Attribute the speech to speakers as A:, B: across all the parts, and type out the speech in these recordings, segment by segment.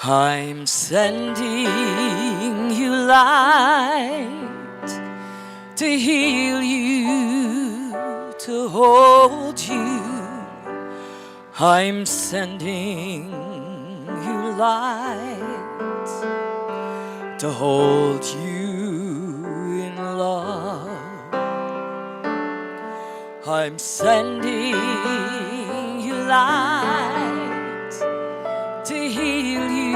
A: I'm sending you light to heal you, to hold you. I'm sending you light to hold you in love. I'm sending you light to heal you,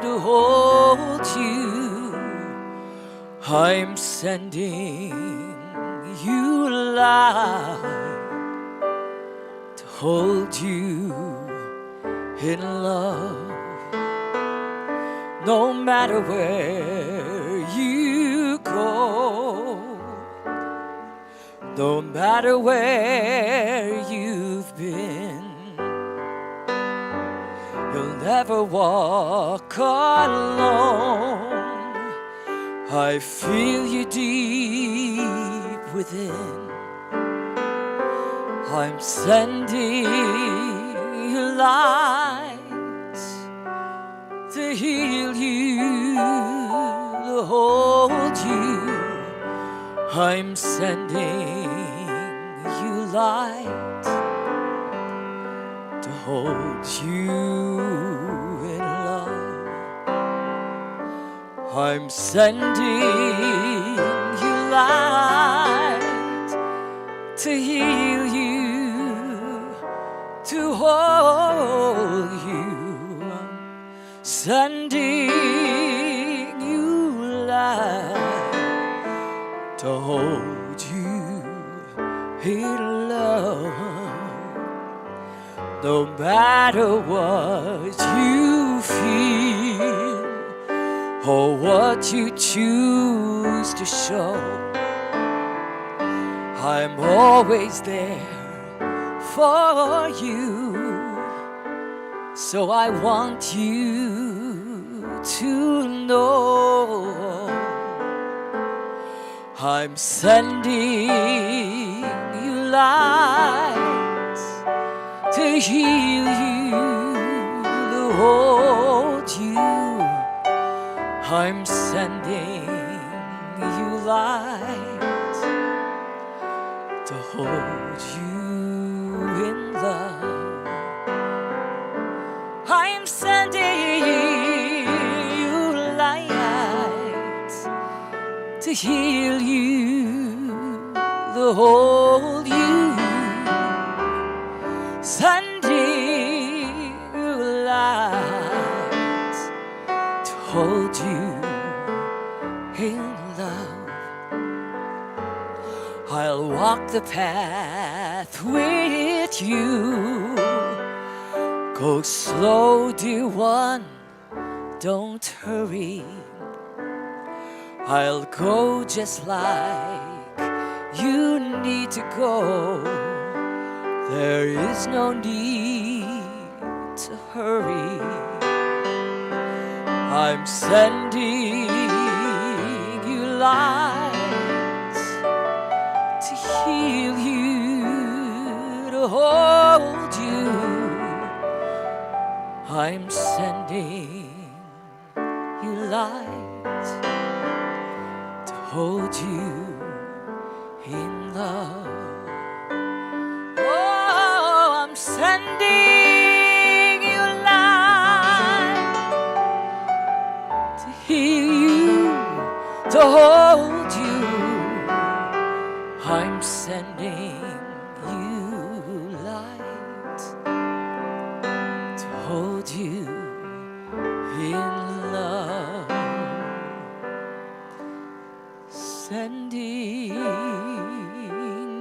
A: to hold you. I'm sending you light to hold you in love. No matter where you go, no matter where you've been, you'll never walk alone. I feel you deep within. I'm sending you light to heal you, to hold you. I'm sending you light to hold you in love. I'm sending you light to heal you, to hold you. Sending you light to hold you in love. No matter what you feel or what you choose to show, I'm always there for you. So I want you to know I'm sending you light to heal you, to hold you. I'm sending you light to hold you in love. I'm sending you light to heal you, to hold you. Sending you light to hold you in love. I'll walk the path with you. Go slow, dear one, don't hurry. I'll go just like you need to go. There is no need to hurry. I'm sending you light to heal you, to hold you. I'm sending you light to hold you in love. Oh, I'm sending you light to heal you, to hold you. I'm sending you light to hold you in love. Sending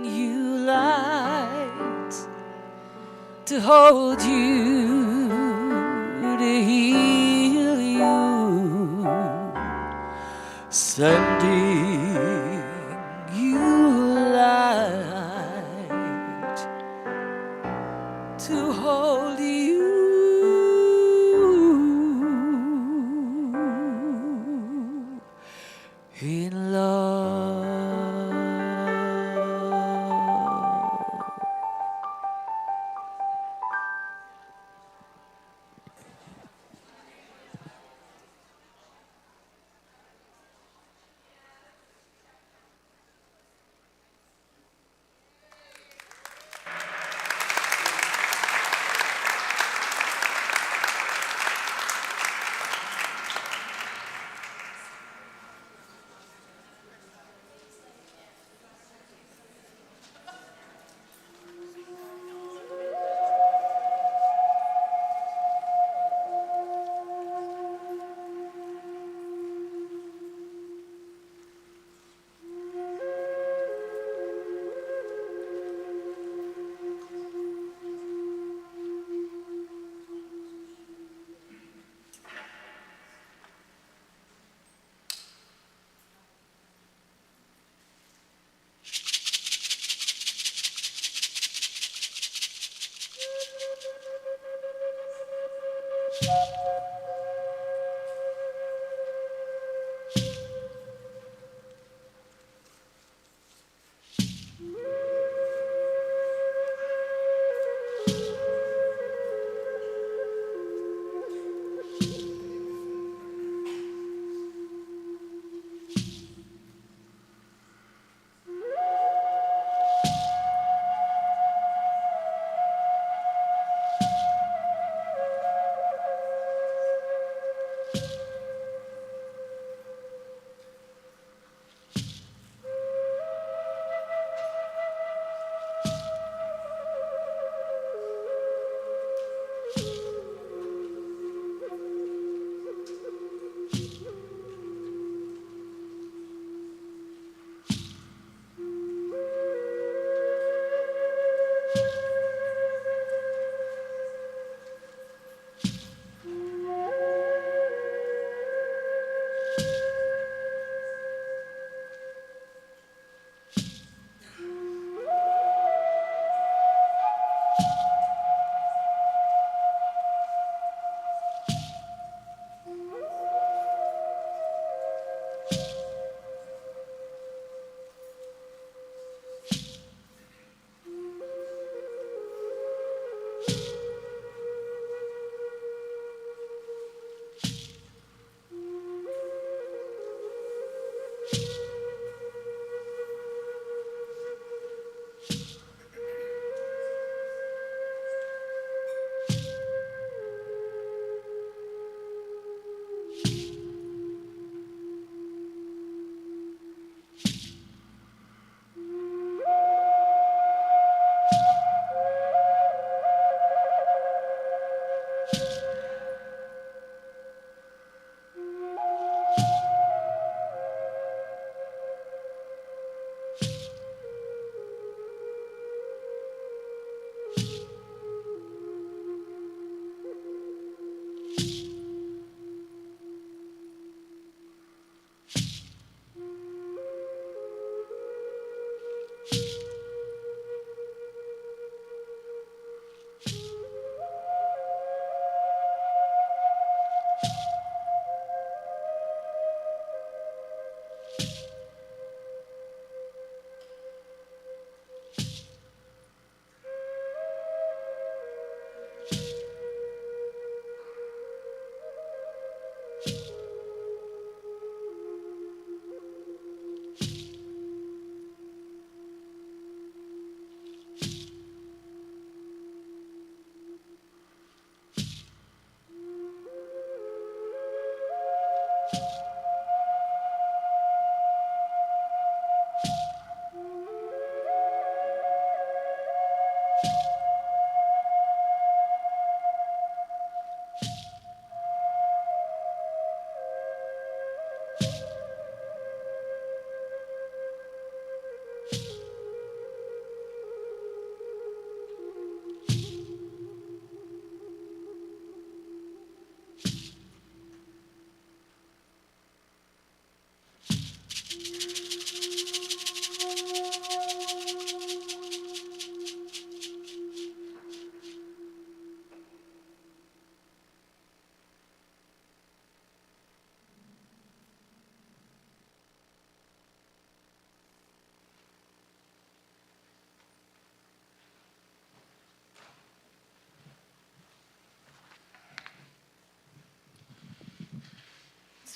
A: you light to hold you, to heal you. Sending you light to hold you in love.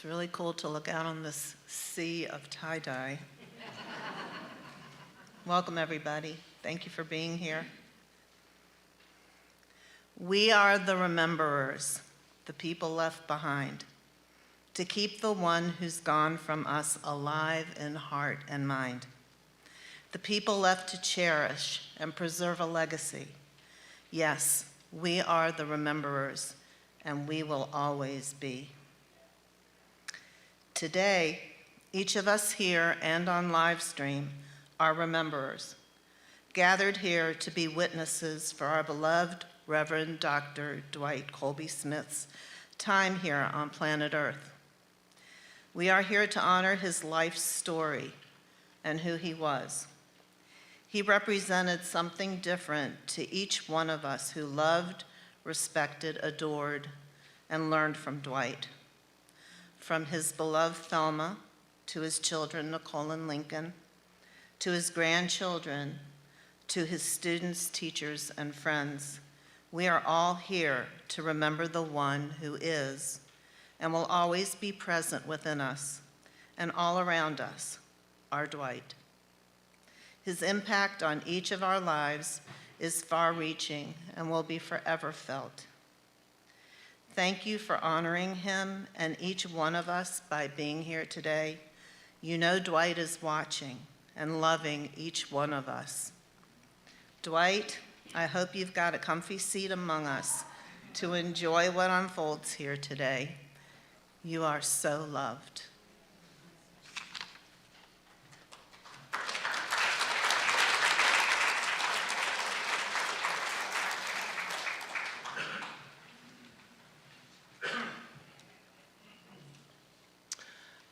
B: It's really cool to look out on this sea of tie-dye. Welcome, everybody. Thank you for being here. We are the rememberers, the people left behind, to keep the one who's gone from us alive in heart and mind. The people left to cherish and preserve a legacy. Yes, we are the rememberers, and we will always be. Today, each of us here and on live stream are rememberers, gathered here to be witnesses for our beloved Reverend Dr. Dwight Colby Smith's time here on planet Earth. We are here to honor his life story and who he was. He represented something different to each one of us who loved, respected, adored, and learned from Dwight. From his beloved Thelma to his children, Nicole and Lincoln, to his grandchildren, to his students, teachers, and friends, we are all here to remember the one who is and will always be present within us and all around us, our Dwight. His impact on each of our lives is far-reaching and will be forever felt. Thank you for honoring him and each one of us by being here today. You know Dwight is watching and loving each one of us. Dwight, I hope you've got a comfy seat among us to enjoy what unfolds here today. You are so loved.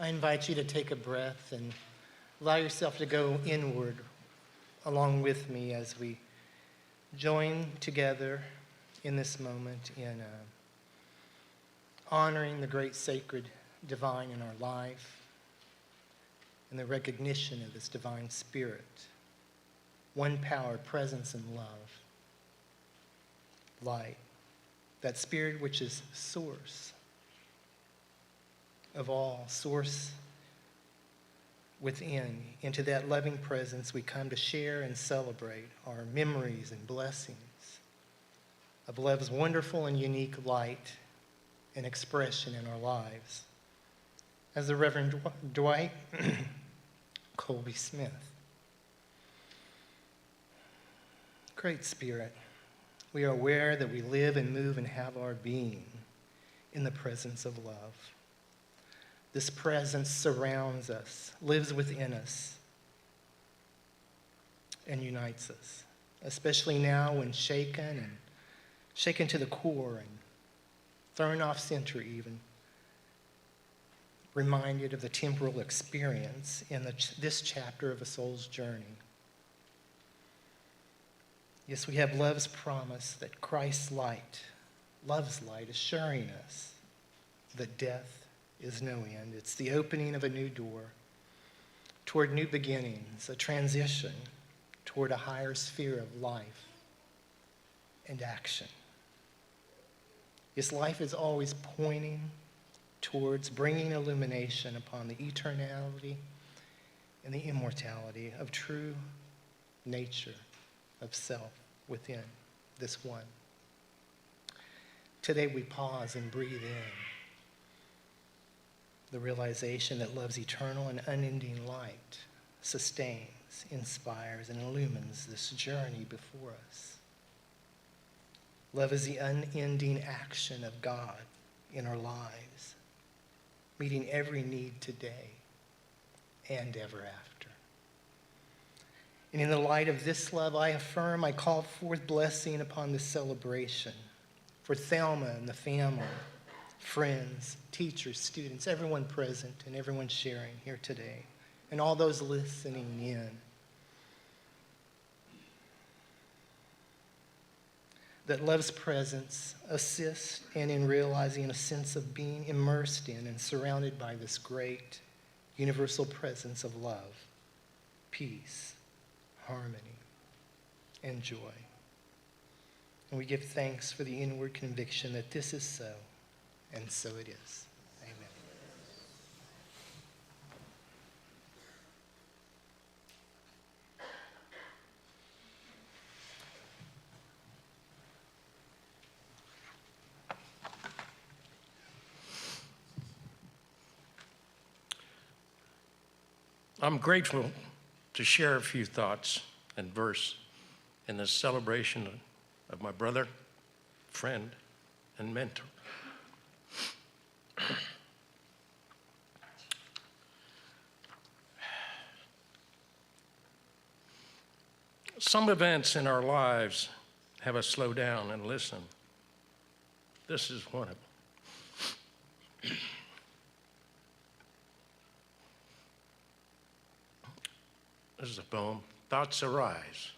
C: I invite you to take a breath and allow yourself to go inward along with me as we join together in this moment in honoring the great sacred divine in our life and the recognition of this divine spirit, one power, presence, and love, light, that spirit which is source of all, source within. Into that loving presence we come to share and celebrate our memories and blessings of love's wonderful and unique light and expression in our lives. As the Reverend Dwight Colby Smith. Great Spirit, we are aware that we live and move and have our being in the presence of love. This presence surrounds us, lives within us, and unites us, especially now when shaken to the core and thrown off center even, reminded of the temporal experience in this chapter of a soul's journey. Yes, we have love's promise that Christ's light, love's light, assuring us that death is no end. It's the opening of a new door toward new beginnings, a transition toward a higher sphere of life and action. Yes, life is always pointing towards bringing illumination upon the eternality and the immortality of true nature of self within this one. Today we pause and breathe in the realization that love's eternal and unending light sustains, inspires, and illumines this journey before us. Love is the unending action of God in our lives, meeting every need today and ever after. And in the light of this love, I affirm, I call forth blessing upon this celebration for Thelma and the family, friends, teachers, students, everyone present and everyone sharing here today, and all those listening in. That love's presence assists in realizing a sense of being immersed in and surrounded by this great universal presence of love, peace, harmony, and joy. And we give thanks for the inward conviction that this is so, and so it is. Amen.
D: I'm grateful to share a few thoughts and verse in this celebration of my brother, friend, and mentor. Some events in our lives have us slow down and listen. This is one of them. This is a poem, Thoughts Arise.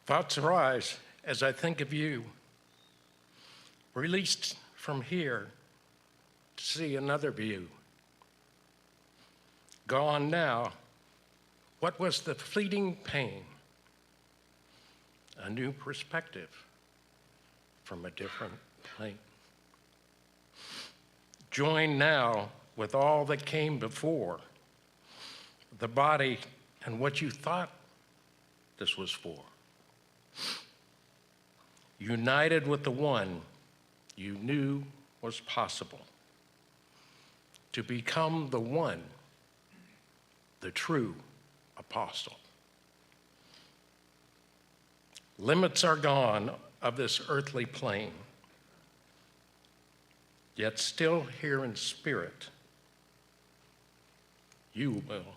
D: Thoughts arise as I think of you, released from here to see another view. Gone now, what was the fleeting pain? A new perspective from a different plane. Join now with all that came before, the body and what you thought this was for. United with the one you knew was possible, to become the one, the true apostle. Limits are gone of this earthly plane, yet still here in spirit, you will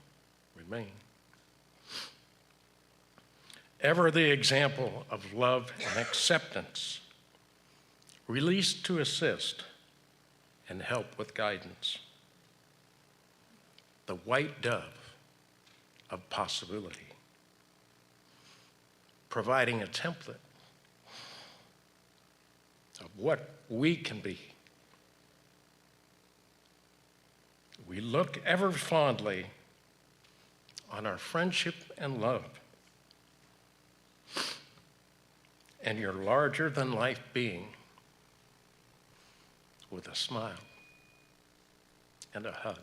D: remain. Ever the example of love and acceptance, released to assist and help with guidance. The white dove of possibility, providing a template of what we can be. We look ever fondly on our friendship and love, and your larger-than-life being with a smile and a hug.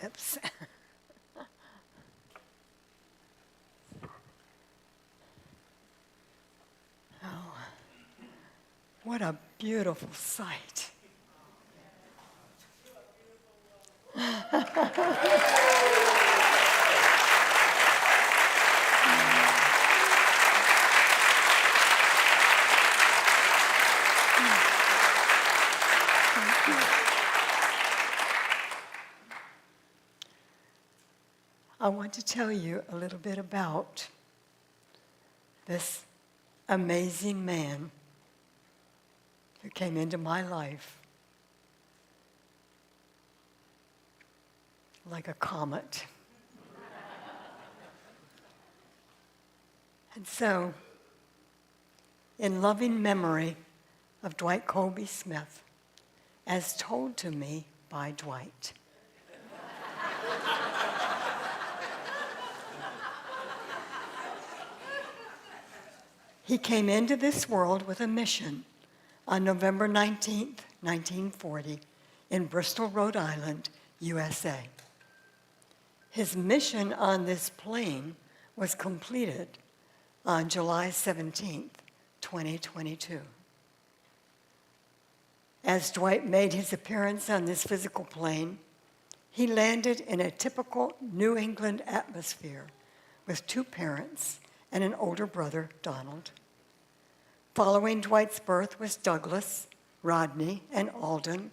E: Oops. Oh, what a beautiful sight. I want to tell you a little bit about this amazing man who came into my life like a comet. And so, in loving memory of Dwight Colby Smith, as told to me by Dwight. He came into this world with a mission on November 19th, 1940, in Bristol, Rhode Island, USA. His mission on this plane was completed on July 17th, 2022. As Dwight made his appearance on this physical plane, he landed in a typical New England atmosphere with two parents and an older brother, Donald. Following Dwight's birth was Douglas, Rodney, and Alden,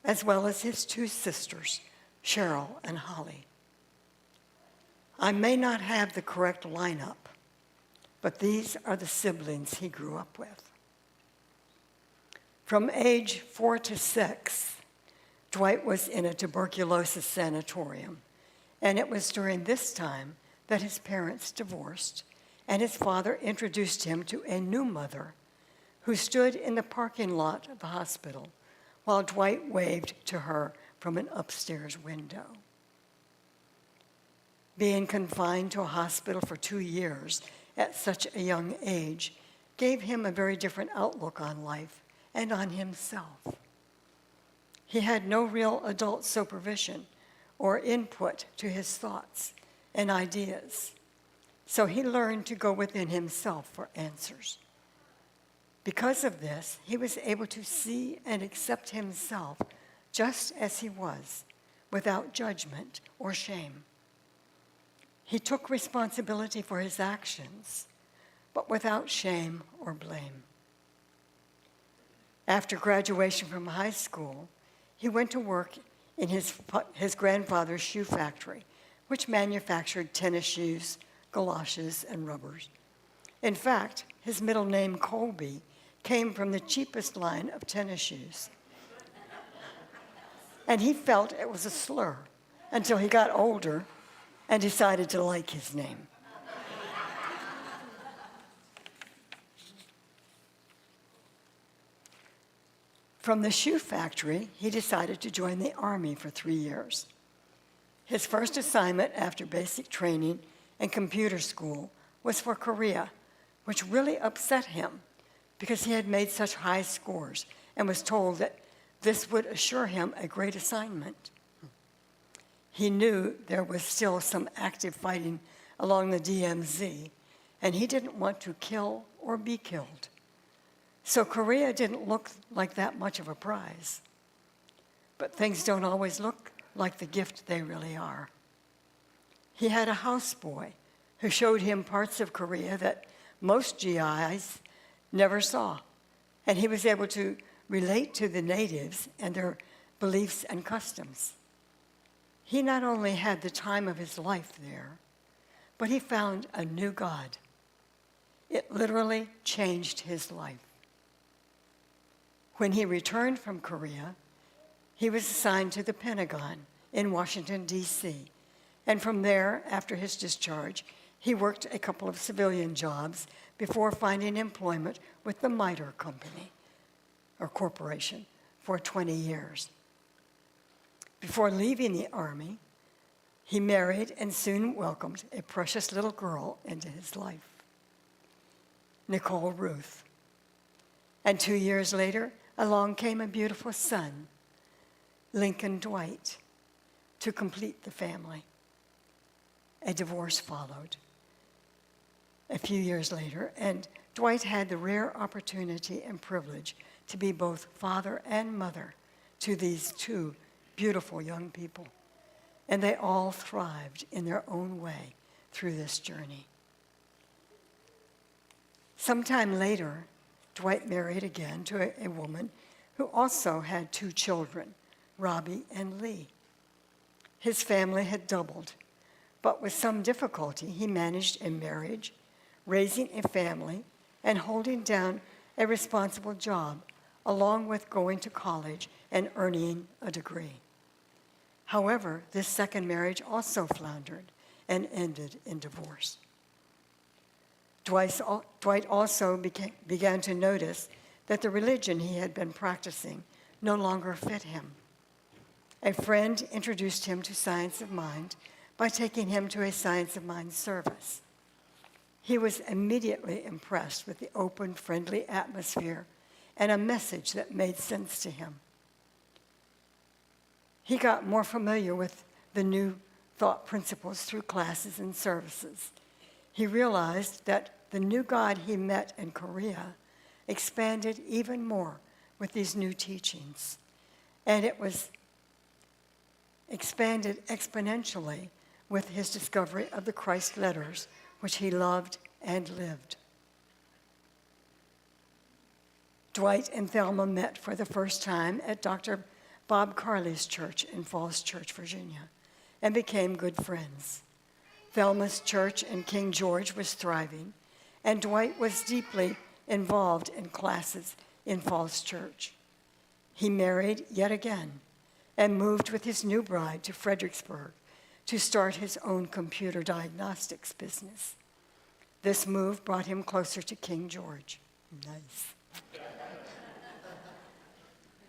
E: as well as his two sisters, Cheryl and Holly. I may not have the correct lineup, but these are the siblings he grew up with. From age 4 to 6, Dwight was in a tuberculosis sanatorium, and it was during this time that his parents divorced, and his father introduced him to a new mother who stood in the parking lot of the hospital while Dwight waved to her from an upstairs window. Being confined to a hospital for 2 years at such a young age gave him a very different outlook on life and on himself. He had no real adult supervision or input to his thoughts and ideas, so he learned to go within himself for answers. Because of this, he was able to see and accept himself just as he was, without judgment or shame. He took responsibility for his actions, but without shame or blame. After graduation from high school, he went to work in his grandfather's shoe factory, which manufactured tennis shoes, galoshes, and rubbers. In fact, his middle name, Colby, came from the cheapest line of tennis shoes. And he felt it was a slur until he got older and decided to like his name. From the shoe factory, he decided to join the Army for 3 years. His first assignment after basic training and computer school was for Korea, which really upset him because he had made such high scores and was told that this would assure him a great assignment. He knew there was still some active fighting along the DMZ, and he didn't want to kill or be killed. So Korea didn't look like that much of a prize. But things don't always look like the gift they really are. He had a houseboy who showed him parts of Korea that most GIs never saw, and he was able to relate to the natives and their beliefs and customs. He not only had the time of his life there, but he found a new God. It literally changed his life. When he returned from Korea, he was assigned to the Pentagon in Washington, D.C. And from there, after his discharge, he worked a couple of civilian jobs before finding employment with the MITRE Company, or corporation, for 20 years. Before leaving the Army, he married and soon welcomed a precious little girl into his life, Nicole Ruth. And 2 years later, along came a beautiful son, Lincoln Dwight, to complete the family. A divorce followed a few years later, and Dwight had the rare opportunity and privilege to be both father and mother to these two beautiful young people. And they all thrived in their own way through this journey. Sometime later, Dwight married again to a woman who also had 2 children, Robbie and Lee. His family had doubled, but with some difficulty, he managed a marriage, raising a family, and holding down a responsible job, along with going to college and earning a degree. However, this second marriage also floundered and ended in divorce. Dwight also began to notice that the religion he had been practicing no longer fit him. A friend introduced him to Science of Mind by taking him to a Science of Mind service. He was immediately impressed with the open, friendly atmosphere and a message that made sense to him. He got more familiar with the new thought principles through classes and services. He realized that the new God he met in Korea expanded even more with these new teachings, and it was expanded exponentially with his discovery of the Christ letters, which he loved and lived. Dwight and Thelma met for the first time at Dr. Bob Carley's church in Falls Church, Virginia, and became good friends. Thelma's church in King George was thriving, and Dwight was deeply involved in classes in Falls Church. He married yet again and moved with his new bride to Fredericksburg to start his own computer diagnostics business. This move brought him closer to King George. Nice.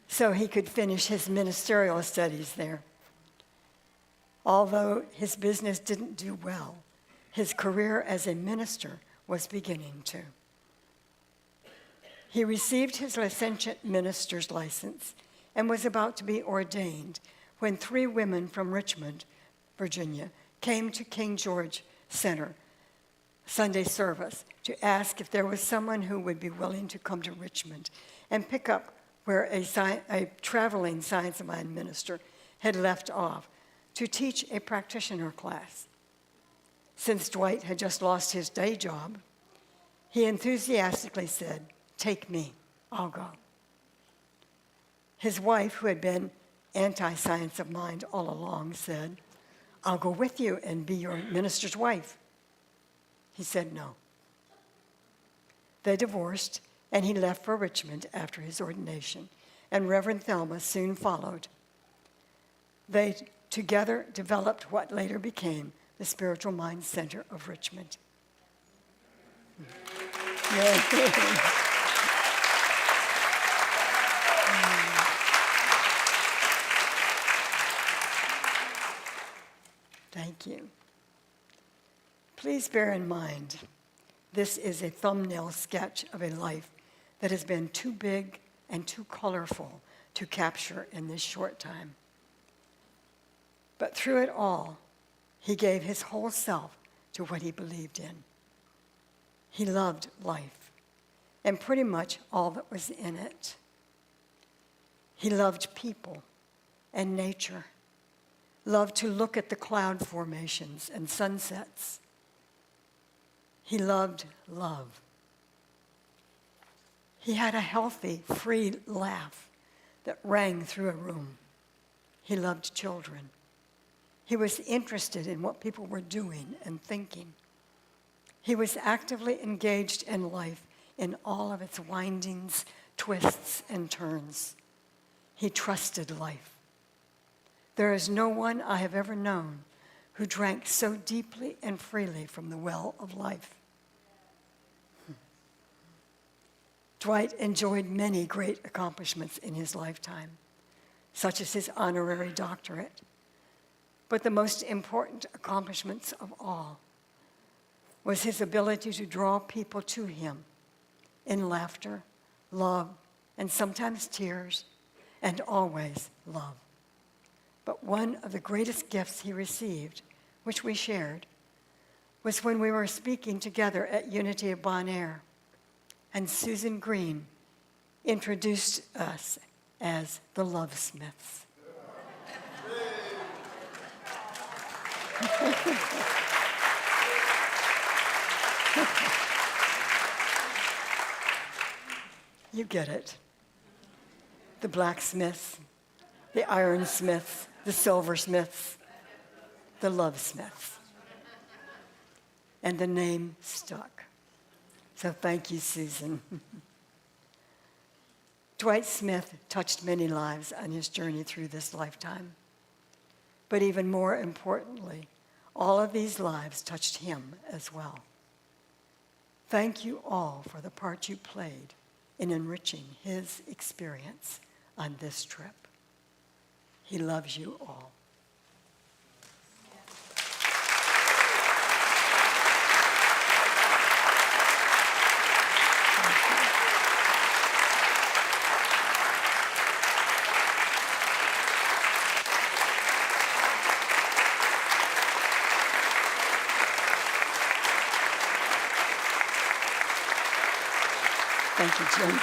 E: So he could finish his ministerial studies there. Although his business didn't do well, his career as a minister was beginning to. He received his licentiate minister's license and was about to be ordained when 3 women from Richmond, Virginia, came to King George Center Sunday service to ask if there was someone who would be willing to come to Richmond and pick up where a traveling Science of Mind minister had left off to teach a practitioner class. Since Dwight had just lost his day job, he enthusiastically said, "Take me, I'll go." His wife, who had been anti-science of mind all along, said, "I'll go with you and be your minister's wife." He said no. They divorced, and he left for Richmond after his ordination, and Reverend Thelma soon followed. They together developed what later became the Spiritual Mind Center of Richmond. Thank you. Please bear in mind, this is a thumbnail sketch of a life that has been too big and too colorful to capture in this short time. But through it all, he gave his whole self to what he believed in. He loved life and pretty much all that was in it. He loved people and nature, loved to look at the cloud formations and sunsets. He loved love. He had a healthy, free laugh that rang through a room. He loved children. He was interested in what people were doing and thinking. He was actively engaged in life in all of its windings, twists, and turns. He trusted life. There is no one I have ever known who drank so deeply and freely from the well of life. Dwight enjoyed many great accomplishments in his lifetime, such as his honorary doctorate. But the most important accomplishments of all was his ability to draw people to him in laughter, love, and sometimes tears, and always love. But one of the greatest gifts he received, which we shared, was when we were speaking together at Unity of Bon Air, and Susan Green introduced us as the Lovesmiths. You get it. The blacksmiths, the ironsmiths, the silversmiths, the lovesmiths. And the name stuck. So thank you, Susan. Dwight Smith touched many lives on his journey through this lifetime. But even more importantly, all of these lives touched him as well. Thank you all for the part you played in enriching his experience on this trip. He loves you all. Thank you, Jim.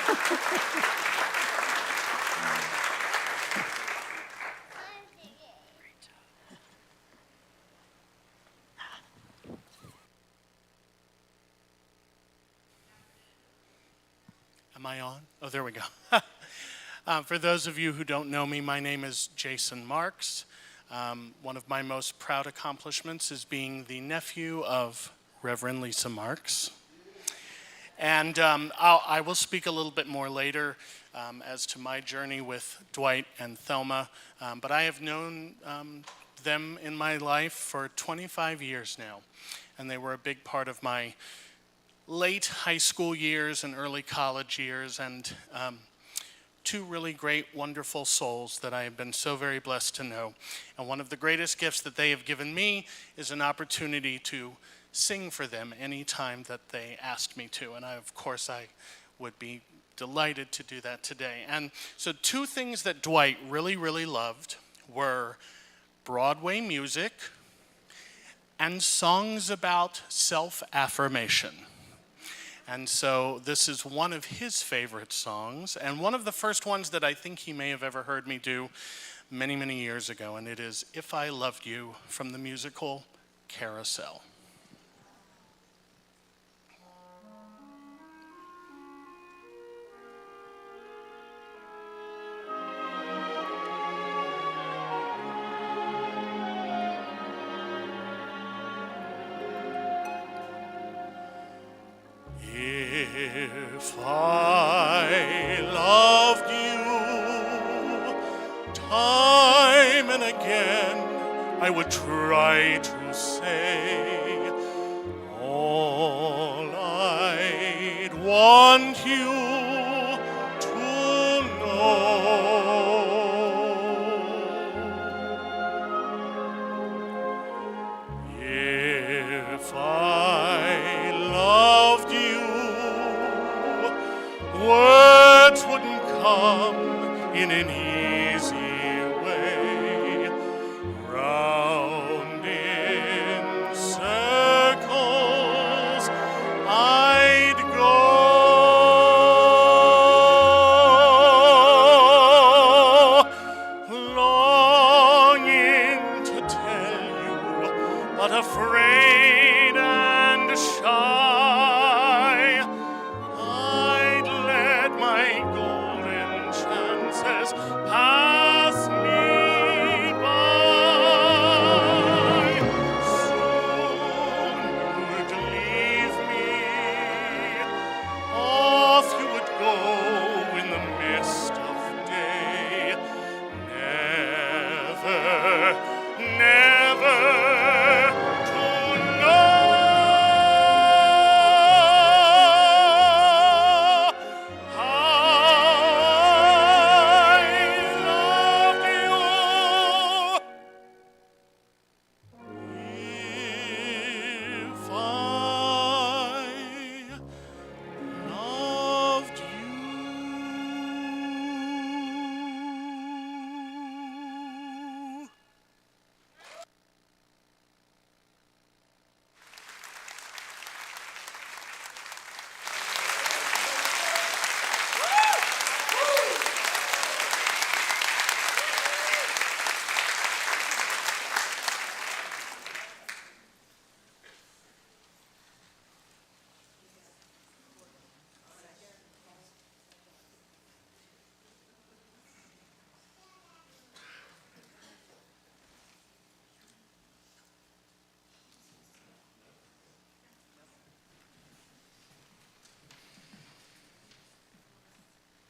F: Am I on? Oh, there we go. For those of you who don't know me, my name is Jason Marks. One of my most proud accomplishments is being the nephew of Reverend Lisa Marks. And I will speak a little bit more later as to my journey with Dwight and Thelma. But I have known them in my life for 25 years now. And they were a big part of my late high school years and early college years, and two really great, wonderful souls that I have been so very blessed to know. And one of the greatest gifts that they have given me is an opportunity to sing for them any time that they asked me to. And of course, I would be delighted to do that today. And so two things that Dwight really, really loved were Broadway music and songs about self-affirmation. And so this is one of his favorite songs, and one of the first ones that I think he may have ever heard me do many, many years ago, and it is If I Loved You from the musical Carousel. you to know. If I loved you, words wouldn't come in an easy way. Round in circles I'd go, longing to tell you, but afraid and shy. I'd let my golden chances pass me by. Soon you'd leave me, off you would go in the mist of day. Never, never to know how I loved you. If I loved you.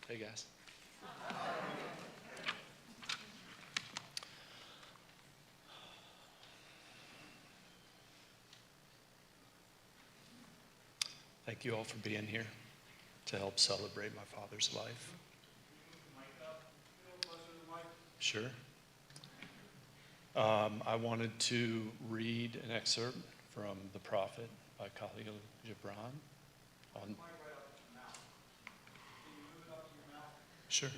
G: Hey guys. Thank you all for being here to help celebrate my father's life. Sure. I wanted to read an excerpt from The Prophet by Khalil Gibran. Sure.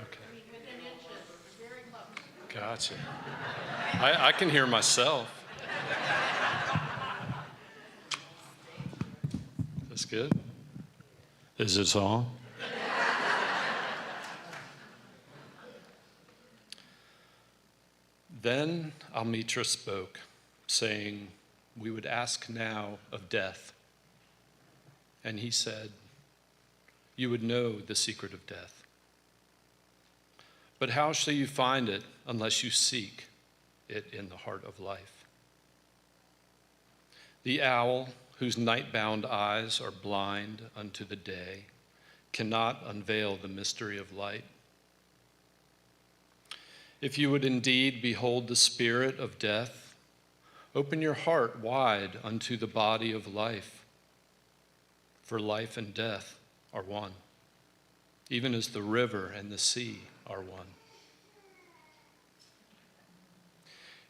G: Okay. Gotcha. I can hear myself. That's good. Is it all? Then Amitra spoke, saying, "We would ask now of death." And he said, "You would know the secret of death. But how shall you find it unless you seek it in the heart of life? The owl, whose night-bound eyes are blind unto the day, cannot unveil the mystery of light. If you would indeed behold the spirit of death, open your heart wide unto the body of life. For life and death are one, even as the river and the sea are one.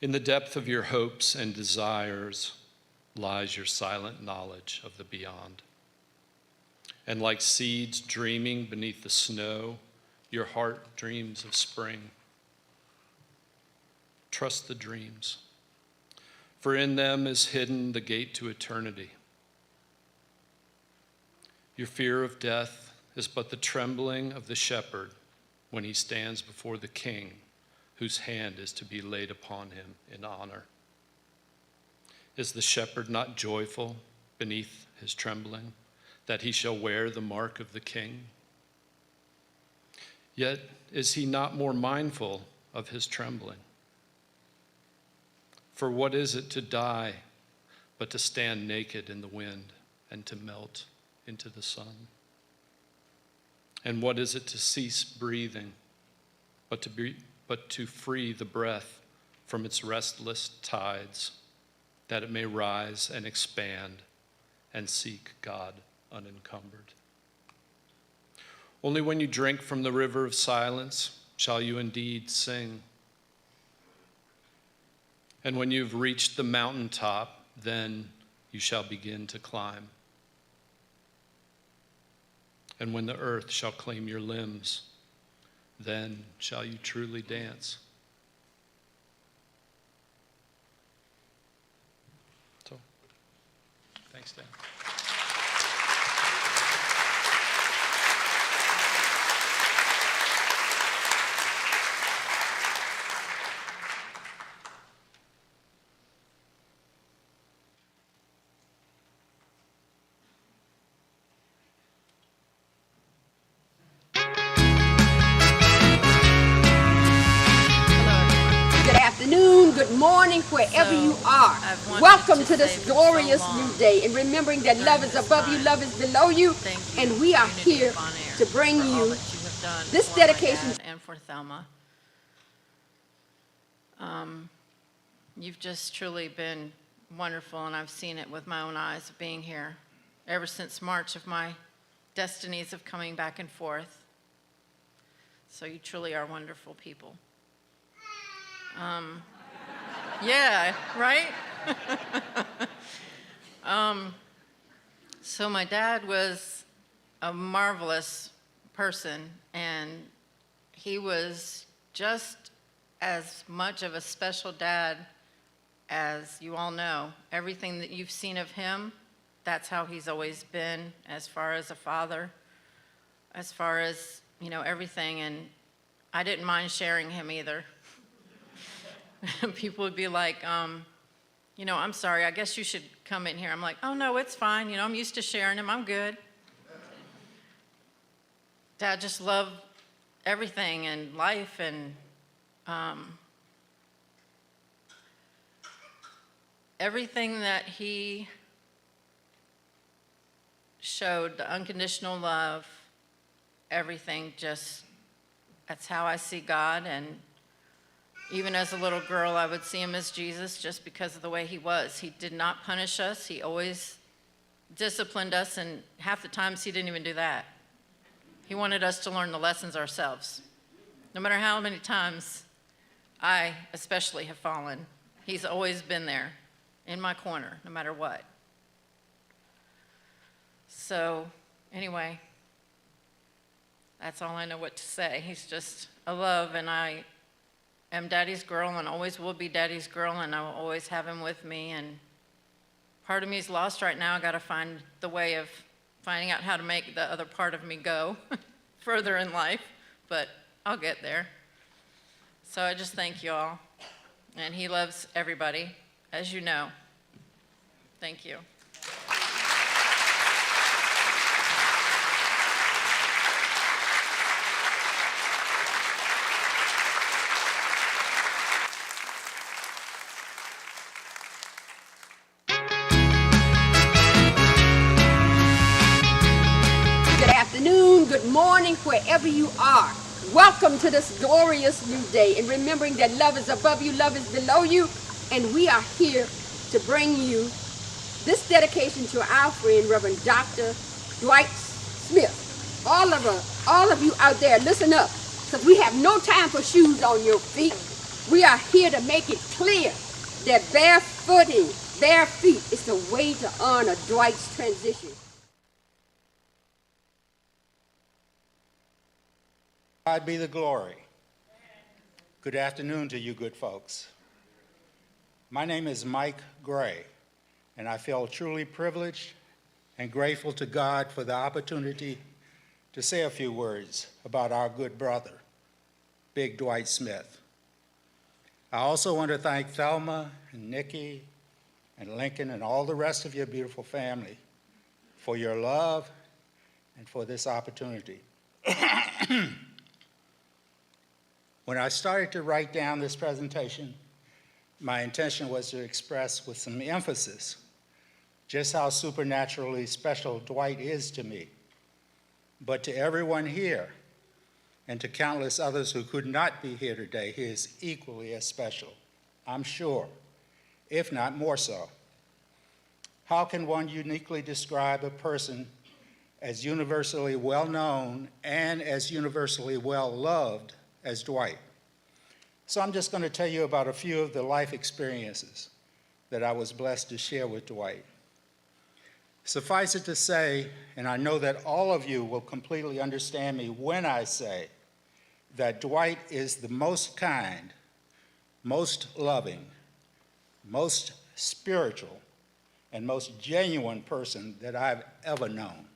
G: In the depth of your hopes and desires lies your silent knowledge of the beyond. And like seeds dreaming beneath the snow, your heart dreams of spring. Trust the dreams, for in them is hidden the gate to eternity. Your fear of death is but the trembling of the shepherd when he stands before the king, whose hand is to be laid upon him in honor. Is the shepherd not joyful beneath his trembling, that he shall wear the mark of the king? Yet is he not more mindful of his trembling? For what is it to die but to stand naked in the wind and to melt into the sun? And what is it to cease breathing but to free the breath from its restless tides, that it may rise and expand and seek God unencumbered. Only when you drink from the river of silence shall you indeed sing. And when you've reached the mountaintop, then you shall begin to climb. And when the earth shall claim your limbs, then shall you truly dance. So, thanks, Dan.
H: Good afternoon, good morning, wherever you are. Welcome to this glorious new day. And remembering that love is above you, love is below you. And we are here to bring you this dedication.
I: And for Thelma. You've just truly been wonderful, and I've seen it with my own eyes of being here ever since March of my destinies of coming back and forth. So you truly are wonderful people. Yeah, right? So my dad was a marvelous person, and he was just as much of a special dad as you all know. Everything that you've seen of him, that's how he's always been, as far as a father, as far as, you know, everything. And I didn't mind sharing him either. People would be like, you know, I'm sorry, I guess you should come in here. I'm like, oh no, it's fine. You know, I'm used to sharing him. I'm good. Dad just loved everything and life, and everything that he showed, the unconditional love, everything, just, that's how I see God. And even as a little girl, I would see him as Jesus just because of the way he was. He did not punish us. He always disciplined us, and half the times he didn't even do that. He wanted us to learn the lessons ourselves. No matter how many times I especially have fallen, he's always been there in my corner, no matter what. So anyway, that's all I know what to say. He's just a love, and I am Daddy's girl and always will be Daddy's girl, and I will always have him with me. And part of me is lost right now. I got to find the way of finding out how to make the other part of me go further in life, but I'll get there. So I just thank you all. And he loves everybody, as you know. Thank you.
H: Good afternoon, good morning, wherever you are. Welcome to this glorious new day. And remembering that love is above you, love is below you. And we are here to bring you this dedication to our friend, Reverend Dr. Dwight Smith. All of you out there, listen up, because we have no time for shoes on your feet. We are here to make it clear that barefooting, bare feet, is the way to honor Dwight's transition.
J: God be the glory. Good afternoon to you good folks. My name is Mike Gray, and I feel truly privileged and grateful to God for the opportunity to say a few words about our good brother, Big Dwight Smith. I also want to thank Thelma and Nikki and Lincoln and all the rest of your beautiful family for your love and for this opportunity. When I started to write down this presentation, my intention was to express with some emphasis just how supernaturally special Dwight is to me. But to everyone here, and to countless others who could not be here today, he is equally as special, I'm sure, if not more so. How can one uniquely describe a person as universally well known and as universally well loved as Dwight. So I'm just going to tell you about a few of the life experiences that I was blessed to share with Dwight. Suffice it to say, and I know that all of you will completely understand me when I say that Dwight is the most kind, most loving, most spiritual, and most genuine person that I've ever known.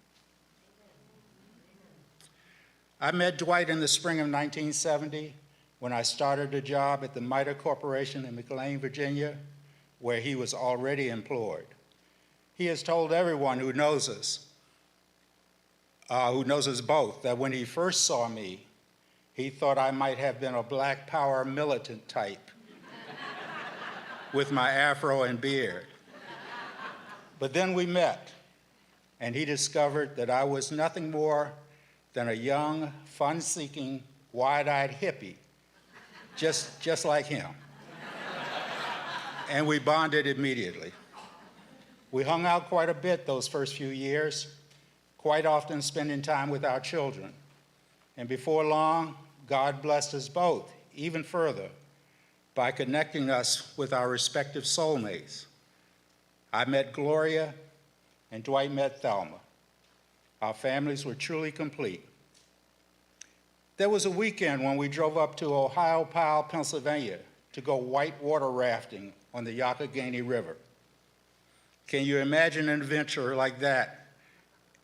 J: I met Dwight in the spring of 1970 when I started a job at the MITRE Corporation in McLean, Virginia, where he was already employed. He has told everyone who knows us both, that when he first saw me, he thought I might have been a Black Power militant type with my afro and beard. But then we met, and he discovered that I was nothing more than a young, fun-seeking, wide-eyed hippie, just like him. And we bonded immediately. We hung out quite a bit those first few years, quite often spending time with our children. And before long, God blessed us both even further by connecting us with our respective soulmates. I met Gloria, and Dwight met Thelma. Our families were truly complete. There was a weekend when we drove up to Ohiopyle, Pennsylvania, to go whitewater rafting on the Youghiogheny River. Can you imagine an adventure like that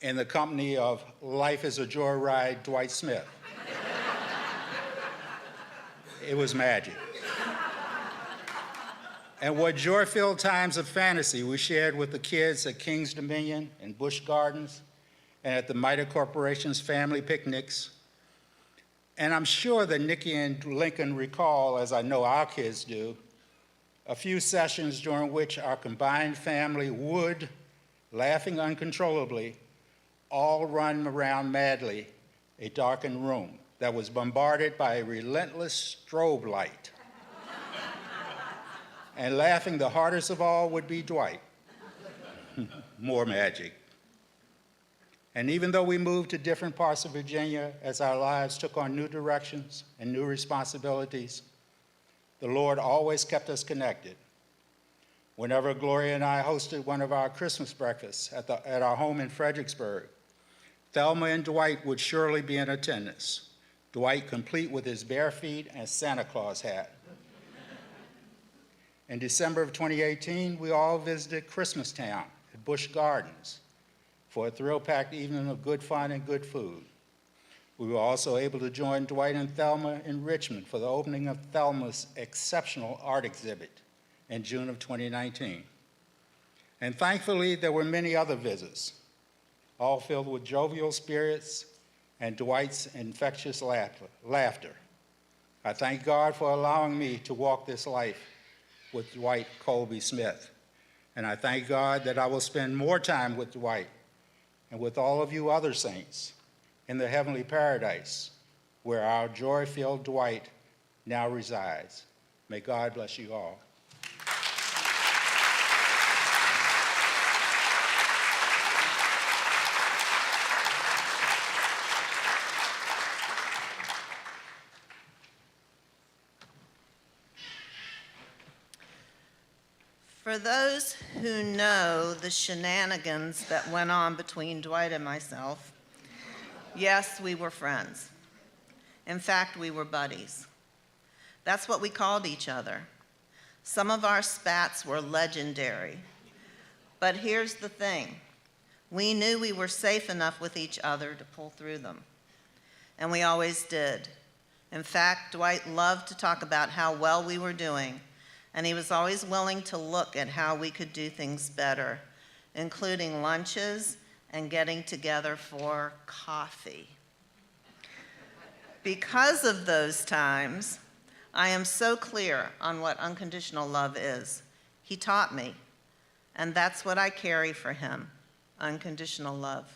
J: in the company of Life is a Joyride, Dwight Smith? It was magic. And what joy-filled times of fantasy we shared with the kids at King's Dominion and Busch Gardens and at the MITRE Corporation's family picnics. And I'm sure that Nikki and Lincoln recall, as I know our kids do, a few sessions during which our combined family would, laughing uncontrollably, all run around madly a darkened room that was bombarded by a relentless strobe light. And laughing the hardest of all would be Dwight. More magic. And even though we moved to different parts of Virginia as our lives took on new directions and new responsibilities, the Lord always kept us connected. Whenever Gloria and I hosted one of our Christmas breakfasts at our home in Fredericksburg, Thelma and Dwight would surely be in attendance, Dwight complete with his bare feet and Santa Claus hat. In December of 2018, we all visited Christmastown at Busch Gardens for a thrill-packed evening of good fun and good food. We were also able to join Dwight and Thelma in Richmond for the opening of Thelma's exceptional art exhibit in June of 2019. And thankfully, there were many other visits, all filled with jovial spirits and Dwight's infectious laughter. I thank God for allowing me to walk this life with Dwight Colby Smith. And I thank God that I will spend more time with Dwight and with all of you other saints in the heavenly paradise where our joy-filled Dwight now resides. May God bless you all.
B: For those who know the shenanigans that went on between Dwight and myself, yes, we were friends. In fact, we were buddies. That's what we called each other. Some of our spats were legendary. But here's the thing. We knew we were safe enough with each other to pull through them. And we always did. In fact, Dwight loved to talk about how well we were doing, and he was always willing to look at how we could do things better, including lunches and getting together for coffee. Because of those times, I am so clear on what unconditional love is. He taught me, and that's what I carry for him, unconditional love.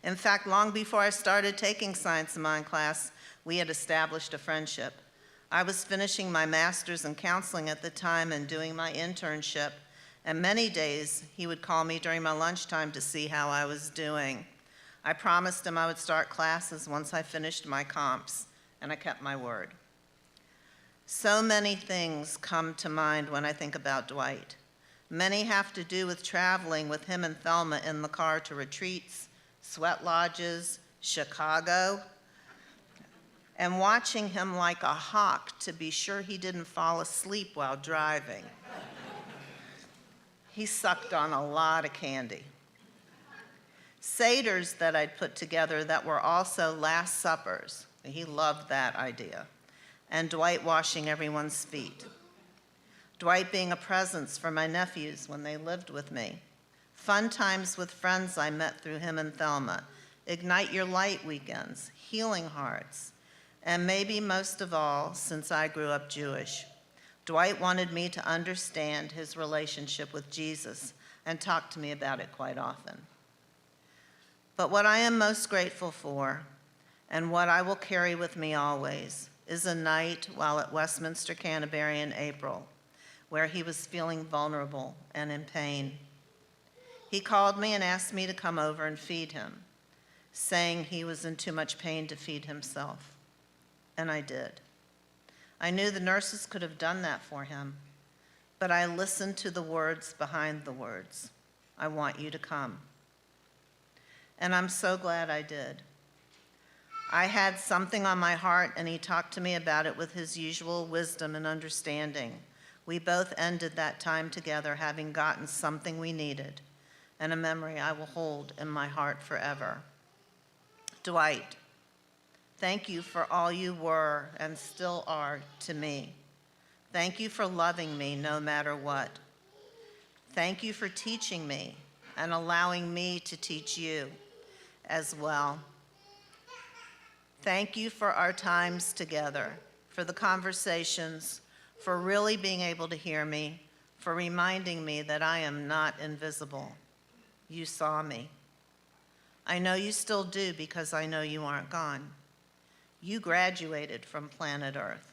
B: In fact, long before I started taking Science of Mind class, we had established a friendship. I was finishing my master's in counseling at the time and doing my internship, and many days he would call me during my lunchtime to see how I was doing. I promised him I would start classes once I finished my comps, and I kept my word. So many things come to mind when I think about Dwight. Many have to do with traveling with him and Thelma in the car to retreats, sweat lodges, Chicago, and watching him like a hawk to be sure he didn't fall asleep while driving. He sucked on a lot of candy. Seders that I'd put together that were also Last Suppers. He loved that idea. And Dwight washing everyone's feet. Dwight being a presence for my nephews when they lived with me. Fun times with friends I met through him and Thelma. Ignite Your Light weekends, Healing Hearts. And maybe most of all, since I grew up Jewish, Dwight wanted me to understand his relationship with Jesus and talk to me about it quite often. But what I am most grateful for, and what I will carry with me always, is a night while at Westminster Canterbury in April, where he was feeling vulnerable and in pain. He called me and asked me to come over and feed him, saying he was in too much pain to feed himself. And I did. I knew the nurses could have done that for him, but I listened to the words behind the words. I want you to come. And I'm so glad I did. I had something on my heart, and he talked to me about it with his usual wisdom and understanding. We both ended that time together having gotten something we needed, and a memory I will hold in my heart forever. Dwight, thank you for all you were and still are to me. Thank you for loving me no matter what. Thank you for teaching me and allowing me to teach you as well. Thank you for our times together, for the conversations, for really being able to hear me, for reminding me that I am not invisible. You saw me. I know you still do because I know you aren't gone. You graduated from planet Earth.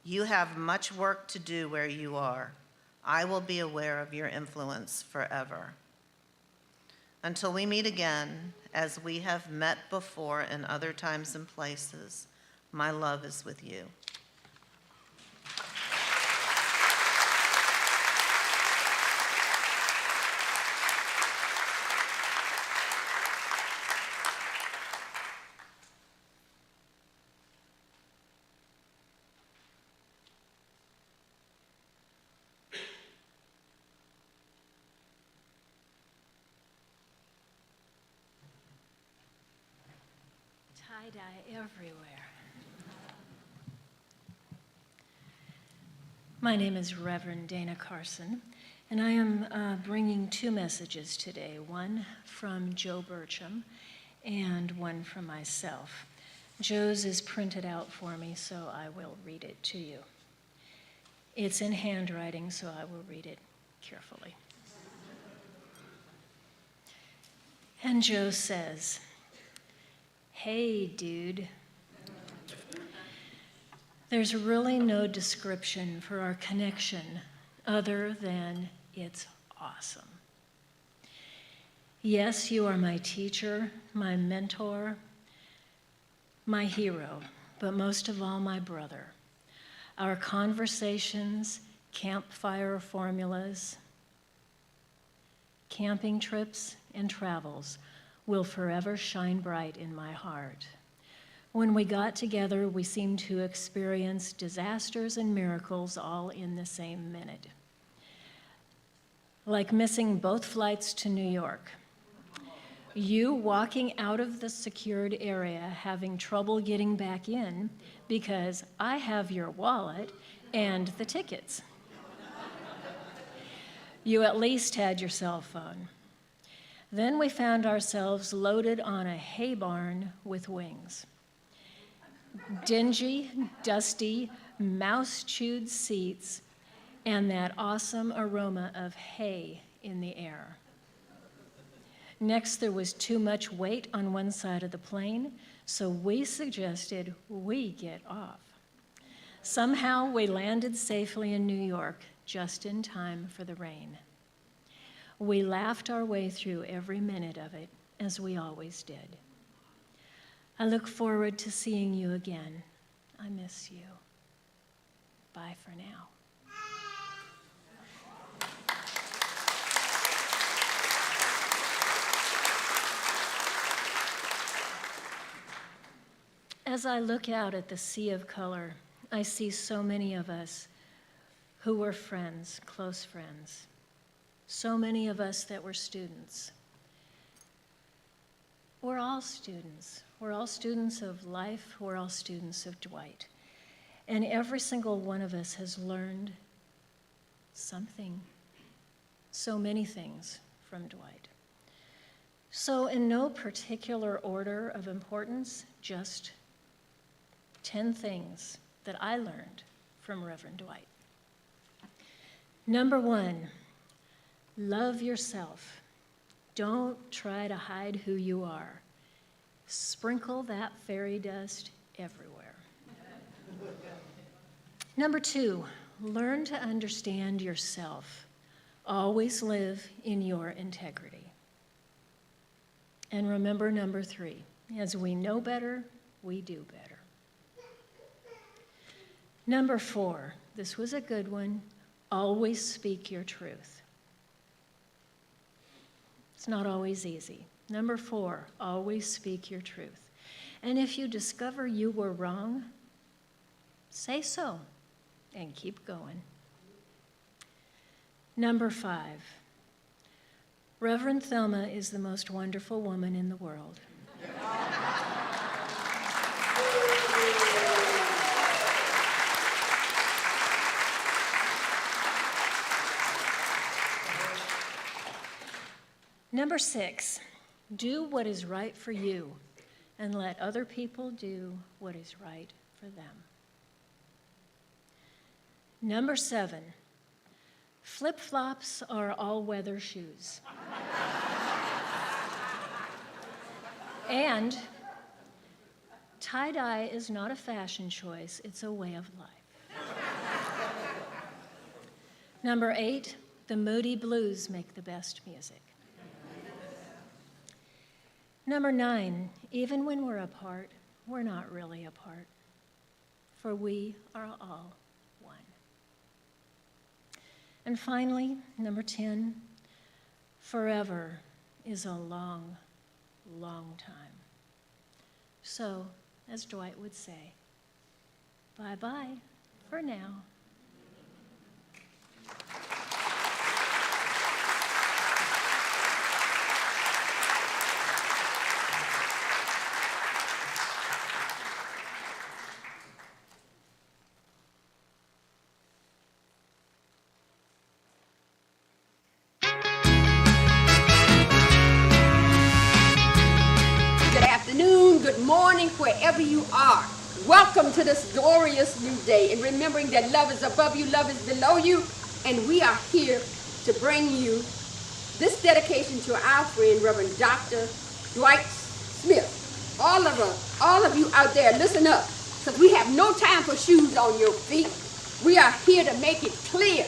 B: You have much work to do where you are. I will be aware of your influence forever. Until we meet again, as we have met before in other times and places, my love is with you.
K: Tie-dye everywhere. My name is Reverend Dana Carson, and I am bringing two messages today, one from Joe Burcham and one from myself. Joe's is printed out for me, so I will read it to you. It's in handwriting, so I will read it carefully. And Joe says, "Hey, dude. There's really no description for our connection other than it's awesome. Yes, you are my teacher, my mentor, my hero, but most of all, my brother. Our conversations, campfire formulas, camping trips, and travels will forever shine bright in my heart. When we got together, we seemed to experience disasters and miracles all in the same minute. Like missing both flights to New York. You walking out of the secured area having trouble getting back in because I have your wallet and the tickets. You at least had your cell phone. Then we found ourselves loaded on a hay barn with wings. Dingy, dusty, mouse-chewed seats, and that awesome aroma of hay in the air. Next, there was too much weight on one side of the plane, so we suggested we get off. Somehow, we landed safely in New York, just in time for the rain. We laughed our way through every minute of it, as we always did. I look forward to seeing you again. I miss you. Bye for now. As I look out at the sea of color, I see so many of us who were friends, close friends. So many of us that were students. We're all students. We're all students of life. We're all students of Dwight. And every single one of us has learned something, so many things from Dwight. So in no particular order of importance, just 10 things that I learned from Reverend Dwight. Number 1, love yourself. Don't try to hide who you are. Sprinkle that fairy dust everywhere. Number 2, learn to understand yourself. Always live in your integrity. And remember number 3, as we know better, we do better. Number 4, this was a good one, always speak your truth. It's not always easy. Number 4, always speak your truth. And if you discover you were wrong, say so and keep going. Number 5, Reverend Thelma is the most wonderful woman in the world. Number 6, do what is right for you and let other people do what is right for them. Number 7, flip-flops are all-weather shoes. And tie-dye is not a fashion choice, it's a way of life. Number 8, the Moody Blues make the best music. Number 9, even when we're apart, we're not really apart, for we are all one. And finally, number 10, forever is a long, long time. So, as Dwight would say, bye-bye for now.
H: Good morning, wherever you are. Welcome to this glorious new day. And remembering that love is above you, love is below you. And we are here to bring you this dedication to our friend, Reverend Dr. Dwight Smith. All of you out there, listen up. Because we have no time for shoes on your feet. We are here to make it clear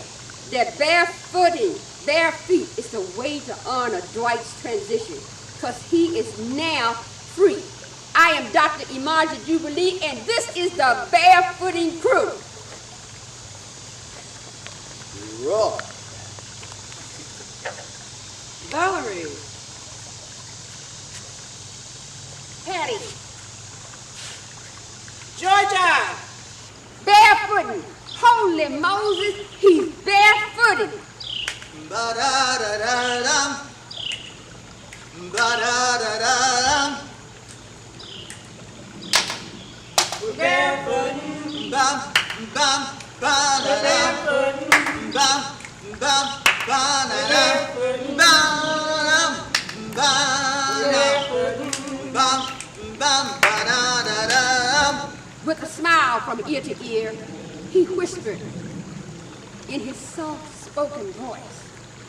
H: that barefooting, bare feet, is the way to honor Dwight's transition. Because he is now free. I am Dr. Imaja Jubilee, and this is the Barefooting Crew.
A: Roy.
H: Valerie. Patty. Georgia. Barefooting. Holy Moses, he's barefooted.
A: Ba-da-da-da-dum. Ba-da-da-da-dum.
H: Barefooting.
A: Bum, bum, ba-da-dum. Bum, bum, ba-da-dum. Bum, ba-da-dum. Bum, bum, ba-da-da-dum.
H: With a smile from ear to ear, he whispered in his soft-spoken voice,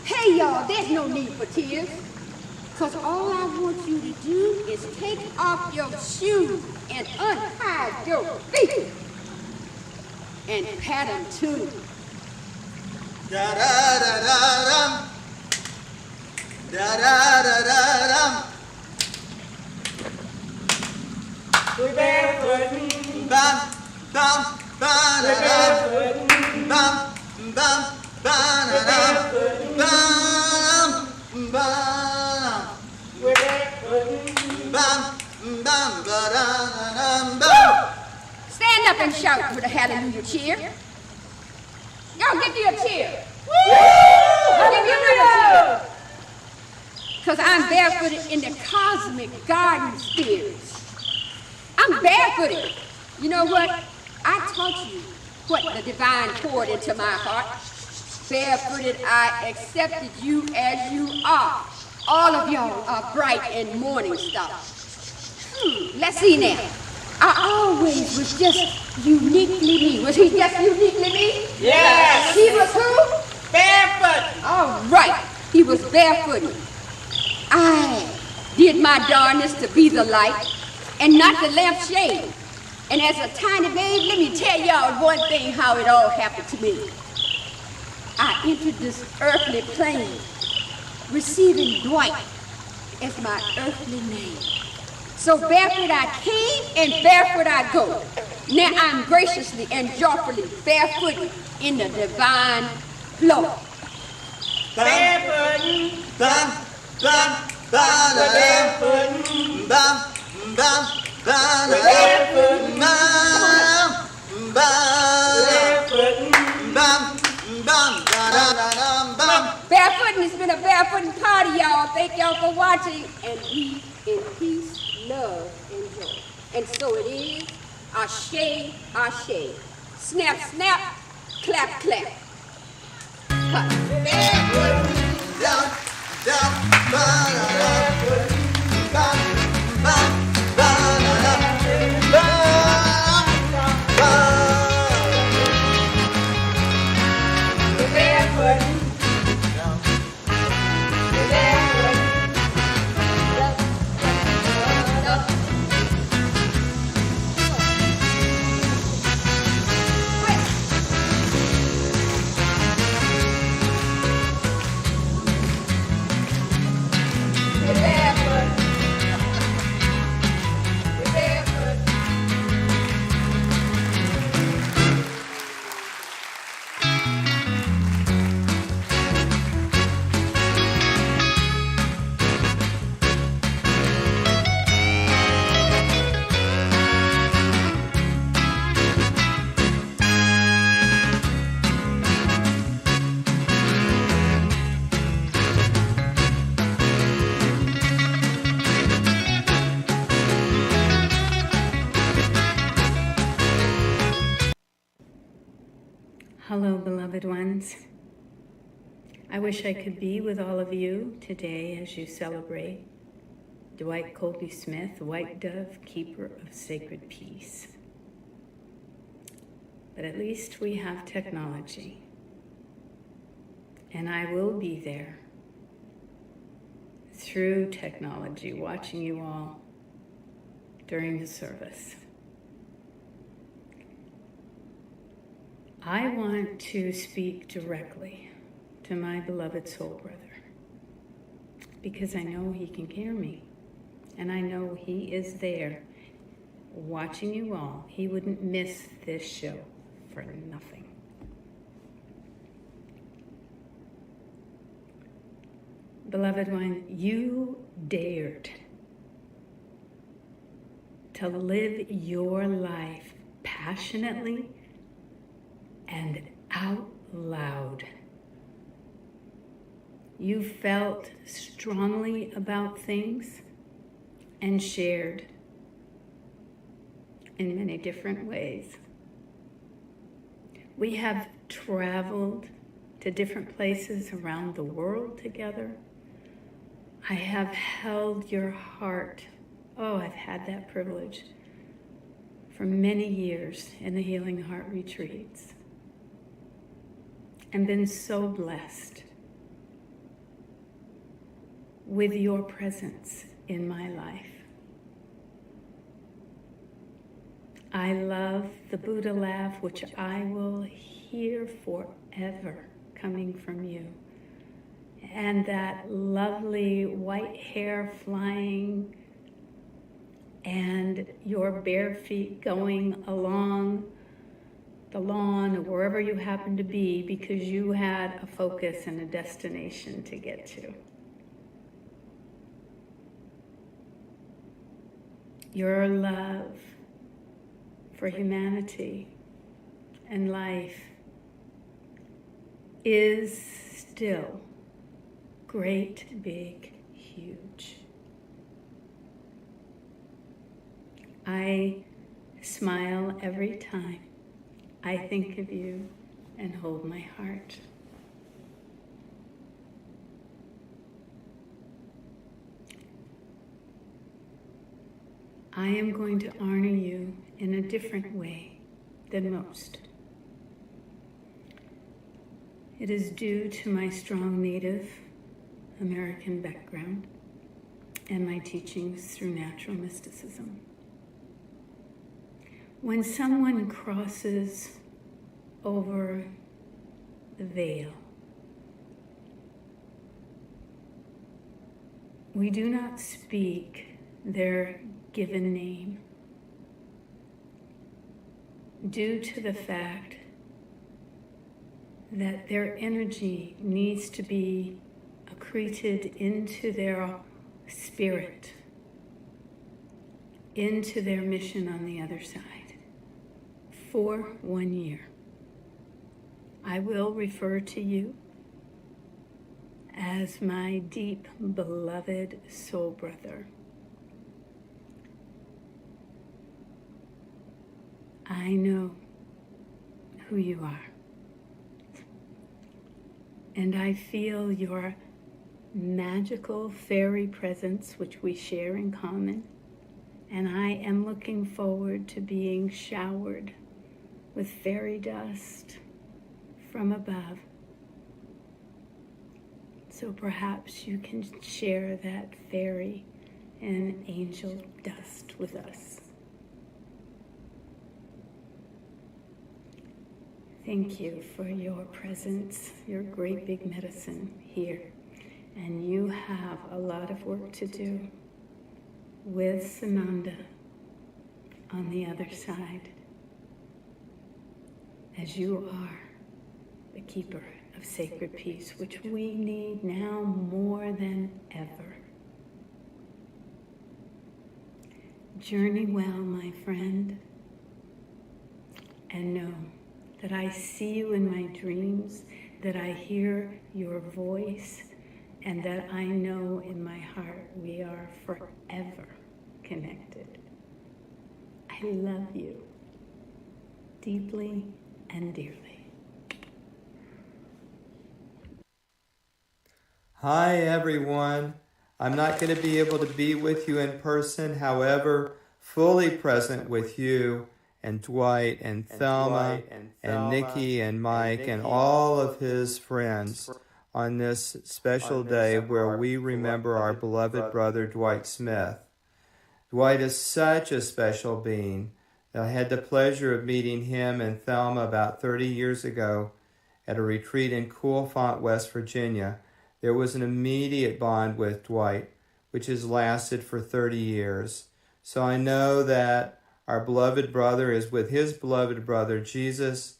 H: "Hey, y'all, there's no need for tears, because all I want you to do is take off your shoes and untie your feet and pat them too."
A: Da-da-da-da-dum. Da-da-da-da-dum. We're barefooting. Bum, bum, ba-da-dum. Bum, bum, ba-da-dum. Bum, bum. We're barefooting. Bum, bum, ba-da-dum. Bum.
H: Stand up and shout with a hallelujah cheer. Y'all give me a cheer. Give me another cheer. Because I'm barefooted in the cosmic garden spirits. I'm barefooted. You know what? I taught you what the divine poured into my heart. Barefooted, I accepted you as you are. All of y'all are bright and morning stars. Let's see now. I always was just uniquely me. Was he just uniquely me?
A: Yes.
H: He was who?
A: Barefoot.
H: All right. He was barefooted. I did my darnest to be the light and not the lampshade. And as a tiny babe, let me tell y'all one thing how it all happened to me. I entered this earthly plane, receiving Dwight as my earthly name. So barefoot I came and barefoot I go. Now I'm graciously and joyfully barefoot in the divine flow.
A: Barefooting. Bum, bum, ba-da-dum. Bum, bum, ba-da-dum. Bum, bum, bum, ba-da-dum. Bum.
H: Barefooting has been a barefooting party, y'all. Thank y'all for watching. And be in peace, love, and joy. And so it is. Ashe, ashe. Snap, snap. Clap, clap. Cut.
A: Down, down, ba-da-dum. Bum, bum, ba-da-dum. Bum, bum.
H: Barefooting.
L: Hello, beloved ones. I wish I could be with all of you today as you celebrate Dwight Colby Smith, White Dove, Keeper of Sacred Peace. But at least we have technology, and I will be there through technology, watching you all during the service. I want to speak directly to my beloved soul brother because I know he can hear me, and I know he is there watching you all. He wouldn't miss this show for nothing. Beloved one, you dared to live your life passionately and out loud. You felt strongly about things and shared in many different ways. We have traveled to different places around the world together. I have held your heart. Oh, I've had that privilege for many years in the Healing Heart retreats, and been so blessed with your presence in my life. I love the Buddha laugh, which I will hear forever coming from you. And that lovely white hair flying and your bare feet going along the lawn or wherever you happen to be because you had a focus and a destination to get to. Your love for humanity and life is still great, big, huge. I smile every time I think of you and hold my heart. I am going to honor you in a different way than most. It is due to my strong Native American background and my teachings through natural mysticism. When someone crosses over the veil, we do not speak their given name due to the fact that their energy needs to be accreted into their spirit, into their mission on the other side. For 1 year, I will refer to you as my deep beloved soul brother. I know who you are, and I feel your magical fairy presence, which we share in common, and I am looking forward to being showered with fairy dust from above. So perhaps you can share that fairy and angel dust with us. Thank you for your presence, your great big medicine here. And you have a lot of work to do with Sananda on the other side, as you are the keeper of sacred peace, which we need now more than ever. Journey well, my friend, and know that I see you in my dreams, that I hear your voice, and that I know in my heart we are forever connected. I love you deeply and dearly.
A: Hi, everyone. I'm not going to be able to be with you in person, however, fully present with you and Dwight and Thelma and Nikki and Mike and all of his friends on this special day where we remember our beloved brother Dwight Smith. Dwight is such a special being. I had the pleasure of meeting him and Thelma about 30 years ago at a retreat in Cool Font, West Virginia. There was an immediate bond with Dwight, which has lasted for 30 years. So I know that our beloved brother is with his beloved brother Jesus,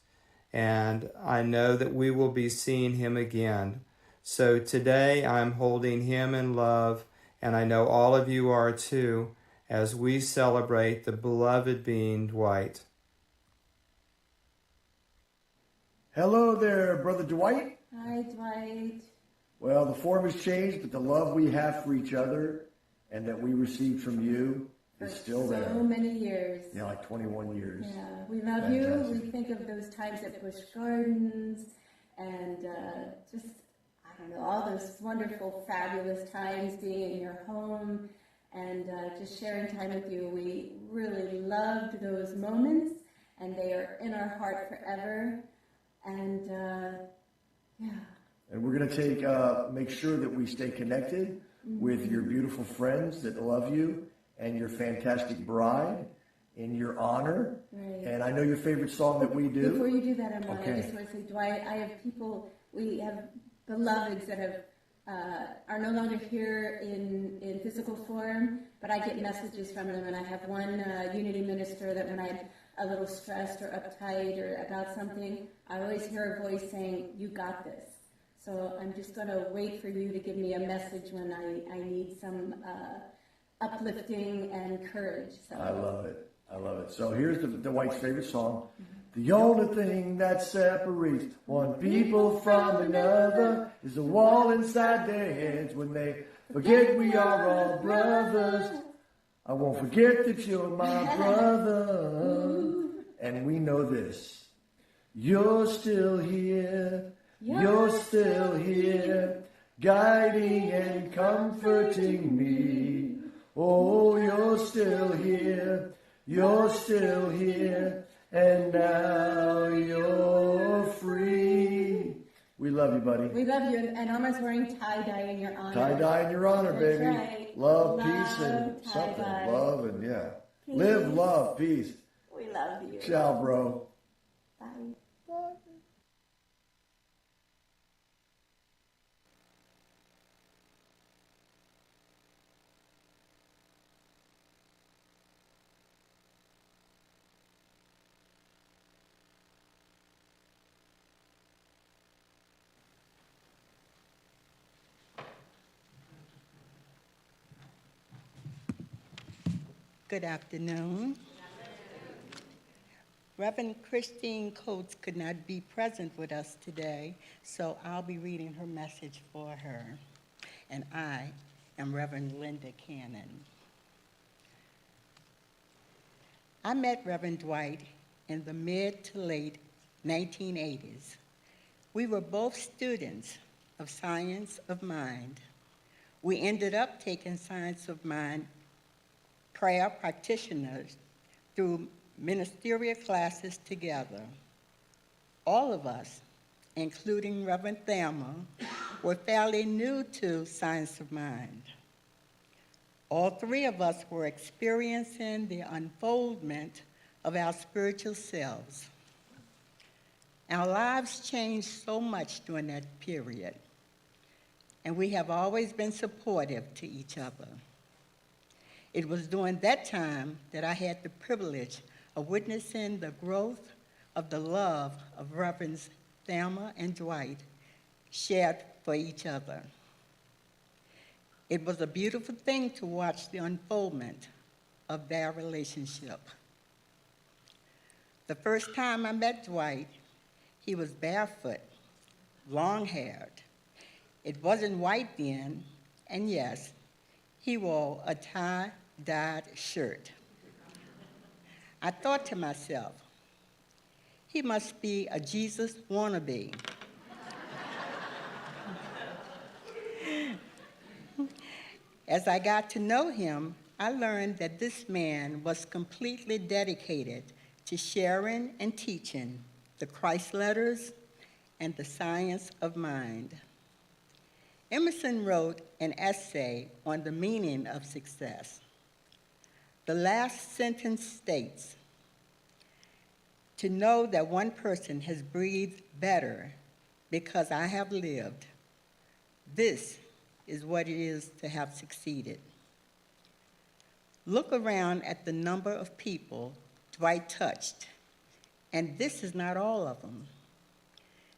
A: and I know that we will be seeing him again. So today I'm holding him in love, and I know all of you are too, as we celebrate the beloved being Dwight.
M: Hello there, Brother Dwight.
N: Hi, Dwight.
M: Well, the form has changed, but the love we have for each other and that we received from you is still there.
N: So many years.
M: Yeah, like 21 years.
N: Yeah, we love you. We think of those times at Busch Gardens and just, I don't know, all those wonderful, fabulous times being in your home and just sharing time with you. We really loved those moments, and they are in our heart forever. And yeah.
M: And we're going to make sure that we stay connected with your beautiful friends that love you and your fantastic bride in your honor.
N: Right.
M: And I know your favorite song that we do.
N: Before you do that, Armand,
M: Okay.
N: I just want to say, Dwight, we have beloveds that have are no longer here in physical form, but I get messages from them, and I have one unity minister that when I'm a little stressed or uptight or about something, I always hear a voice saying, "You got this." So I'm just going to wait for you to give me a message when I need some uplifting and courage. So.
M: I love it. I love it. So here's the Dwight's favorite song. The only thing that separates one people from another is the wall inside their heads when they forget we are all brothers. I won't forget that you're my brother. And we know this. You're still here. You're still here. Guiding and comforting me. Oh, you're still here. You're still here. And now you're free. We love you, buddy.
N: We love you. And Alma's wearing tie-dye in your honor.
M: Tie-dye in your honor,
N: That's
M: baby.
N: right.
M: Love, peace, and
N: tie-dye.
M: something. Love and yeah.
N: Peace.
M: Live, love, peace.
N: We love you.
M: Ciao, bro.
N: Bye.
O: Good afternoon. Reverend Christine Coates could not be present with us today, so I'll be reading her message for her. And I am Reverend Linda Cannon. I met Reverend Dwight in the mid to late 1980s. We were both students of Science of Mind. We ended up taking Science of Mind prayer practitioners through ministerial classes together. All of us, including Reverend Thelma, were fairly new to Science of Mind. All three of us were experiencing the unfoldment of our spiritual selves. Our lives changed so much during that period, and we have always been supportive to each other. It was during that time that I had the privilege of witnessing the growth of the love of Reverends Thelma and Dwight shared for each other. It was a beautiful thing to watch the unfoldment of their relationship. The first time I met Dwight, he was barefoot, long-haired. It wasn't white then, and yes, he wore a tie-dyed shirt. I thought to myself, he must be a Jesus wannabe. As I got to know him, I learned that this man was completely dedicated to sharing and teaching the Christ letters and the science of mind. Emerson wrote an essay on the meaning of success. The last sentence states, "To know that one person has breathed better because I have lived, this is what it is to have succeeded." Look around at the number of people Dwight touched, and this is not all of them.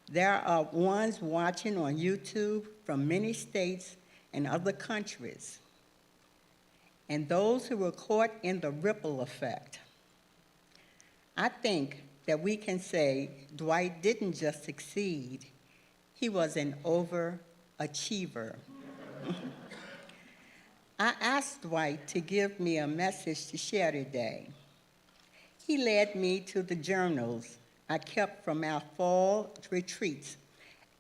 O: There are ones watching on YouTube from many states and other countries, and those who were caught in the ripple effect. I think that we can say Dwight didn't just succeed, he was an overachiever. I asked Dwight to give me a message to share today. He led me to the journals I kept from our fall retreats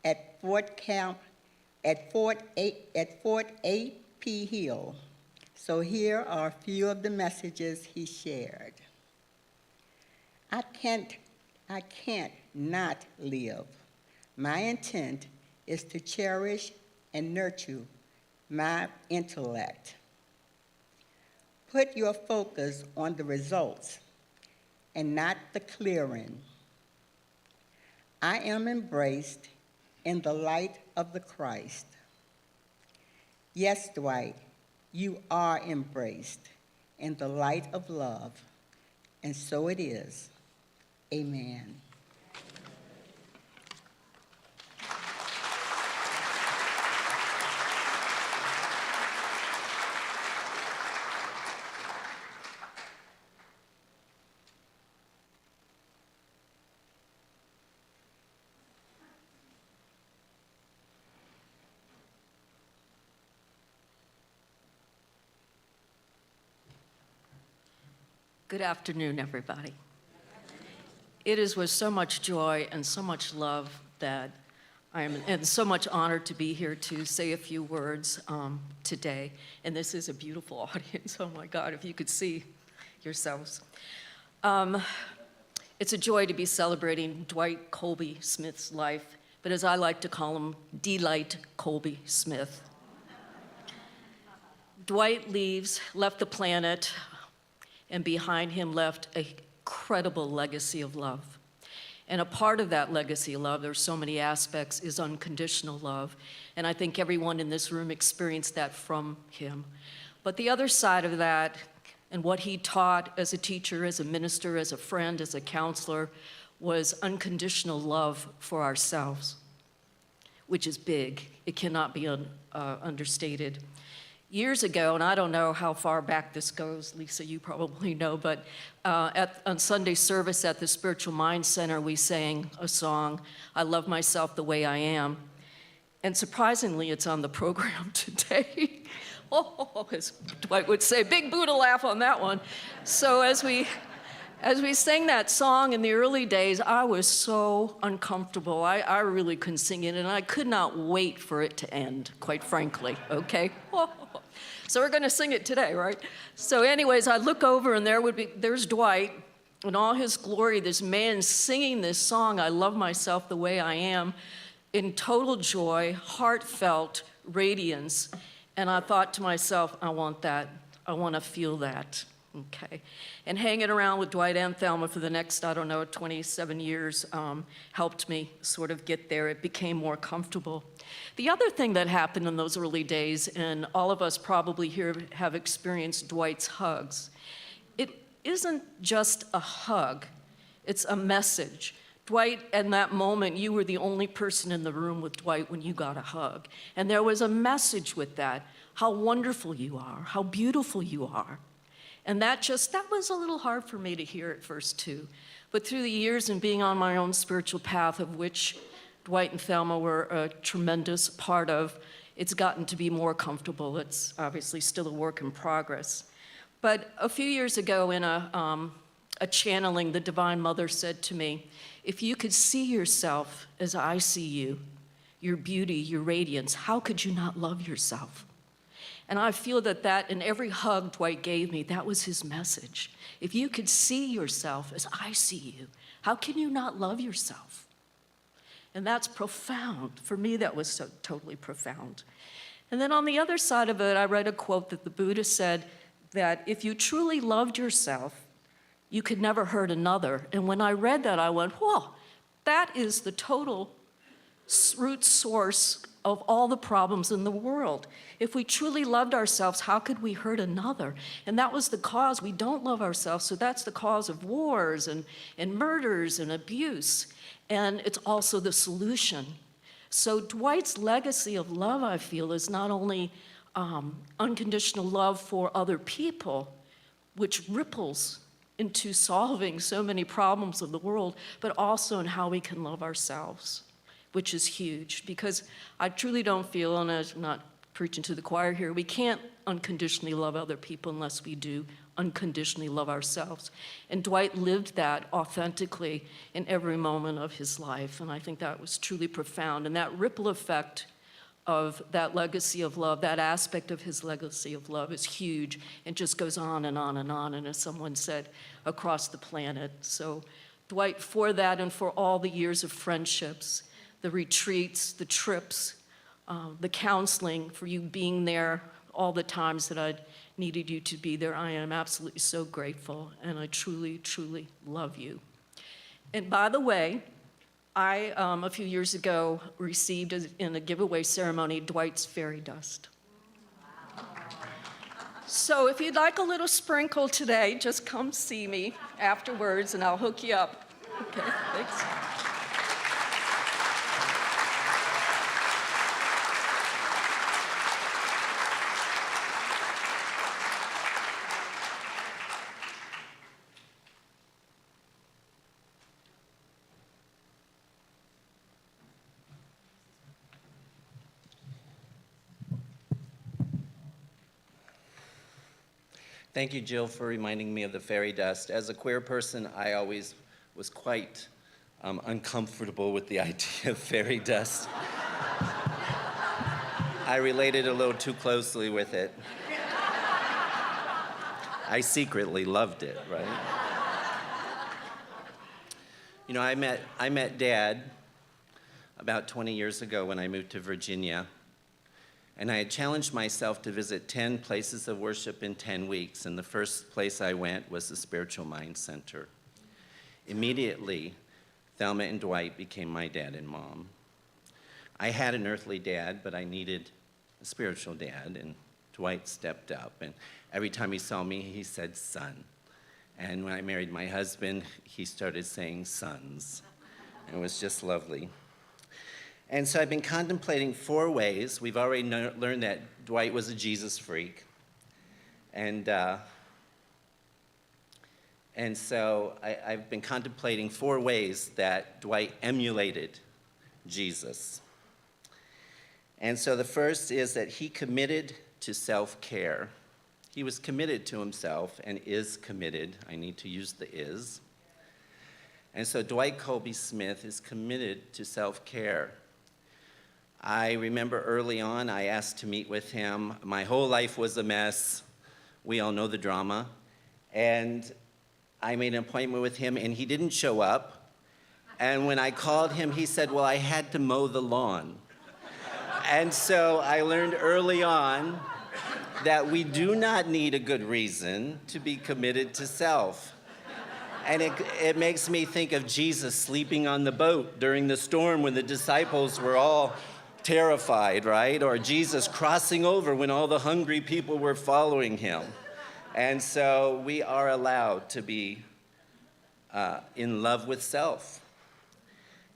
O: at Fort A.P. Hill. So here are a few of the messages he shared. I can't not live. My intent is to cherish and nurture my intellect. Put your focus on the results and not the clearing. I am embraced in the light of the Christ. Yes, Dwight, you are embraced in the light of love, and so it is. Amen.
P: Good afternoon, everybody. It is with so much joy and so much love that I am, and so much honored to be here to say a few words today. And this is a beautiful audience. Oh my God, if you could see yourselves. It's a joy to be celebrating Dwight Colby Smith's life, but as I like to call him, D-Light Colby Smith. Dwight left the planet, and behind him left a credible legacy of love. And a part of that legacy of love, there's so many aspects, is unconditional love. And I think everyone in this room experienced that from him. But the other side of that, and what he taught as a teacher, as a minister, as a friend, as a counselor, was unconditional love for ourselves, which is big. It cannot be understated. Years ago, and I don't know how far back this goes, Lisa, you probably know, but on Sunday service at the Spiritual Mind Center, we sang a song, I Love Myself the Way I Am. And surprisingly, it's on the program today. Oh, as Dwight would say, big Buddha laugh on that one. So as we sang that song in the early days, I was so uncomfortable. I really couldn't sing it, and I could not wait for it to end, quite frankly, okay? So we're gonna sing it today, right? So anyways, I look over and there's Dwight in all his glory, this man singing this song, I Love Myself the Way I Am, in total joy, heartfelt radiance. And I thought to myself, I want that. I wanna feel that, okay? And hanging around with Dwight and Thelma for the next, 27 years helped me sort of get there. It became more comfortable. The other thing that happened in those early days, and all of us probably here have experienced Dwight's hugs, it isn't just a hug, it's a message. Dwight, in that moment, you were the only person in the room with Dwight when you got a hug. And there was a message with that, how wonderful you are, how beautiful you are. And that was a little hard for me to hear at first too. But through the years and being on my own spiritual path, of which Dwight and Thelma were a tremendous part of, it's gotten to be more comfortable. It's obviously still a work in progress. But a few years ago in a channeling, the Divine Mother said to me, if you could see yourself as I see you, your beauty, your radiance, how could you not love yourself? And I feel that in every hug Dwight gave me, that was his message. If you could see yourself as I see you, how can you not love yourself? And that's profound. For me, that was so totally profound. And then on the other side of it, I read a quote that the Buddha said that if you truly loved yourself, you could never hurt another. And when I read that, I went, whoa, that is the total root source of all the problems in the world. If we truly loved ourselves, how could we hurt another? And that was the cause. We don't love ourselves, so that's the cause of wars and murders and abuse. And it's also the solution. So Dwight's legacy of love, I feel, is not only unconditional love for other people, which ripples into solving so many problems of the world, but also in how we can love ourselves, which is huge, because I truly don't feel, and I'm not preaching to the choir here, we can't unconditionally love other people unless we do unconditionally love ourselves. And Dwight lived that authentically in every moment of his life, and I think that was truly profound. And that ripple effect of that legacy of love, that aspect of his legacy of love is huge and just goes on and on and on, and as someone said, across the planet. So Dwight, for that and for all the years of friendships, the retreats, the trips, the counseling, for you being there all the times that I needed you to be there, I am absolutely so grateful, and I truly, truly love you. And by the way, I, a few years ago, received in a giveaway ceremony Dwight's fairy dust. So if you'd like a little sprinkle today, just come see me afterwards and I'll hook you up. Okay, thanks.
Q: Thank you, Jill, for reminding me of the fairy dust. As a queer person, I always was quite uncomfortable with the idea of fairy dust. I related a little too closely with it. I secretly loved it, right? You know, I met Dad about 20 years ago when I moved to Virginia. And I had challenged myself to visit 10 places of worship in 10 weeks, and the first place I went was the Spiritual Mind Center. Immediately, Thelma and Dwight became my dad and mom. I had an earthly dad, but I needed a spiritual dad, and Dwight stepped up, and every time he saw me, he said, son. And when I married my husband, he started saying sons. It was just lovely. And so I've been contemplating 4 ways. We've already learned that Dwight was a Jesus freak. And so I've been contemplating 4 ways that Dwight emulated Jesus. And so the first is that he committed to self-care. He was committed to himself and is committed. I need to use the is. And so Dwight Colby Smith is committed to self-care. I remember early on, I asked to meet with him. My whole life was a mess. We all know the drama. And I made an appointment with him, and he didn't show up. And when I called him, he said, well, I had to mow the lawn. And so I learned early on that we do not need a good reason to be committed to self. And it makes me think of Jesus sleeping on the boat during the storm when the disciples were all terrified, right? Or Jesus crossing over when all the hungry people were following him. And so we are allowed to be in love with self.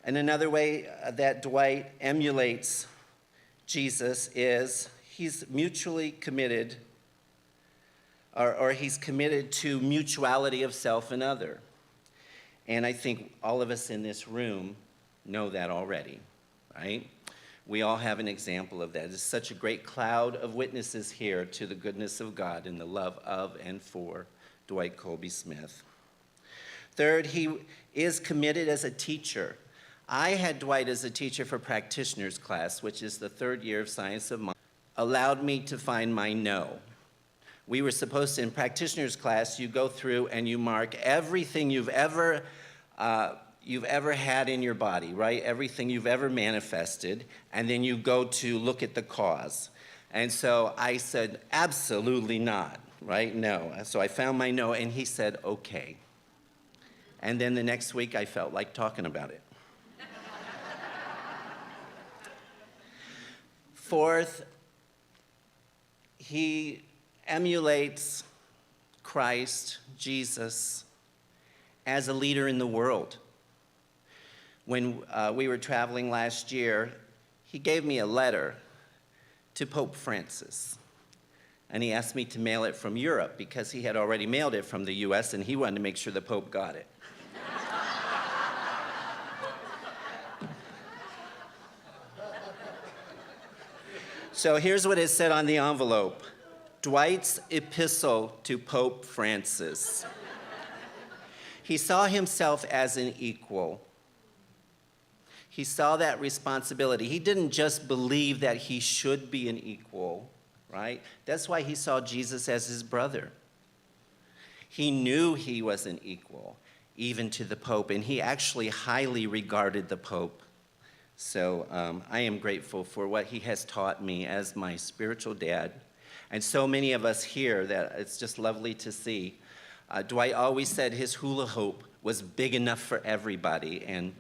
Q: And another way that Dwight emulates Jesus is he's mutually committed, or he's committed to mutuality of self and other. And I think all of us in this room know that already, right? We all have an example of that. There's such a great cloud of witnesses here to the goodness of God and the love of and for Dwight Colby Smith. Third, he is committed as a teacher. I had Dwight as a teacher for practitioner's class, which is the 3rd year of Science of Mind, allowed me to find my no. We were supposed to, in practitioner's class, you go through and you mark everything you've ever had in your body, right? Everything you've ever manifested, and then you go to look at the cause. And so I said, absolutely not, right? No. So I found my no, and he said, okay. And then the next week, I felt like talking about it. Fourth, he emulates Christ, Jesus, as a leader in the world. When we were traveling last year, he gave me a letter to Pope Francis. And he asked me to mail it from Europe because he had already mailed it from the US and he wanted to make sure the Pope got it. So here's what it said on the envelope. Dwight's epistle to Pope Francis. He saw himself as an equal. He saw that responsibility. He didn't just believe that he should be an equal, right? That's why he saw Jesus as his brother. He knew he was an equal, even to the Pope, and he actually highly regarded the Pope. So I am grateful for what he has taught me as my spiritual dad. And so many of us here that it's just lovely to see. Dwight always said his hula hoop was big enough for everybody, and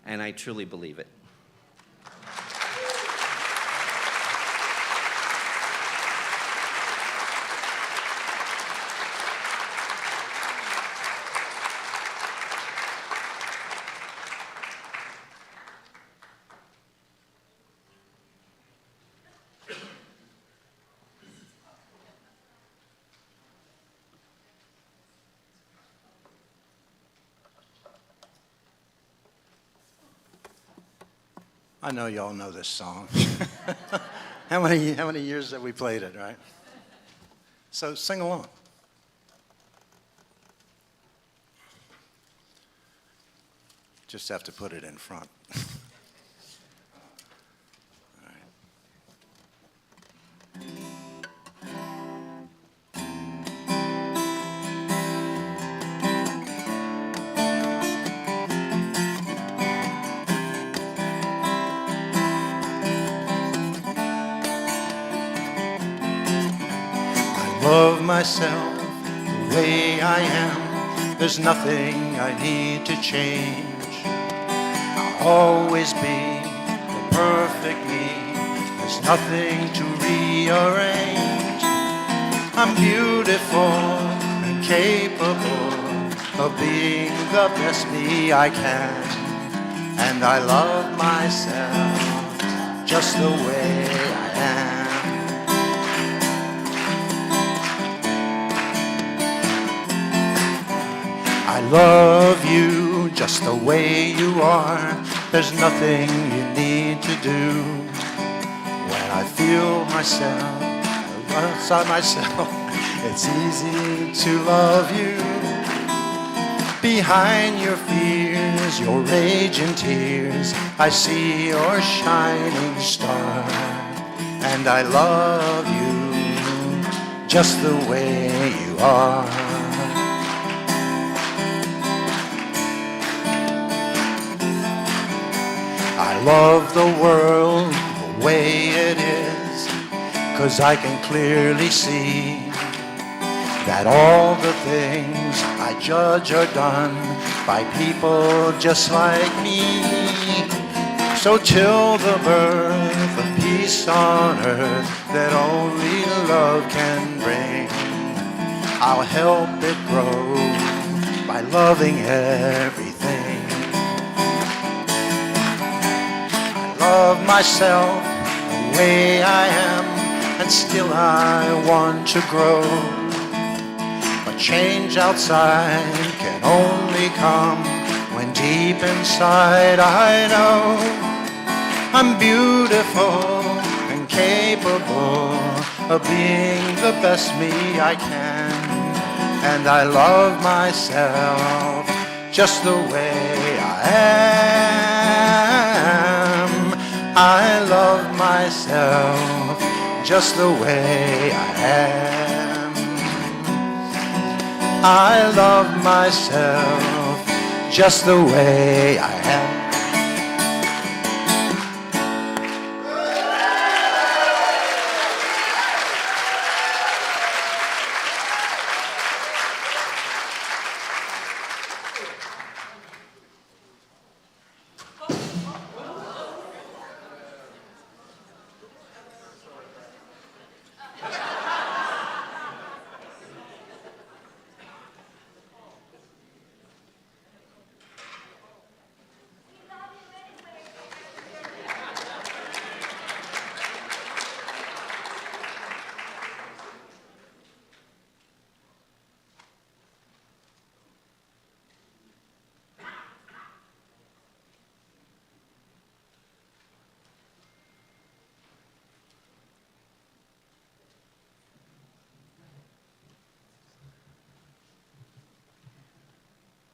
Q: I truly believe it.
J: I know y'all know this song. How many years have we played it, right? So sing along. Just have to put it in front. Love myself the way I am. There's nothing I need to change. I'll always be the perfect me. There's nothing to rearrange. I'm beautiful and capable of being the best me I can. And I love myself just the way I am. I love you just the way you are. There's nothing you need to do. When I feel myself outside myself, it's easy to love you. Behind your fears, your rage and tears, I see your shining star. And I love you just the way you are. I love the world the way it is, 'cause I can clearly see that all the things I judge are done by people just like me. So till the birth of peace on earth that only love can bring, I'll help it grow by loving everything. Love myself the way I am, and still I want to grow. But change outside can only come when deep inside I know I'm beautiful and capable of being the best me I can. And I love myself just the way I am. I love myself just the way I am. I love myself just the way I am.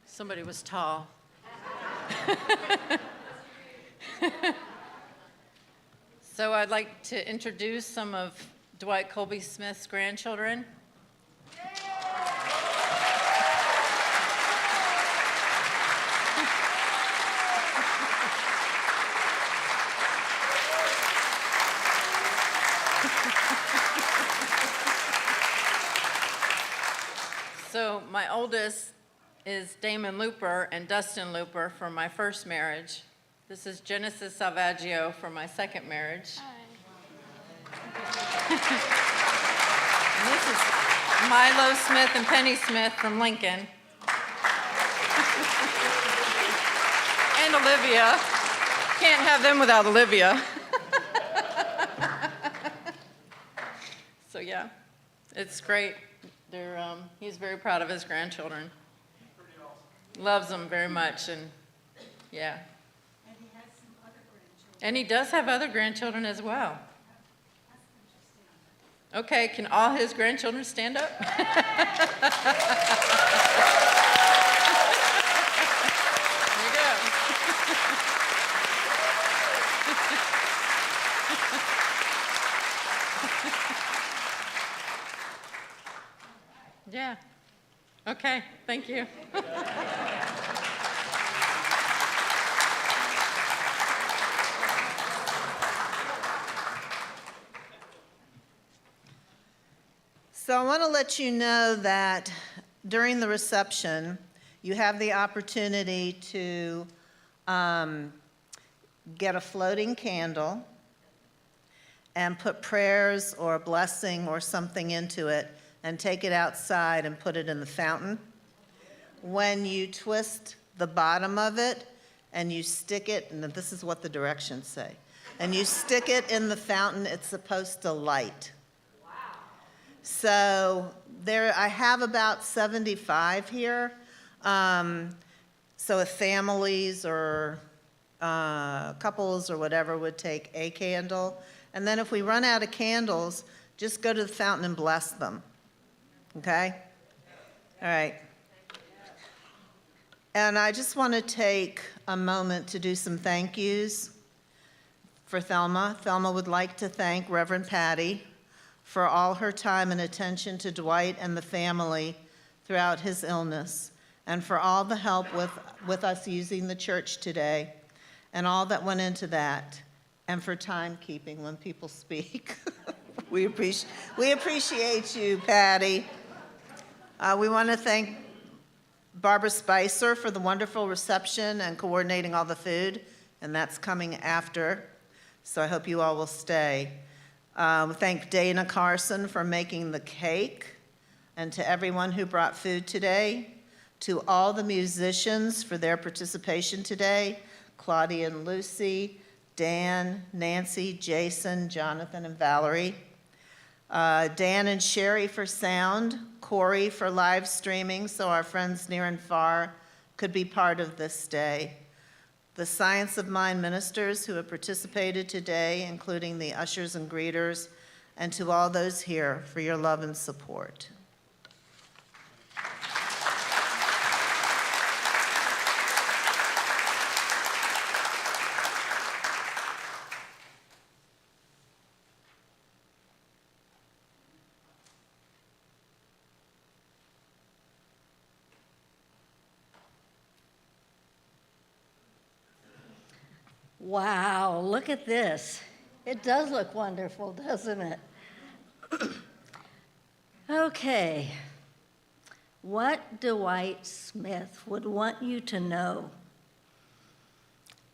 I: Somebody was tall. So I'd like to introduce some of Dwight Colby Smith's grandchildren. So my oldest is Damon Looper and Dustin Looper from my first marriage. This is Genesis Salvaggio from my second marriage. And this is Milo Smith and Penny Smith from Lincoln. And Olivia. Can't have them without Olivia. So yeah, it's great. He's very proud of his grandchildren. Pretty awesome. Loves them very much, and yeah.
E: And he has some other grandchildren.
I: And he does have other grandchildren as well. Okay, can all his grandchildren stand up? Yeah. Okay, thank you.
B: So I want to let you know that during the reception, you have the opportunity to get a floating candle and put prayers or a blessing or something into it and take it outside and put it in the fountain. When you twist the bottom of it and you stick it, and this is what the directions say, and you stick it in the fountain, it's supposed to light. So I have about 75 here. So if families or couples or whatever would take a candle, and then if we run out of candles, just go to the fountain and bless them. Okay? All right. And I just want to take a moment to do some thank yous for Thelma. Thelma would like to thank Reverend Patty for all her time and attention to Dwight and the family throughout his illness, and for all the help with us using the church today, and all that went into that, and for timekeeping when people speak. We appreciate you, Patty. We want to thank Barbara Spicer for the wonderful reception and coordinating all the food, and that's coming after, so I hope you all will stay. We thank Dana Carson for making the cake, and to everyone who brought food today, to all the musicians for their participation today, Claudia and Lucy, Dan, Nancy, Jason, Jonathan, and Valerie, Dan and Sherry for sound, Corey for live streaming so our friends near and far could be part of this day. The Science of Mind ministers who have participated today, including the ushers and greeters, and to all those here for your love and support.
R: Wow, look at this. It does look wonderful, doesn't it? Okay. What Dwight Smith would want you to know?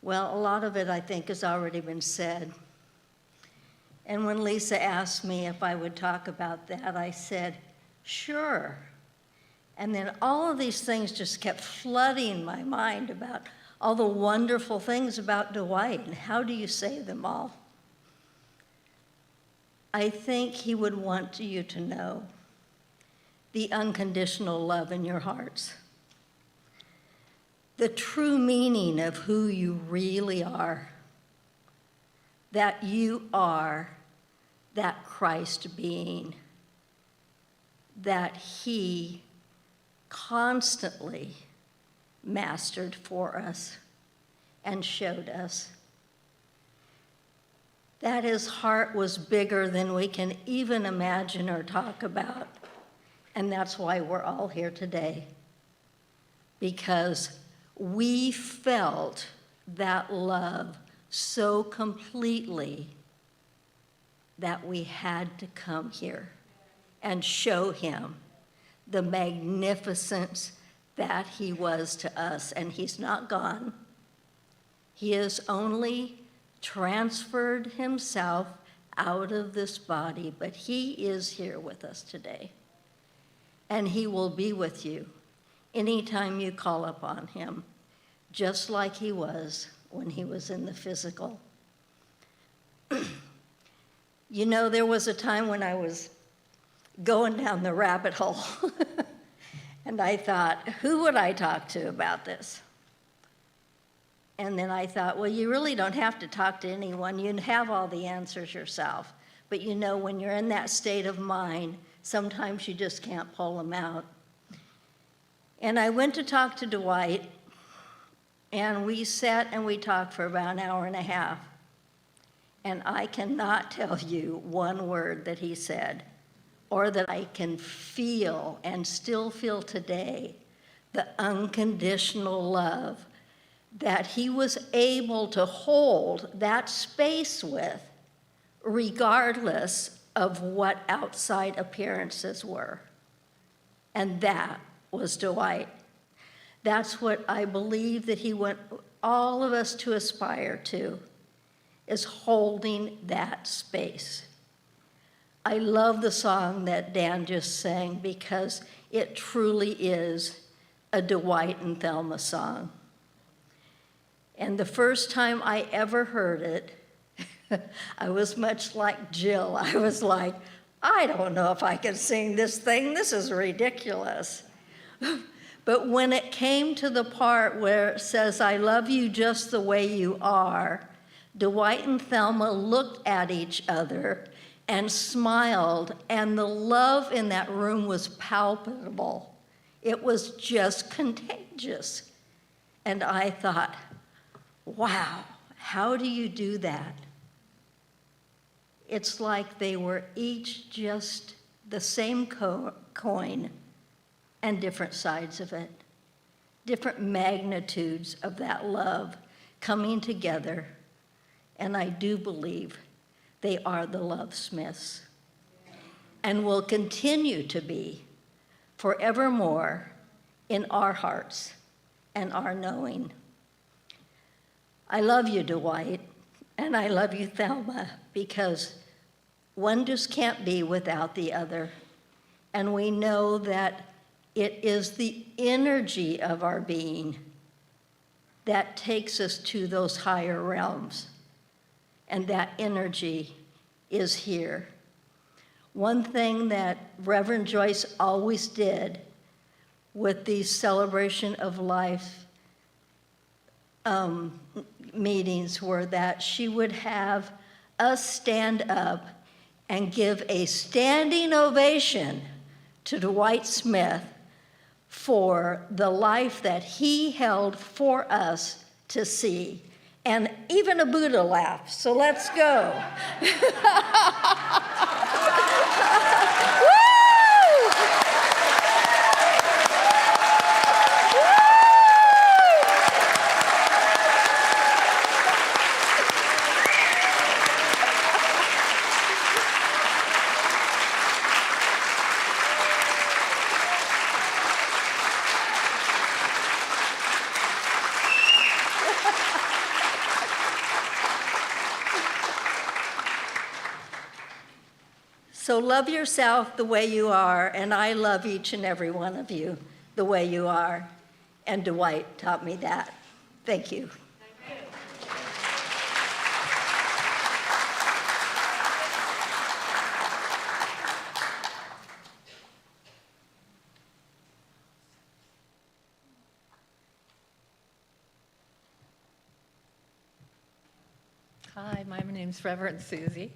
R: Well, a lot of it, I think, has already been said. And when Lisa asked me if I would talk about that, I said, sure. And then all of these things just kept flooding my mind about all the wonderful things about Dwight, and how do you say them all? I think he would want you to know the unconditional love in your hearts, the true meaning of who you really are, that you are that Christ being, that he constantly mastered for us and showed us. That his heart was bigger than we can even imagine or talk about. And that's why we're all here today. Because we felt that love so completely that we had to come here and show him the magnificence that he was to us. And he's not gone. He has only transferred himself out of this body, but he is here with us today. And he will be with you anytime you call upon him, just like he was when he was in the physical. You know, there was a time when I was going down the rabbit hole, and I thought, who would I talk to about this? And then I thought, well, you really don't have to talk to anyone. You have all the answers yourself. But you know, when you're in that state of mind, sometimes you just can't pull them out. And I went to talk to Dwight, and we sat and we talked for about an hour and a half. And I cannot tell you one word that he said, or that I can feel and still feel today, the unconditional love that he was able to hold that space with, regardless of what outside appearances were. And that was Dwight. That's what I believe that he want all of us to aspire to, is holding that space. I love the song that Dan just sang because it truly is a Dwight and Thelma song. And the first time I ever heard it, I was much like Jill. I was like, I don't know if I can sing this thing. This is ridiculous. But when it came to the part where it says, I love you just the way you are, Dwight and Thelma looked at each other and smiled, and the love in that room was palpable. It was just contagious. And I thought, wow, how do you do that? It's like they were each just the same coin and different sides of it, different magnitudes of that love coming together. And I do believe they are the Love Smiths and will continue to be forevermore in our hearts and our knowing. I love you, Dwight, and I love you, Thelma, because one just can't be without the other. And we know that it is the energy of our being that takes us to those higher realms. And that energy is here. One thing that Reverend Joyce always did with these celebration of life meetings were that she would have us stand up and give a standing ovation to Dwight Smith for the life that he held for us to see. And even a Buddha laugh, so let's go. So love yourself the way you are, and I love each and every one of you the way you are. And Dwight taught me that. Thank you.
S: Hi, my name's Reverend Susie.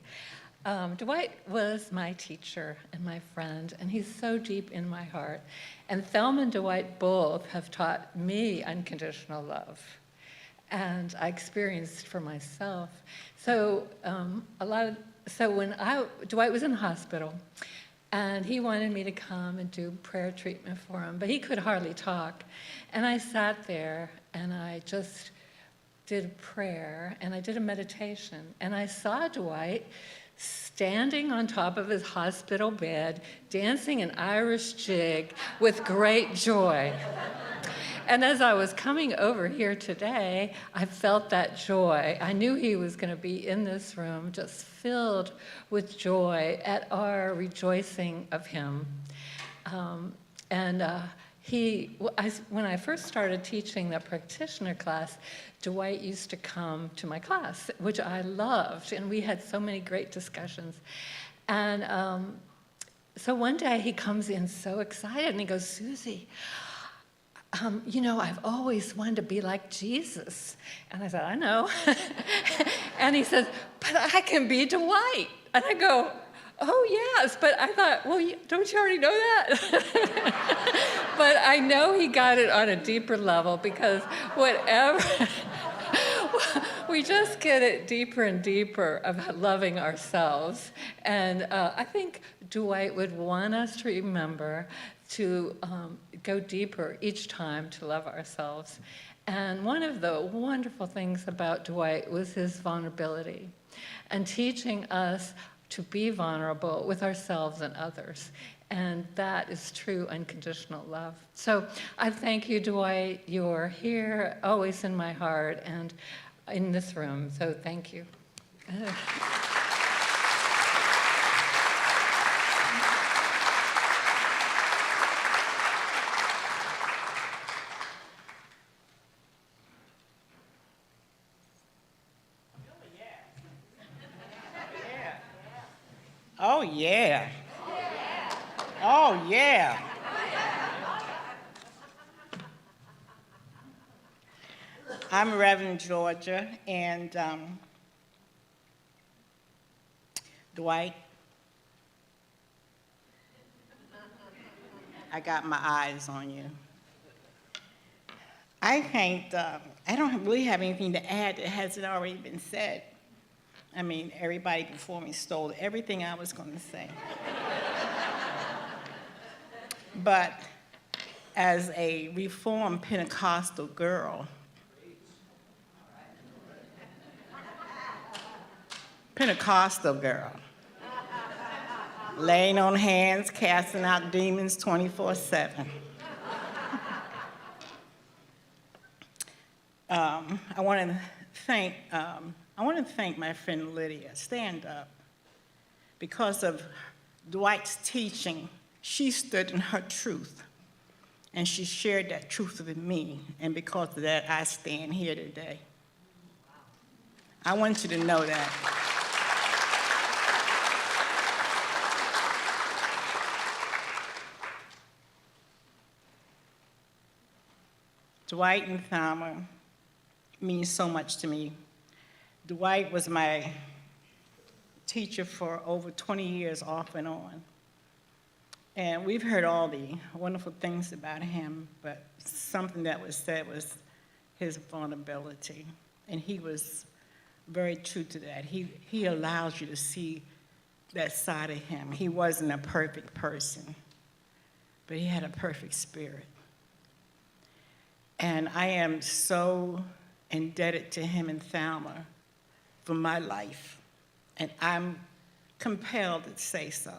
S: Dwight was my teacher and my friend, and he's so deep in my heart. And Thelma and Dwight both have taught me unconditional love, and I experienced for myself. So when Dwight was in the hospital, and he wanted me to come and do prayer treatment for him, but he could hardly talk. And I sat there, and I just did prayer, and I did a meditation, and I saw Dwight standing on top of his hospital bed, dancing an Irish jig with great joy. And as I was coming over here today, I felt that joy. I knew he was going to be in this room, just filled with joy at our rejoicing of him. When I first started teaching the practitioner class, Dwight used to come to my class, which I loved, and we had so many great discussions. And so one day he comes in so excited, and he goes, Susie, I've always wanted to be like Jesus. And I said, I know. And he says, but I can be Dwight. And I go, oh, yes. But I thought, well, don't you already know that? But I know he got it on a deeper level because whatever, we just get it deeper and deeper about loving ourselves. And I think Dwight would want us to remember to go deeper each time to love ourselves. And one of the wonderful things about Dwight was his vulnerability and teaching us to be vulnerable with ourselves and others. And that is true unconditional love. So I thank you, Dwight. You're here, always in my heart and in this room. So thank you.
T: Oh, yeah. Oh, yeah. I'm Reverend Georgia, and Dwight, I got my eyes on you. I don't really have anything to add that hasn't already been said. I mean, everybody before me stole everything I was going to say. But as a Reformed Pentecostal girl, laying on hands, casting out demons 24/7. I want to thank my friend Lydia. Stand up. Because of Dwight's teaching, she stood in her truth, and she shared that truth with me, and because of that, I stand here today. I want you to know that. Dwight and Thelma means so much to me. Dwight was my teacher for over 20 years off and on. And we've heard all the wonderful things about him, but something that was said was his vulnerability. And he was very true to that. He allows you to see that side of him. He wasn't a perfect person, but he had a perfect spirit. And I am so indebted to him and Thelma for my life. And I'm compelled to say so.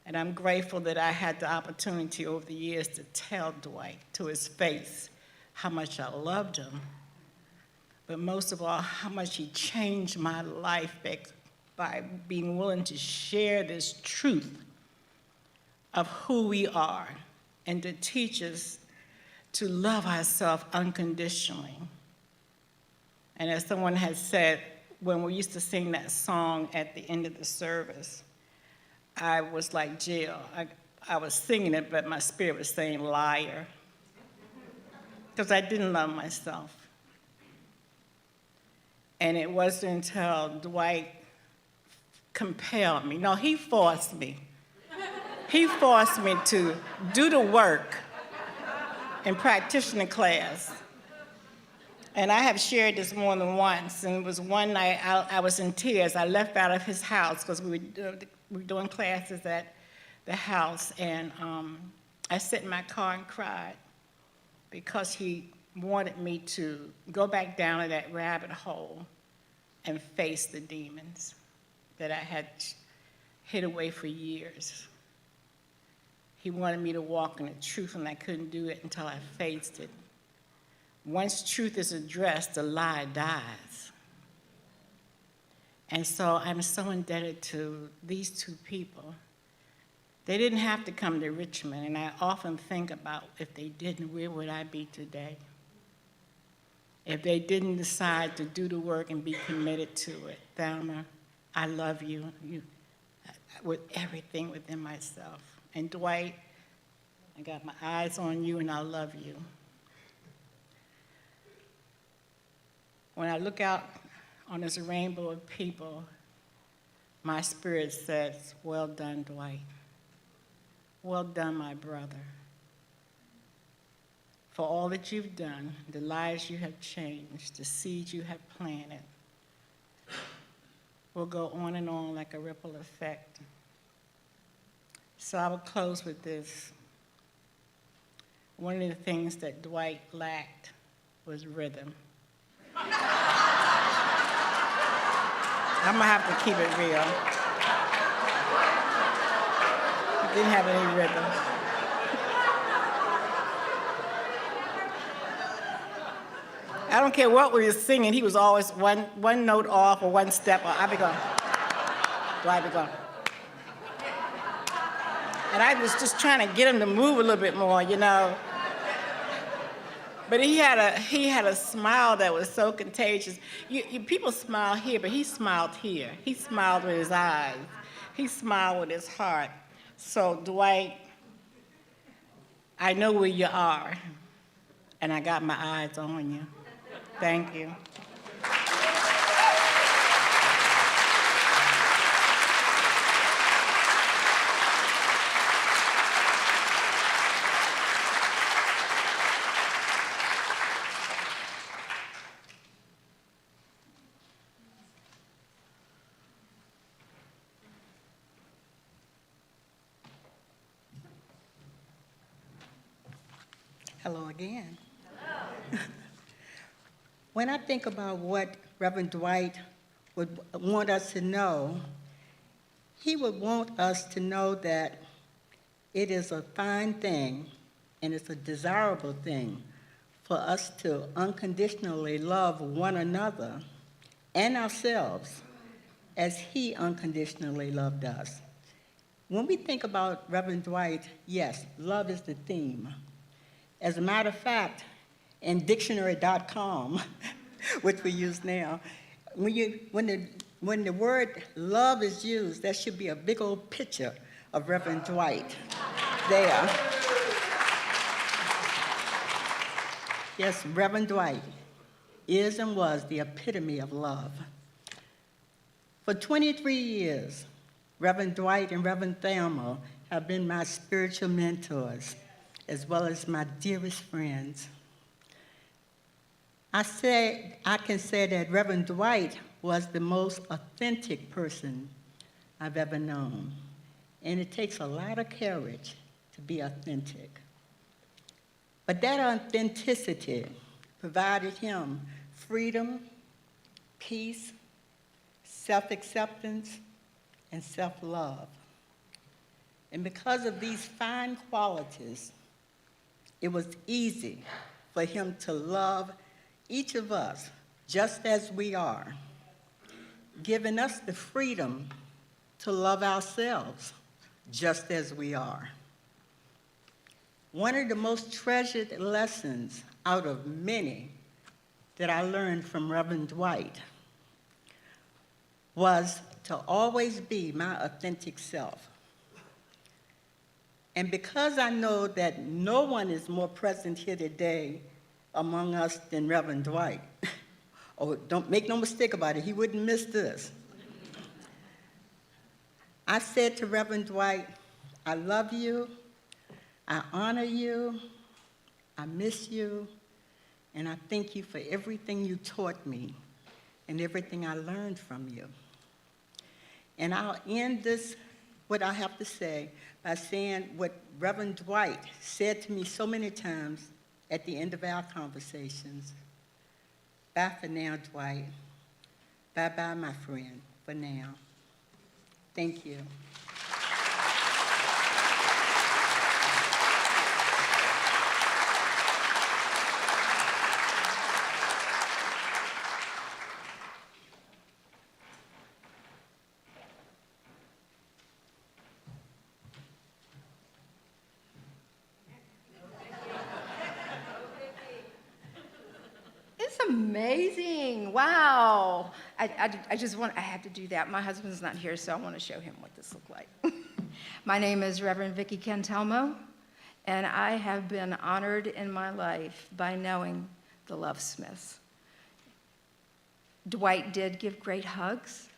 T: And I'm grateful that I had the opportunity over the years to tell Dwight to his face how much I loved him, but most of all, how much he changed my life by being willing to share this truth of who we are and to teach us to love ourselves unconditionally. And as someone has said, when we used to sing that song at the end of the service, I was like Jill. I was singing it, but my spirit was saying liar, because I didn't love myself. And it wasn't until Dwight compelled me. No, he forced me. He forced me to do the work in practitioner class. And I have shared this more than once. And it was one night I was in tears. I left out of his house because we were doing classes at the house. And I sat in my car and cried because he wanted me to go back down to that rabbit hole and face the demons that I had hid away for years. He wanted me to walk in the truth, and I couldn't do it until I faced it. Once truth is addressed, the lie dies. And so I'm so indebted to these two people. They didn't have to come to Richmond, and I often think about if they didn't, where would I be today? If they didn't decide to do the work and be committed to it. Thelma, I love you with everything within myself. And Dwight, I got my eyes on you and I love you. When I look out on this rainbow of people, my spirit says, well done, Dwight. Well done, my brother. For all that you've done, the lives you have changed, the seeds you have planted, will go on and on like a ripple effect. So I will close with this. One of the things that Dwight lacked was rhythm. I'm gonna have to keep it real. He didn't have any rhythm. I don't care what we were singing, he was always one note off or one step off. I'd be going, Dwight be going. And I was just trying to get him to move a little bit more, you know. But he had a smile that was so contagious. People smile here, but he smiled here. He smiled with his eyes. He smiled with his heart. So Dwight, I know where you are, and I got my eyes on you. Thank you.
O: Hello again. Hello. When I think about what Reverend Dwight would want us to know, he would want us to know that it is a fine thing and it's a desirable thing for us to unconditionally love one another and ourselves as he unconditionally loved us. When we think about Reverend Dwight, yes, love is the theme. As a matter of fact, in dictionary.com, which we use now, when the word love is used, there should be a big old picture of Reverend Dwight there. Yes, Reverend Dwight is and was the epitome of love. For 23 years, Reverend Dwight and Reverend Thelma have been my spiritual mentors, as well as my dearest friends. I can say that Reverend Dwight was the most authentic person I've ever known. And it takes a lot of courage to be authentic. But that authenticity provided him freedom, peace, self-acceptance, and self-love. And because of these fine qualities, it was easy for him to love each of us just as we are, giving us the freedom to love ourselves just as we are. One of the most treasured lessons out of many that I learned from Reverend Dwight was to always be my authentic self. And because I know that no one is more present here today among us than Reverend Dwight, oh, don't make no mistake about it, he wouldn't miss this. I said to Reverend Dwight, I love you, I honor you, I miss you, and I thank you for everything you taught me and everything I learned from you. And I'll end this, what I have to say, by saying what Reverend Dwight said to me so many times at the end of our conversations. Bye for now, Dwight. Bye-bye, my friend, for now. Thank you.
H: Amazing. Wow. I have to do that. My husband's not here, so I want to show him what this looks like. My name is Reverend Vicki Cantelmo, and I have been honored in my life by knowing the Love Smiths.
U: Dwight did give great hugs,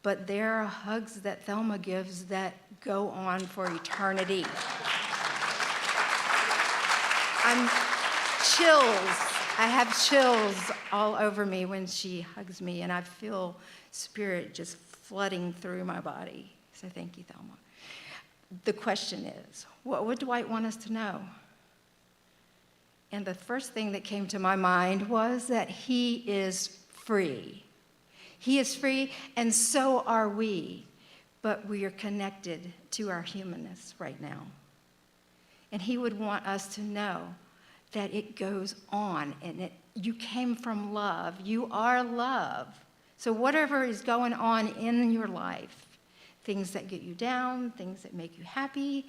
U: but there are hugs that Thelma gives that go on for eternity. I have chills all over me when she hugs me, and I feel spirit just flooding through my body. So thank you, Thelma. The question is, what would Dwight want us to know? And the first thing that came to my mind was that he is free. He is free, and so are we, but we are connected to our humanness right now. And he would want us to know that it goes on, and you came from love. You are love. So whatever is going on in your life, things that get you down, things that make you happy,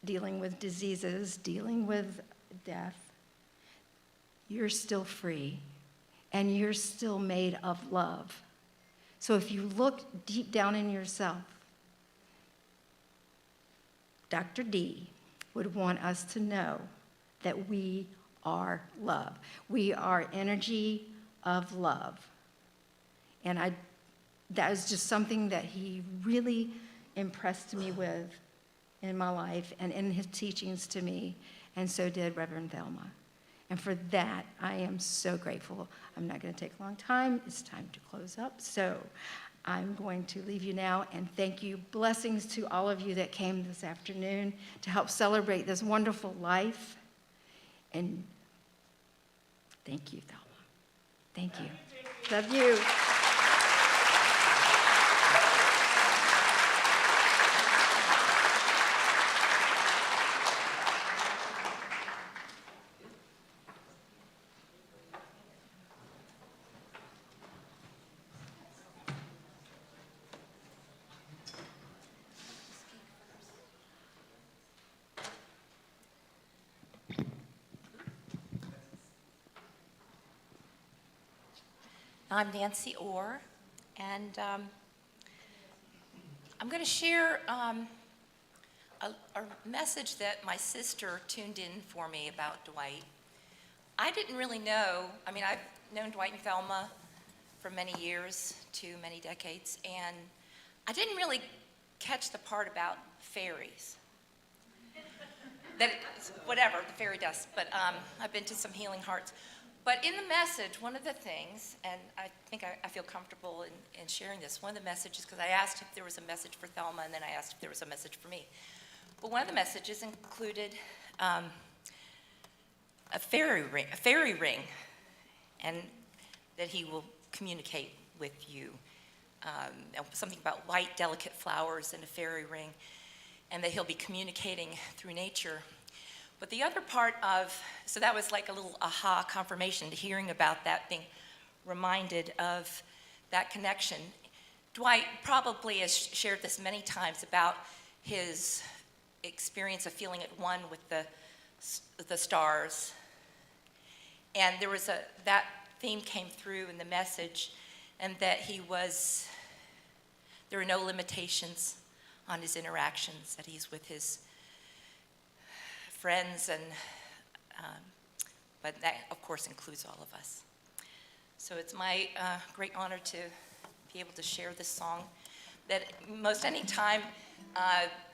U: dealing with diseases, dealing with death, you're still free, and you're still made of love. So if you look deep down in yourself, Dr. D would want us to know that we are love. We are energy of love. And that is just something that he really impressed me with in my life and in his teachings to me, and so did Reverend Thelma. And for that, I am so grateful. I'm not going to take a long time. It's time to close up. So I'm going to leave you now and thank you. Blessings to all of you that came this afternoon to help celebrate this wonderful life. And thank you, Thelma. Thank you. Love you.
V: I'm Nancy Orr, and I'm going to share a message that my sister tuned in for me about Dwight. I didn't really know, I've known Dwight and Thelma for many years, many decades, and I didn't really catch the part about fairies. Whatever, the fairy dust, but I've been to some healing hearts. But in the message, one of the things, and I think I feel comfortable in sharing this, one of the messages, because I asked if there was a message for Thelma, and then I asked if there was a message for me. But one of the messages included a fairy ring, and that he will communicate with you. Something about white, delicate flowers and a fairy ring, and that he'll be communicating through nature. But the other part so that was like a little aha confirmation, hearing about that, being reminded of that connection. Dwight probably has shared this many times about his experience of feeling at one with the stars. And there was that theme came through in the message, and that there were no limitations on his interactions, that he's with his friends, but that, of course, includes all of us. So it's my great honor to be able to share this song that most any time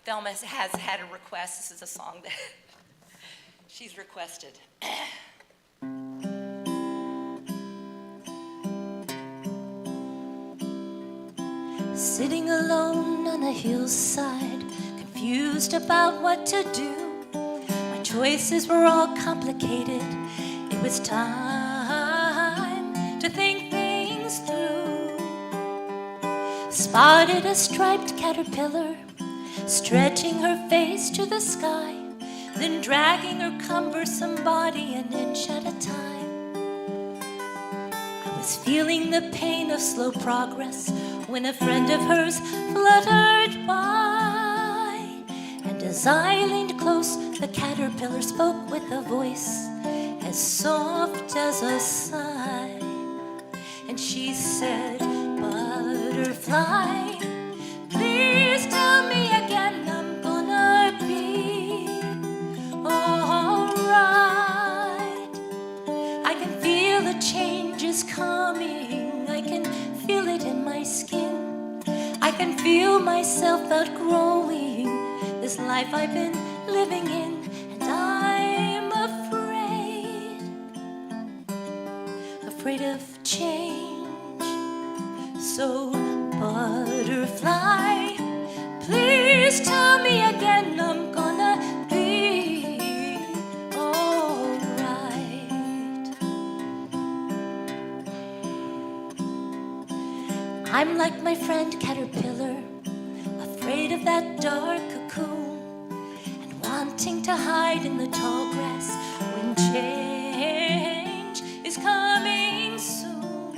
V: Thelma has had a request. This is a song that she's requested.
W: Sitting alone on a hillside, confused about what to do. Choices were all complicated. It was time to think things through. Spotted a striped caterpillar, stretching her face to the sky, then dragging her cumbersome body an inch at a time. I was feeling the pain of slow progress when a friend of hers fluttered by, and as I leaned close, the caterpillar spoke with a voice as soft as a sigh. And she said, "Butterfly, please tell me again I'm gonna be alright. I can feel the changes is coming. I can feel it in my skin. I can feel myself outgrowing this life I've been living in. And I'm afraid of change. So, butterfly, please tell me again I'm gonna be alright. I'm like my friend Caterpillar, afraid of that dark cocoon, and wanting to hide in the tall grass when change is coming soon.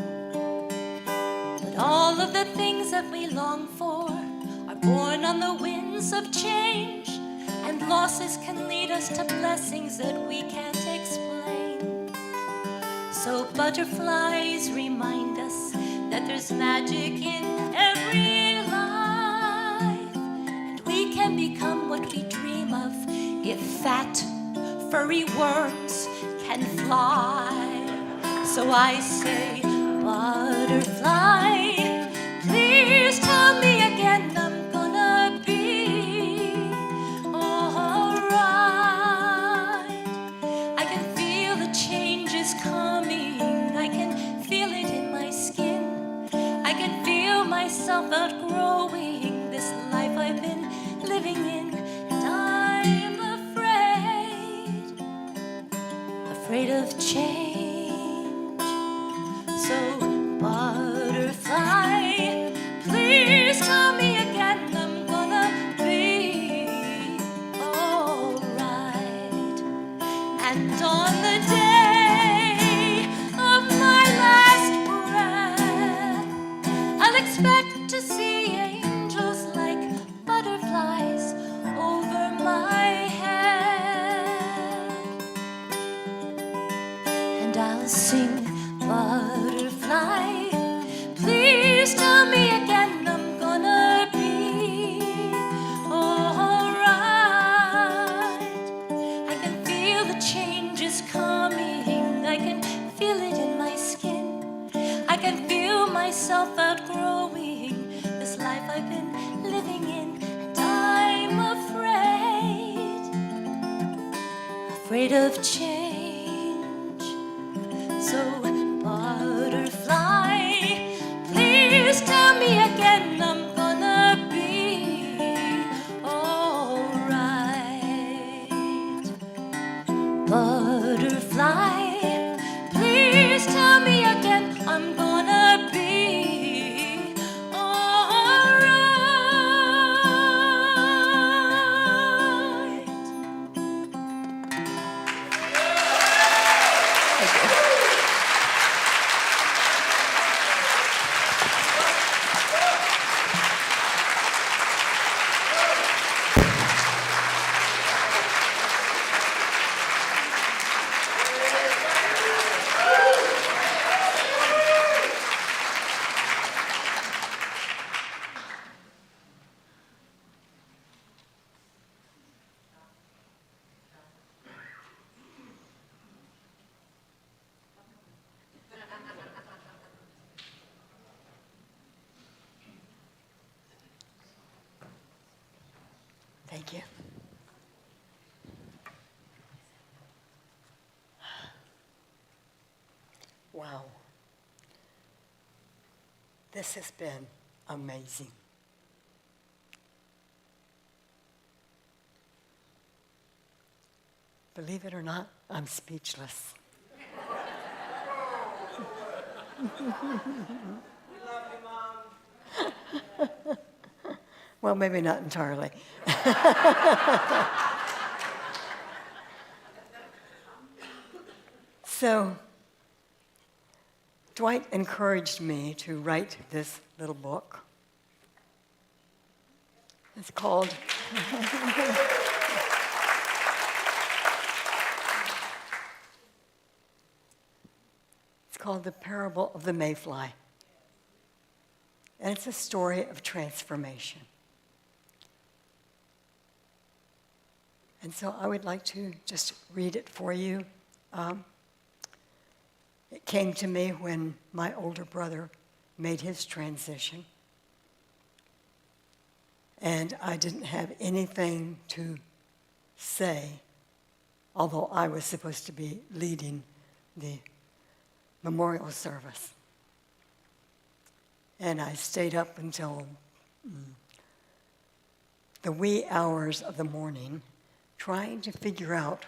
W: But all of the things that we long for are born on the winds of change, and losses can lead us to blessings that we can't explain. So butterflies remind us that there's magic in every life, and we can become what we dream of if fat, furry worms can fly. So I say, butterfly, please tell me again I'm gonna be alright. I can feel the changes coming. I can feel it in my skin. I can feel myself outgrowing this life I've been living in. And I'm afraid of change. So, butterfly, please tell me again I'm gonna be alright. And on the day of my last breath, I'll expect to see angels like butterflies over my head. And I'll sing, butterfly, please tell me again I'm gonna be alright. I can feel the changes coming. I can feel it in my skin. I can feel myself outgrowing this life I've been living in. And I'm afraid of change. So, butterfly, please tell me again I'm gonna be alright. Butterfly, please tell me again I'm gonna be alright.
E: Thank you. Wow. This has been amazing. Believe it or not, I'm speechless. Well, maybe not entirely. So, Dwight encouraged me to write this little book. It's called The Parable of the Mayfly. And it's a story of transformation. And so I would like to just read it for you. It came to me when my older brother made his transition. And I didn't have anything to say, although I was supposed to be leading the memorial service. And I stayed up until the wee hours of the morning trying to figure out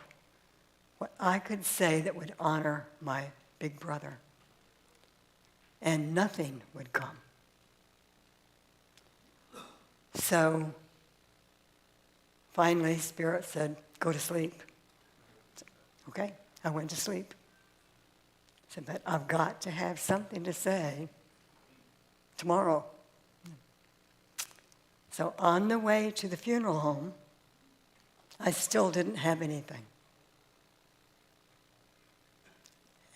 E: what I could say that would honor my big brother. And nothing would come. So finally, Spirit said, go to sleep. Okay, I went to sleep. I said, but I've got to have something to say tomorrow. So on the way to the funeral home, I still didn't have anything.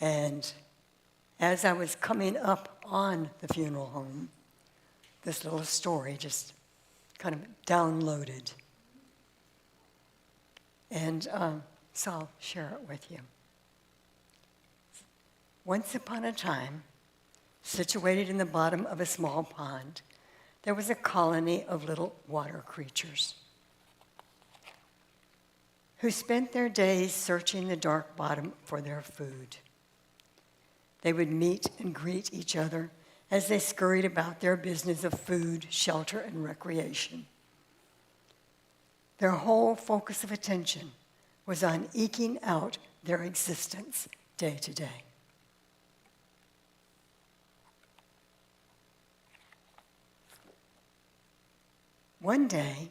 E: And as I was coming up on the funeral home, this little story just kind of downloaded. And so I'll share it with you. Once upon a time, situated in the bottom of a small pond, there was a colony of little water creatures who spent their days searching the dark bottom for their food. They would meet and greet each other as they scurried about their business of food, shelter, and recreation. Their whole focus of attention was on eking out their existence day to day. One day,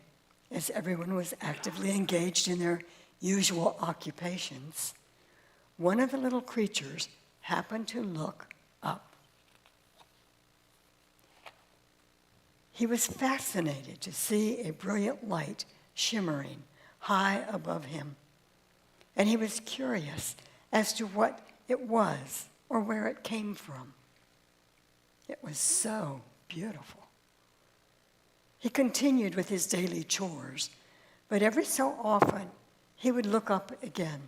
E: as everyone was actively engaged in their usual occupations, one of the little creatures happened to look up. He was fascinated to see a brilliant light shimmering high above him, and he was curious as to what it was or where it came from. It was so beautiful. He continued with his daily chores, but every so often he would look up again.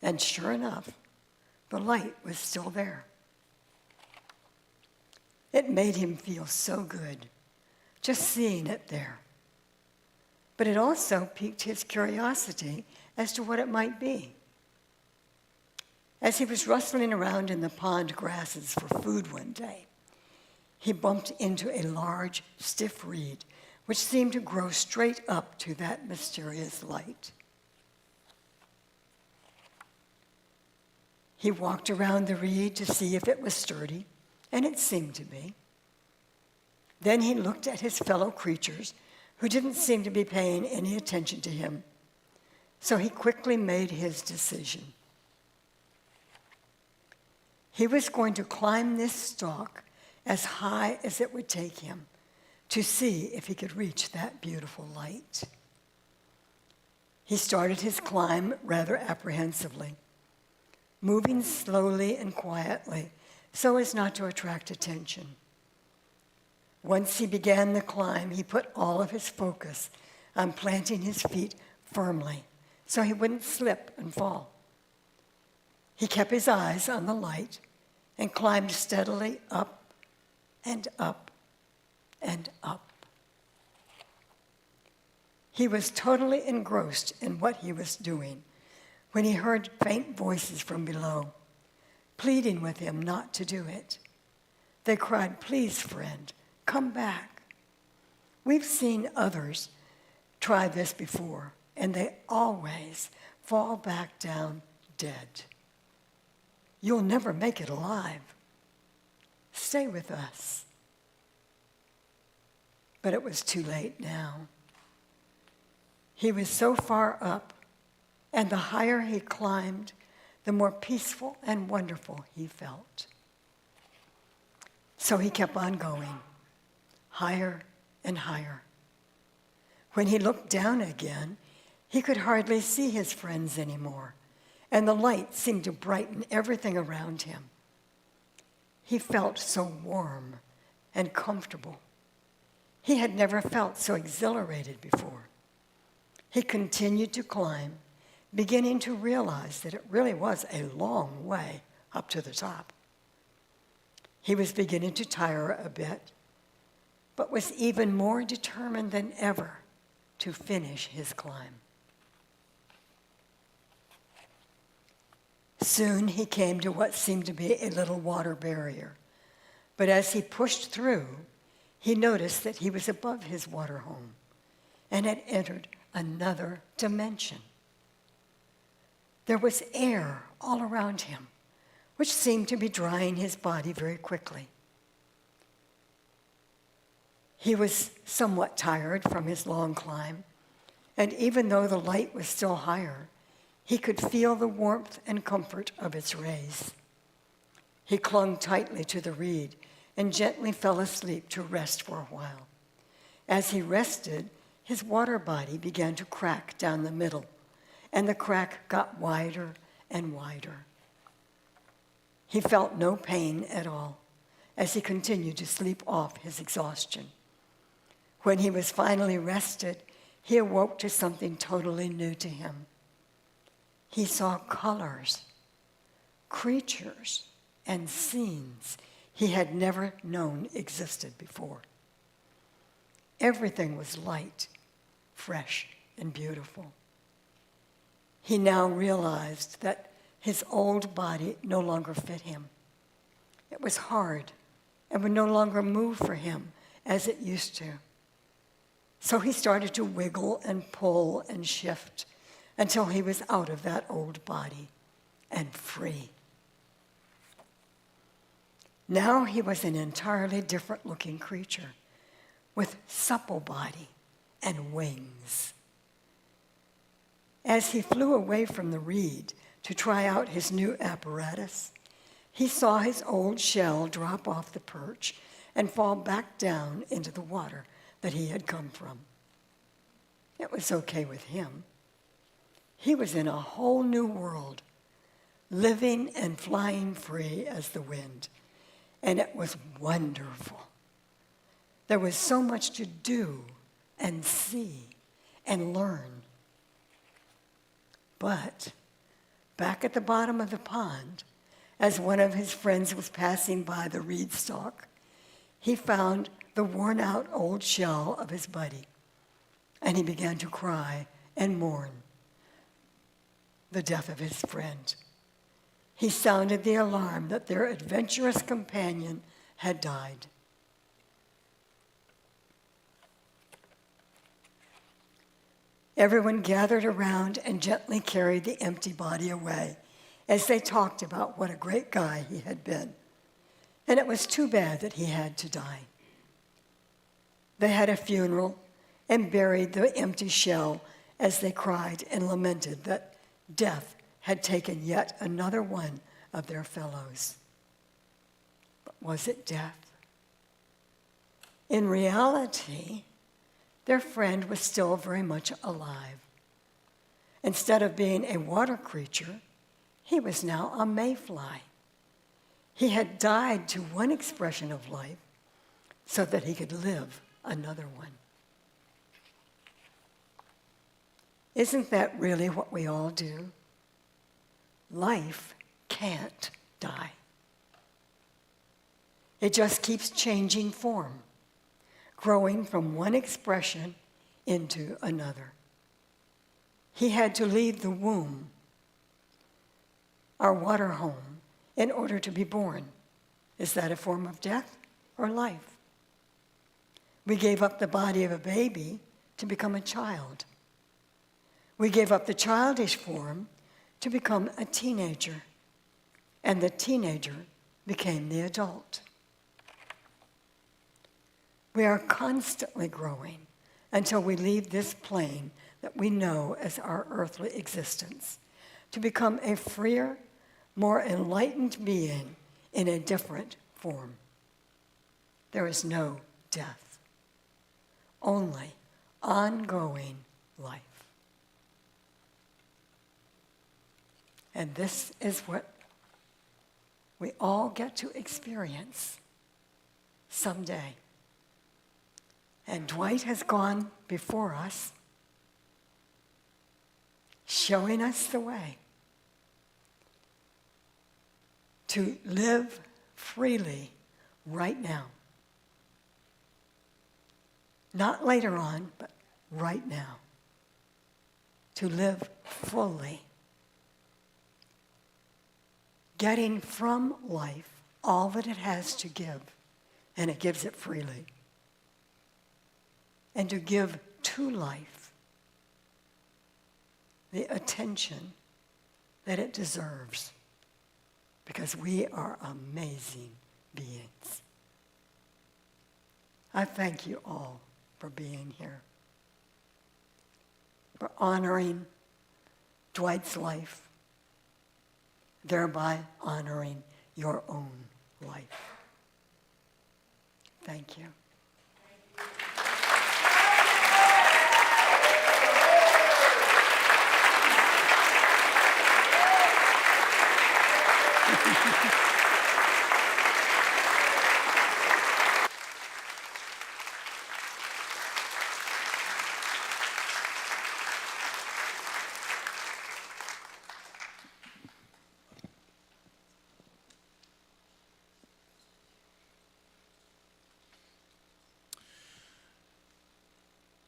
E: And sure enough, the light was still there. It made him feel so good, just seeing it there. But it also piqued his curiosity as to what it might be. As he was rustling around in the pond grasses for food one day, he bumped into a large, stiff reed, which seemed to grow straight up to that mysterious light. He walked around the reed to see if it was sturdy, and it seemed to be. Then he looked at his fellow creatures, who didn't seem to be paying any attention to him. So he quickly made his decision. He was going to climb this stalk as high as it would take him to see if he could reach that beautiful light. He started his climb rather apprehensively, moving slowly and quietly so as not to attract attention. Once he began the climb, he put all of his focus on planting his feet firmly so he wouldn't slip and fall. He kept his eyes on the light and climbed steadily up and up and up. He was totally engrossed in what he was doing when he heard faint voices from below, pleading with him not to do it. They cried, "Please, friend, come back. We've seen others try this before, and they always fall back down dead. You'll never make it alive. Stay with us." But it was too late now. He was so far up, and the higher he climbed, the more peaceful and wonderful he felt. So he kept on going, higher and higher. When he looked down again, he could hardly see his friends anymore, and the light seemed to brighten everything around him. He felt so warm and comfortable. He had never felt so exhilarated before. He continued to climb, beginning to realize that it really was a long way up to the top. He was beginning to tire a bit, but was even more determined than ever to finish his climb. Soon he came to what seemed to be a little water barrier, but as he pushed through, he noticed that he was above his water home and had entered another dimension. There was air all around him, which seemed to be drying his body very quickly. He was somewhat tired from his long climb, and even though the light was still higher, he could feel the warmth and comfort of its rays. He clung tightly to the reed and gently fell asleep to rest for a while. As he rested, his water body began to crack down the middle, and the crack got wider and wider. He felt no pain at all as he continued to sleep off his exhaustion. When he was finally rested, he awoke to something totally new to him. He saw colors, creatures, and scenes he had never known existed before. Everything was light, fresh, and beautiful. He now realized that his old body no longer fit him. It was hard and would no longer move for him as it used to. So he started to wiggle and pull and shift until he was out of that old body and free. Now he was an entirely different looking creature with supple body and wings. As he flew away from the reed to try out his new apparatus, he saw his old shell drop off the perch and fall back down into the water that he had come from. It was okay with him. He was in a whole new world, living and flying free as the wind, and it was wonderful. There was so much to do and see and learn. But back at the bottom of the pond, as one of his friends was passing by the reed stalk, he found the worn-out old shell of his buddy, and he began to cry and mourn the death of his friend. He sounded the alarm that their adventurous companion had died. Everyone gathered around and gently carried the empty body away as they talked about what a great guy he had been. And it was too bad that he had to die. They had a funeral and buried the empty shell as they cried and lamented that death had taken yet another one of their fellows. But was it death? In reality, their friend was still very much alive. Instead of being a water creature, he was now a mayfly. He had died to one expression of life so that he could live another one. Isn't that really what we all do? Life can't die. It just keeps changing form, growing from one expression into another. He had to leave the womb, our water home, in order to be born. Is that a form of death or life? We gave up the body of a baby to become a child. We gave up the childish form to become a teenager, and the teenager became the adult. We are constantly growing until we leave this plane that we know as our earthly existence to become a freer, more enlightened being in a different form. There is no death, only ongoing life. And this is what we all get to experience someday. And Dwight has gone before us, showing us the way to live freely right now. Not later on, but right now. To live fully. Getting from life all that it has to give, and it gives it freely. And to give to life the attention that it deserves, because we are amazing beings. I thank you all for being here, for honoring Dwight's life, thereby honoring your own life. Thank you.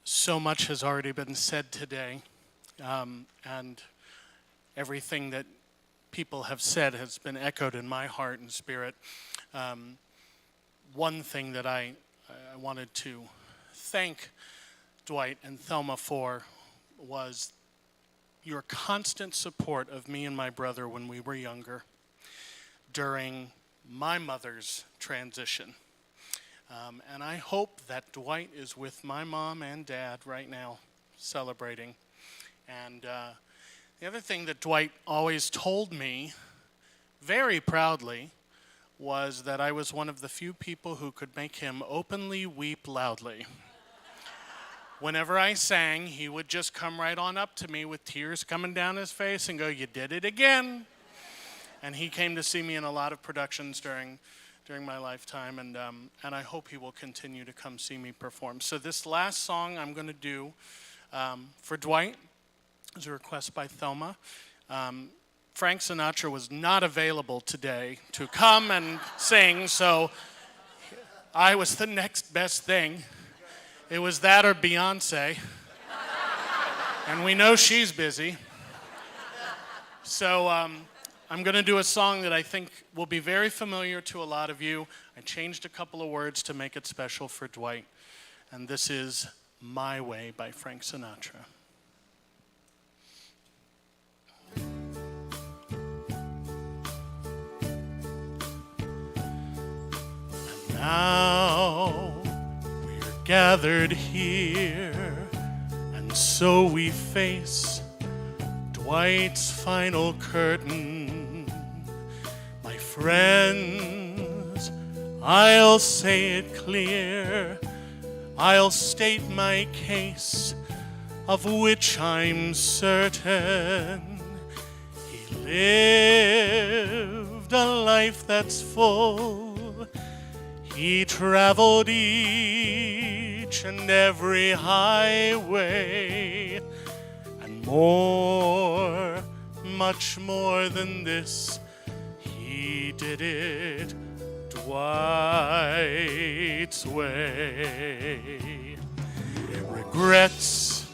C: So much has already been said today, and everything that people have said has been echoed in my heart and spirit. One thing that I wanted to thank Dwight and Thelma for was your constant support of me and my brother when we were younger during my mother's transition. And I hope that Dwight is with my mom and dad right now celebrating. And the other thing that Dwight always told me very proudly was that I was one of the few people who could make him openly weep loudly. Whenever I sang, he would just come right on up to me with tears coming down his face and go, "You did it again." And he came to see me in a lot of productions during my lifetime, and I hope he will continue to come see me perform. So this last song I'm going to do for Dwight is a request by Thelma. Frank Sinatra was not available today to come and sing, so I was the next best thing. It was that or Beyonce, and we know she's busy. So I'm going to do a song that I think will be very familiar to a lot of you. I changed a couple of words to make it special for Dwight. And this is My Way by Frank Sinatra. And now we're gathered here, and so we face Dwight's final curtain. Friends, I'll say it clear, I'll state my case, of which I'm certain. He lived a life that's full, he traveled each and every highway, and more, much more than this, he did it Dwight's way. Regrets,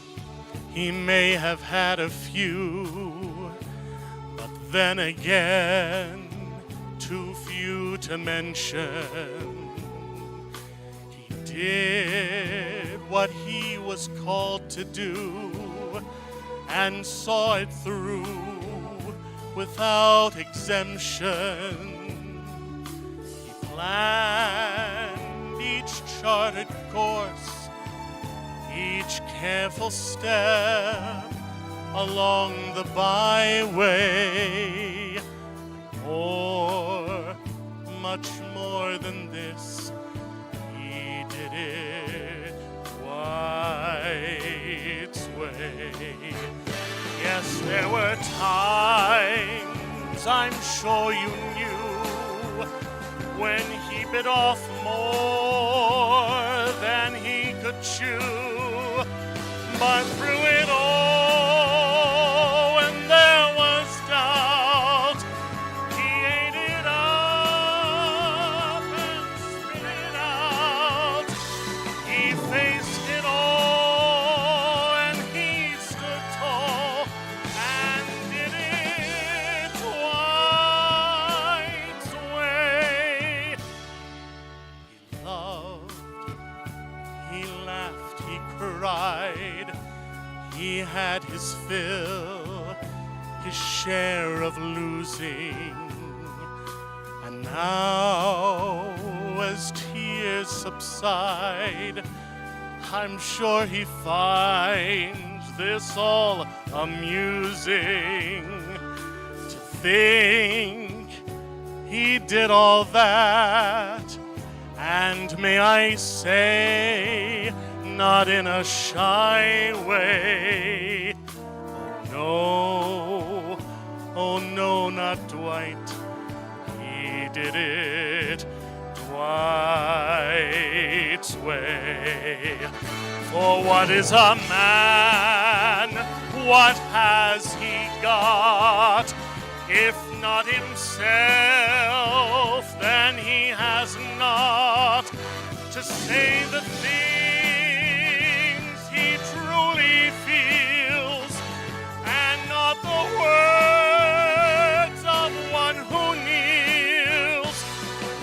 C: he may have had a few, but then again, too few to mention. He did what he was called to do and saw it through without exemption. He planned each charted course, each careful step along the byway. More, much more than this, he did it Dwight's way. Yes, there were times, I'm sure you knew, when he bit off more than he could chew. But through it all, when there was doubt, he ate it up fill his share of losing. And now, as tears subside, I'm sure he finds this all amusing. To think he did all that, and may I say, not in a shy way. Oh no, not Dwight. He did it Dwight's way. For what is a man? What has he got? If not himself, then he has not to say the things he truly feels, and not the words of one who kneels.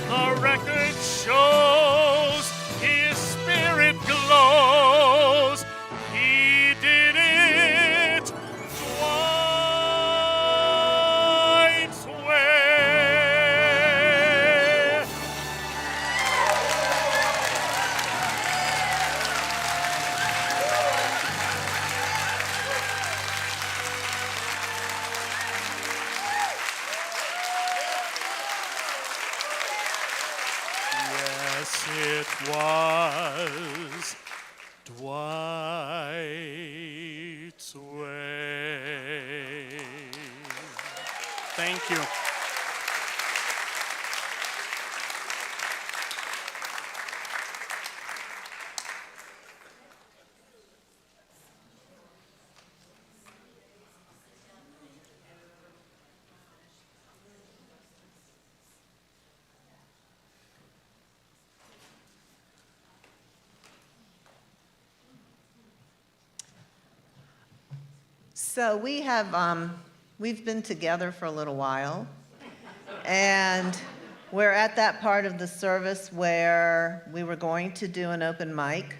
C: The record shows his spirit glows. He did it Dwight's way. Yes, it was Dwight's way. Thank you.
B: So we've been together for a little while, and we're at that part of the service where we were going to do an open mic.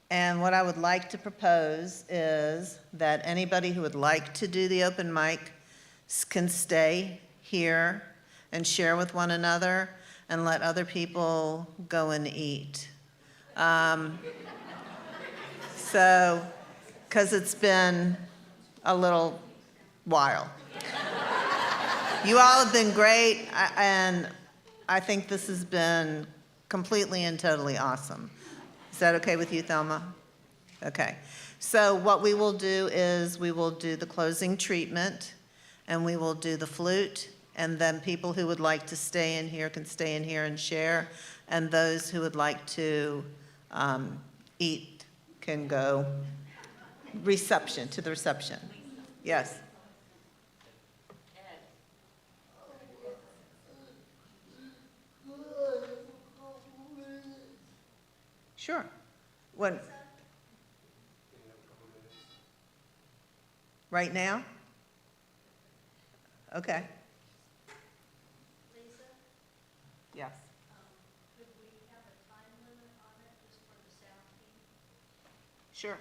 B: And what I would like to propose is that anybody who would like to do the open mic can stay here and share with one another and let other people go and eat. Because it's been a little while. You all have been great, and I think this has been completely and totally awesome. Is that okay with you, Thelma? Okay. So what we will do is we will do the closing treatment, and we will do the flute, and then people who would like to stay in here can stay in here and share, and those who would like to eat can go to the reception. Yes. Sure. When? Right now? Okay.
D: Lisa?
B: Yes.
D: Could we have a time limit on it just for the sound team?
B: Sure.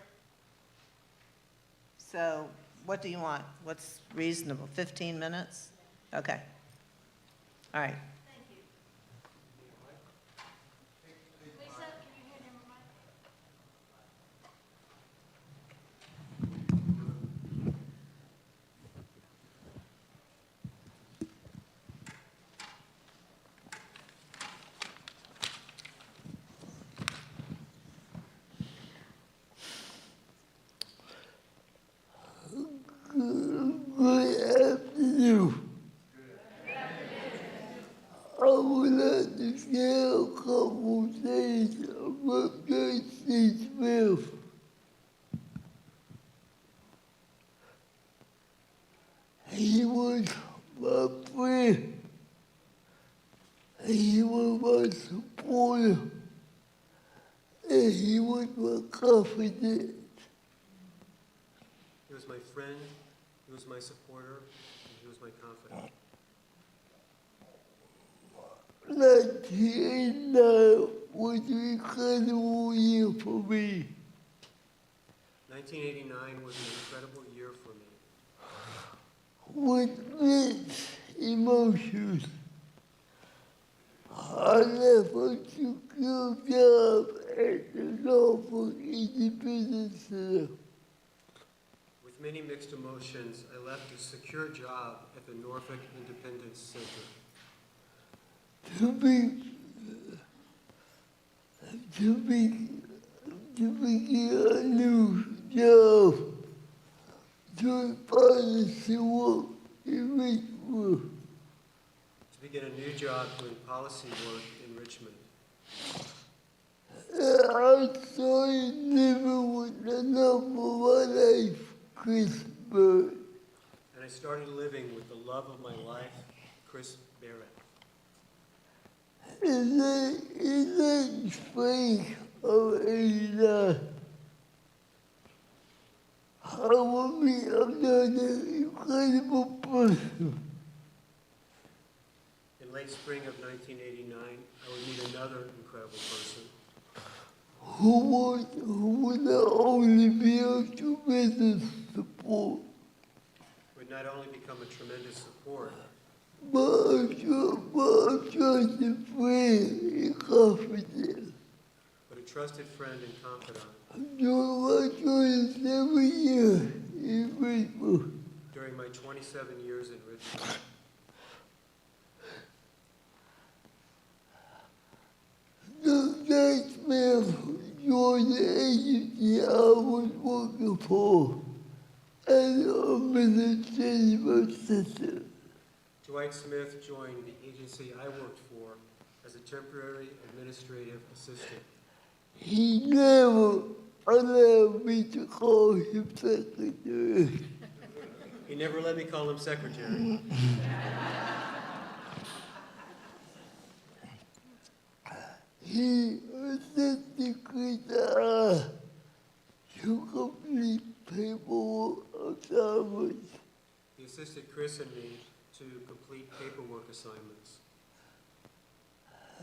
B: So what do you want? What's reasonable? 15 minutes? Okay. All right.
D: Thank you. Lisa, can you hand him a mic?
M: Good afternoon. I would like to share a couple things about J.C. Smith. He was my friend. He was my supporter. And he was my confidant.
F: He was my friend, he was my supporter, and he was my confidant.
M: 1989 was an incredible year for me.
F: 1989 was an incredible year for me.
M: With mixed emotions, I left a secure job at the local independent center.
F: With many mixed emotions, I left a secure job at the Norfolk Independence Center.
M: To begin a new job, doing policy work in Richmond.
F: To begin a new job doing policy work in Richmond.
M: I started living with the love of my life, Chris Bird.
F: And I started living with the love of my life, Chris Barrett.
M: In the spring of '89, I will meet another incredible person.
F: In late spring of 1989, I would meet another incredible person
M: who would not only be a tremendous support,
F: who would not only become a tremendous support,
M: but a trusted friend and confidant.
F: but a trusted friend and confidant.
M: During my 27 years in Richmond,
F: During my 27 years in Richmond,
M: the next man joined the agency I was working for as an administrative assistant.
F: Dwight Smith joined the agency I worked for as a temporary administrative assistant.
M: He never allowed me to call him secretary.
F: He never let me call him secretary.
M: He assisted Chris to complete paperwork assignments.
F: He assisted Chris and me to complete paperwork assignments.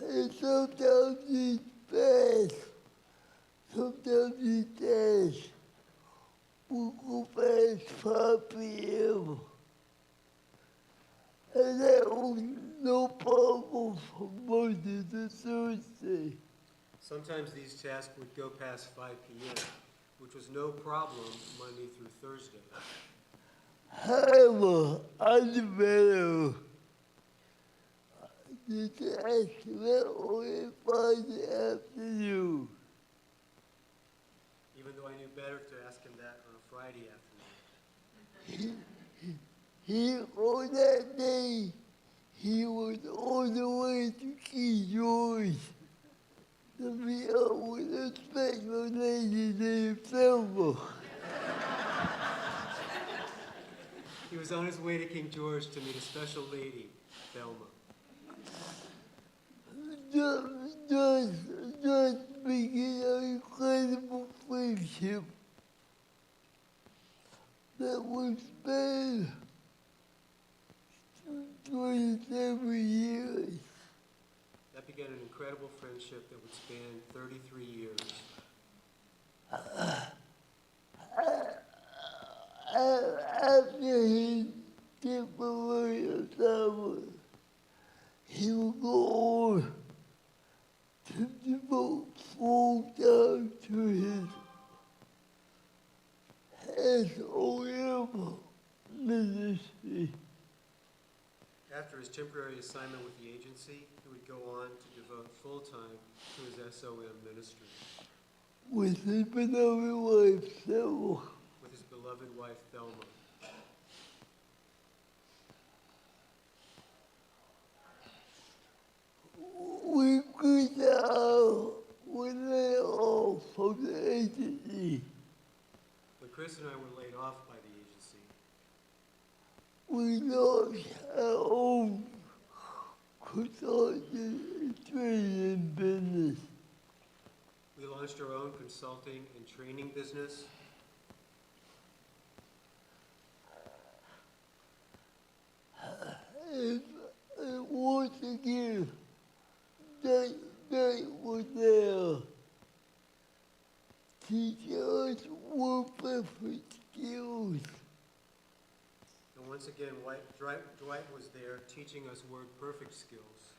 M: And sometimes he's fast, sometimes he's fast. We'll go past 5 p.m. And that was no problem from Monday to Thursday.
F: Sometimes these tasks would go past 5 p.m., which was no problem Monday through Thursday.
M: However, I developed the task that only Friday afternoon.
F: Even though I knew better to ask him that on a Friday afternoon.
M: On that day, he was on the way to King George to meet up with a special lady named Thelma.
F: He was on his way to King George to meet a special lady, Thelma.
M: Just began an incredible friendship that was spanned 27 years.
F: That began an incredible friendship that would span 33 years.
M: After his temporary assignment, he would go on to devote full time to his SOM ministry.
F: After his temporary assignment with the agency, he would go on to devote full time to his SOM ministry.
M: With his beloved wife, Thelma.
F: With his beloved wife, Thelma.
M: We could now lay off from the agency.
F: When Chris and I were laid off by the agency,
M: We launched our own consulting and training business.
F: we launched our own consulting and training business.
M: And once again, that was there. Teaching us one
F: Dwight was there teaching us word perfect skills.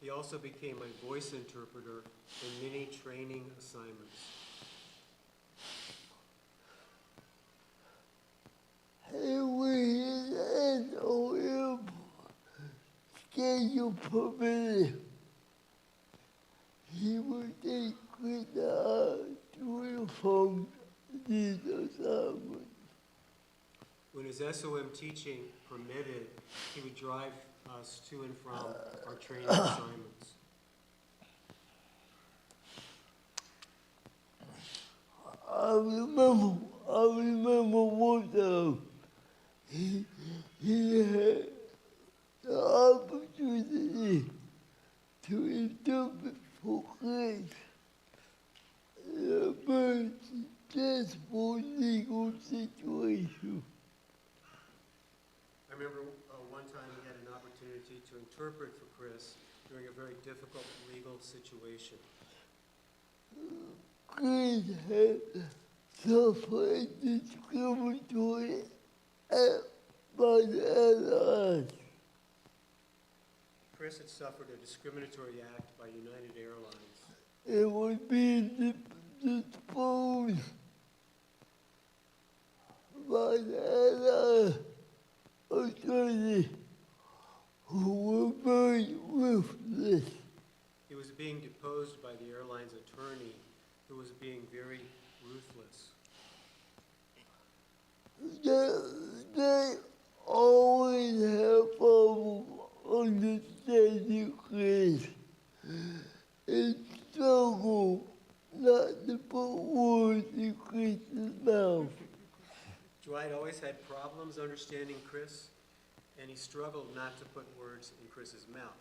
F: He also became my voice interpreter in many training assignments.
M: Schedule permitted, he would take good to inform these assignments.
F: When his SOM teaching permitted, he would drive us to and from our training assignments.
M: I remember one time he had the opportunity to interpret for Chris a very stressful legal situation.
F: I remember one time he had an opportunity to interpret for Chris during a very difficult legal situation.
M: Chris had suffered discriminatory act by the allies.
F: Chris had suffered a discriminatory act by United Airlines.
M: It was being disposed by the allies attorney who were very ruthless.
F: He was being deposed by the airline's attorney who was being very ruthless.
M: They always have problems understanding Chris and struggle not to put words in Chris's mouth.
F: Dwight always had problems understanding Chris, and he struggled not to put words in Chris's mouth.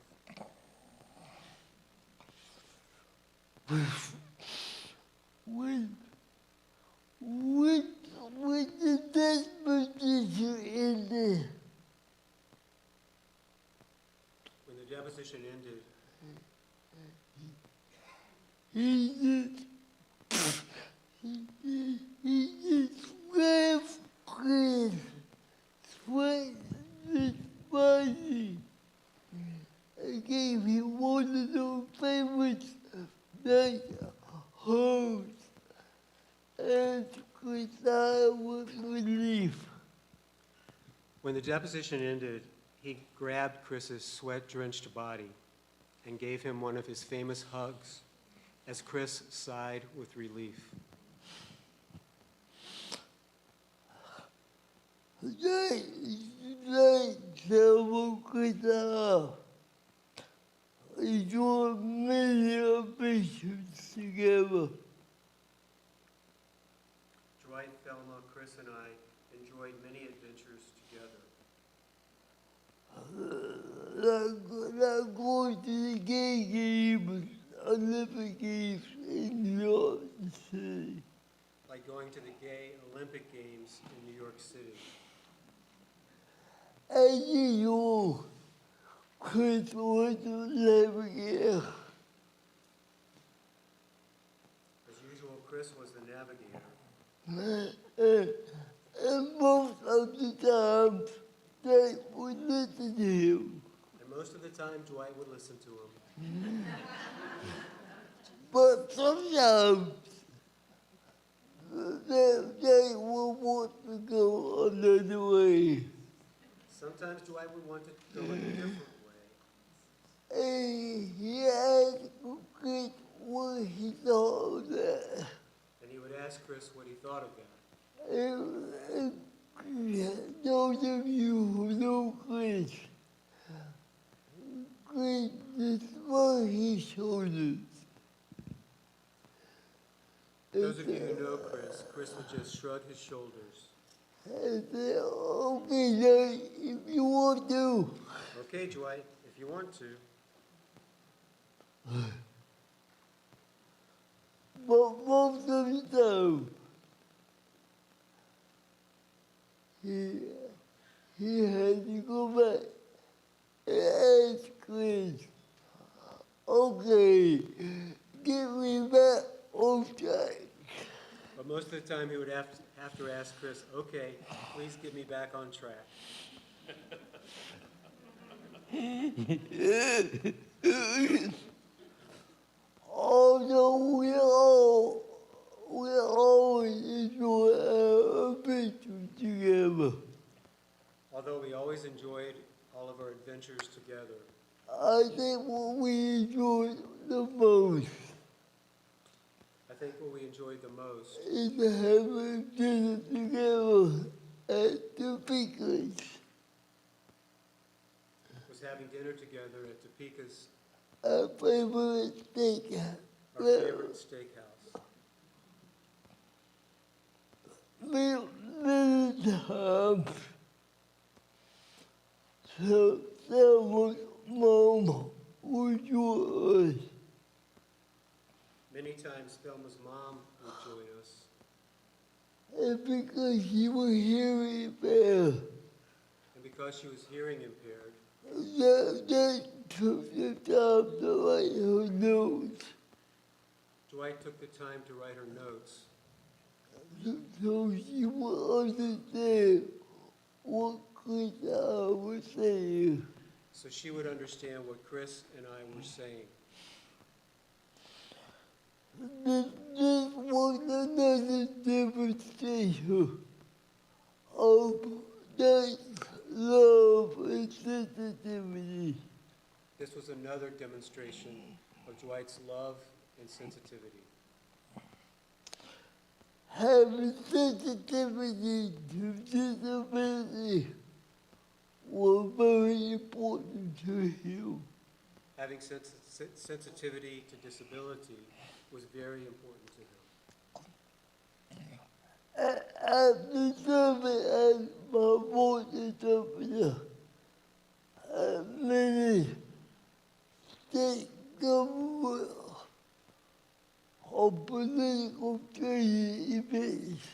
M: When the deposition ended,
F: When the deposition ended,
M: he just grabbed Chris, sweat his body, and gave him one of those famous nice hugs, and Chris died with relief.
F: when the deposition ended, he grabbed Chris's sweat-drenched body and gave him one of his famous hugs as Chris sighed with relief.
M: They traveled Chris off. Enjoyed many adventures together.
F: Dwight, Thelma, Chris, and I enjoyed many adventures together.
M: Like going to the gay games, Olympic Games in New York City.
F: Like going to the gay Olympic Games in New York City.
M: As usual, Chris was the navigator.
F: As usual, Chris was the navigator.
M: And most of the time, they would listen to him.
F: And most of the time, Dwight would listen to him.
M: But sometimes, they would want to go another way.
F: Sometimes Dwight would want to go a different way.
M: And he asked Chris what he thought of that.
F: And he would ask Chris what he thought of that.
M: And those of you who know Chris, Chris just shrugged his shoulders.
F: Those of you who know Chris, Chris would just shrug his shoulders.
M: And say, okay, Dwight, if you want to.
F: Okay, Dwight, if you want to.
M: But most of the time, he had to go back ask Chris, okay, get me back on track.
F: But most of the time, he would have to ask Chris, okay, please get me back on track.
M: Although we always enjoy our adventures together,
F: Although we always enjoyed all of our adventures together,
M: I think what we enjoyed the most
F: I think what we enjoyed the most
M: is having dinner together at the Pickles.
F: was having dinner together at Topeka's,
M: Our favorite steakhouse.
F: our favorite steakhouse.
M: Many times, someone's mom would join us.
F: Many times, Thelma's mom would join us.
M: And because she was hearing impaired,
F: And because she was hearing impaired,
M: that took the time to write her notes.
F: Dwight took the time to write her notes
M: So she would understand what Chris and I were saying.
F: so she would understand what Chris and I were saying.
M: This was another demonstration of that love and sensitivity.
F: This was another demonstration of Dwight's love and sensitivity.
M: Having sensitivity to disability was very important to him.
F: Having sensitivity to disability was very important to him.
M: After serving as my voice interpreter at many state government or political training events,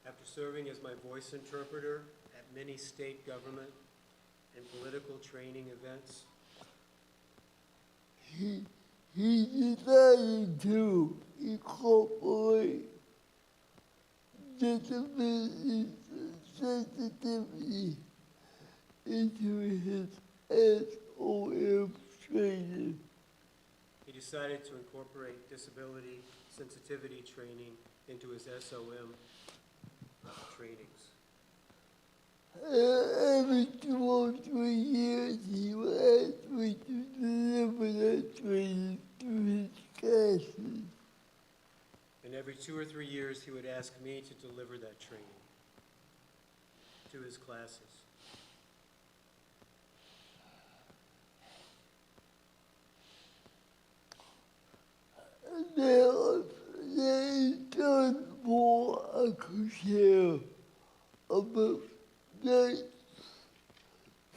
F: After serving as my voice interpreter at many state government and political training events,
M: he decided to incorporate disability sensitivity into his SOM training.
F: he decided to incorporate disability sensitivity training into his SOM trainings.
M: Every 2 or 3 years, he would ask me to deliver that training to his classes.
F: And every 2 or 3 years, he would ask me to deliver that training to his classes.
M: There is just more I could share about that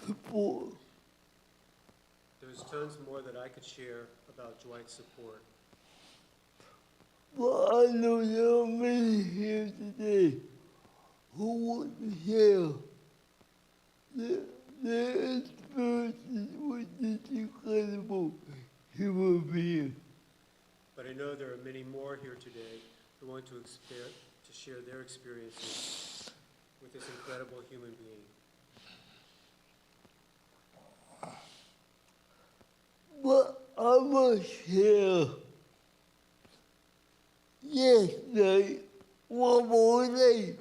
M: support.
F: There's tons more that I could share about Dwight's support.
M: But I know there are many here today who want to share their experiences with this incredible human being.
F: But I know there are many more here today who want to share their experiences with this incredible human being.
M: But I must share yesterday one more thing.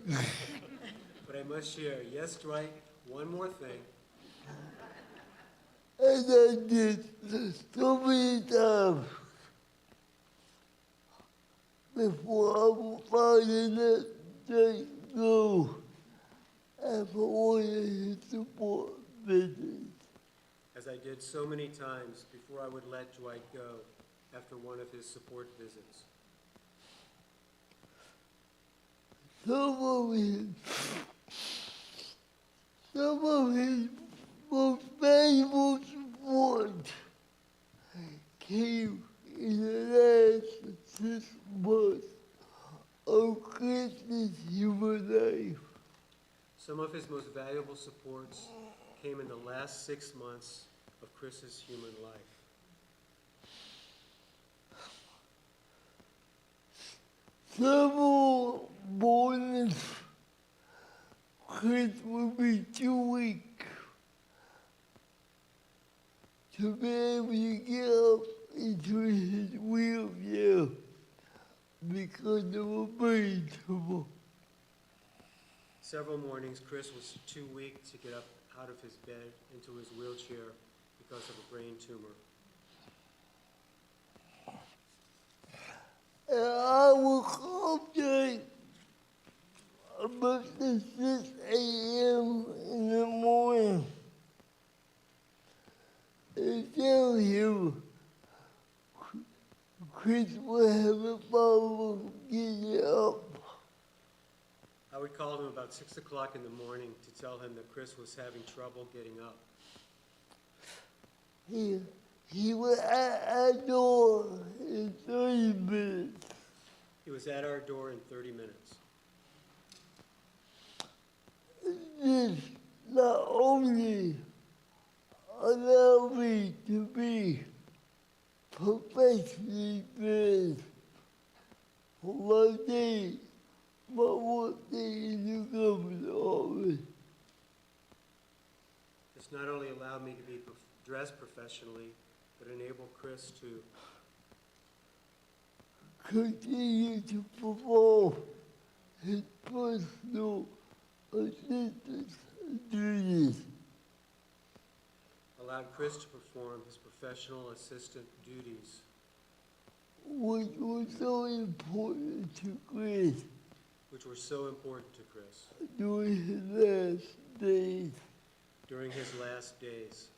F: But I must share, yes, Dwight, one more thing.
M: As I did so many times before I was finding that day go and for all his support visits.
F: As I did so many times before I would let Dwight go after one of his support visits.
M: Some of his most valuable support came in the last 6 months of Chris's human life.
F: Some of his most valuable supports came in the last 6 months of Chris's human life.
M: Several mornings, Chris would be too weak to be able to get up into his wheelchair because of a brain tumor.
F: Several mornings, Chris was too weak to get up out of his bed into his wheelchair because of a brain tumor.
M: And I would come about 6 a.m. in the morning and tell him Chris will have a problem getting up.
F: I would call him about 6 o'clock in the morning to tell him that Chris was having trouble getting up.
M: He was at our door in 30 minutes.
F: He was at our door in 30 minutes.
M: This not only allowed me to be professionally fit for my day, but one day in the government office.
F: This not only allowed me to be dressed professionally, but enabled Chris to
M: continue to perform his personal assistance duties.
F: allowed Chris to perform his professional assistant duties,
M: which was so important to Chris
F: which were so important to Chris
M: during his last days.
F: during his last days.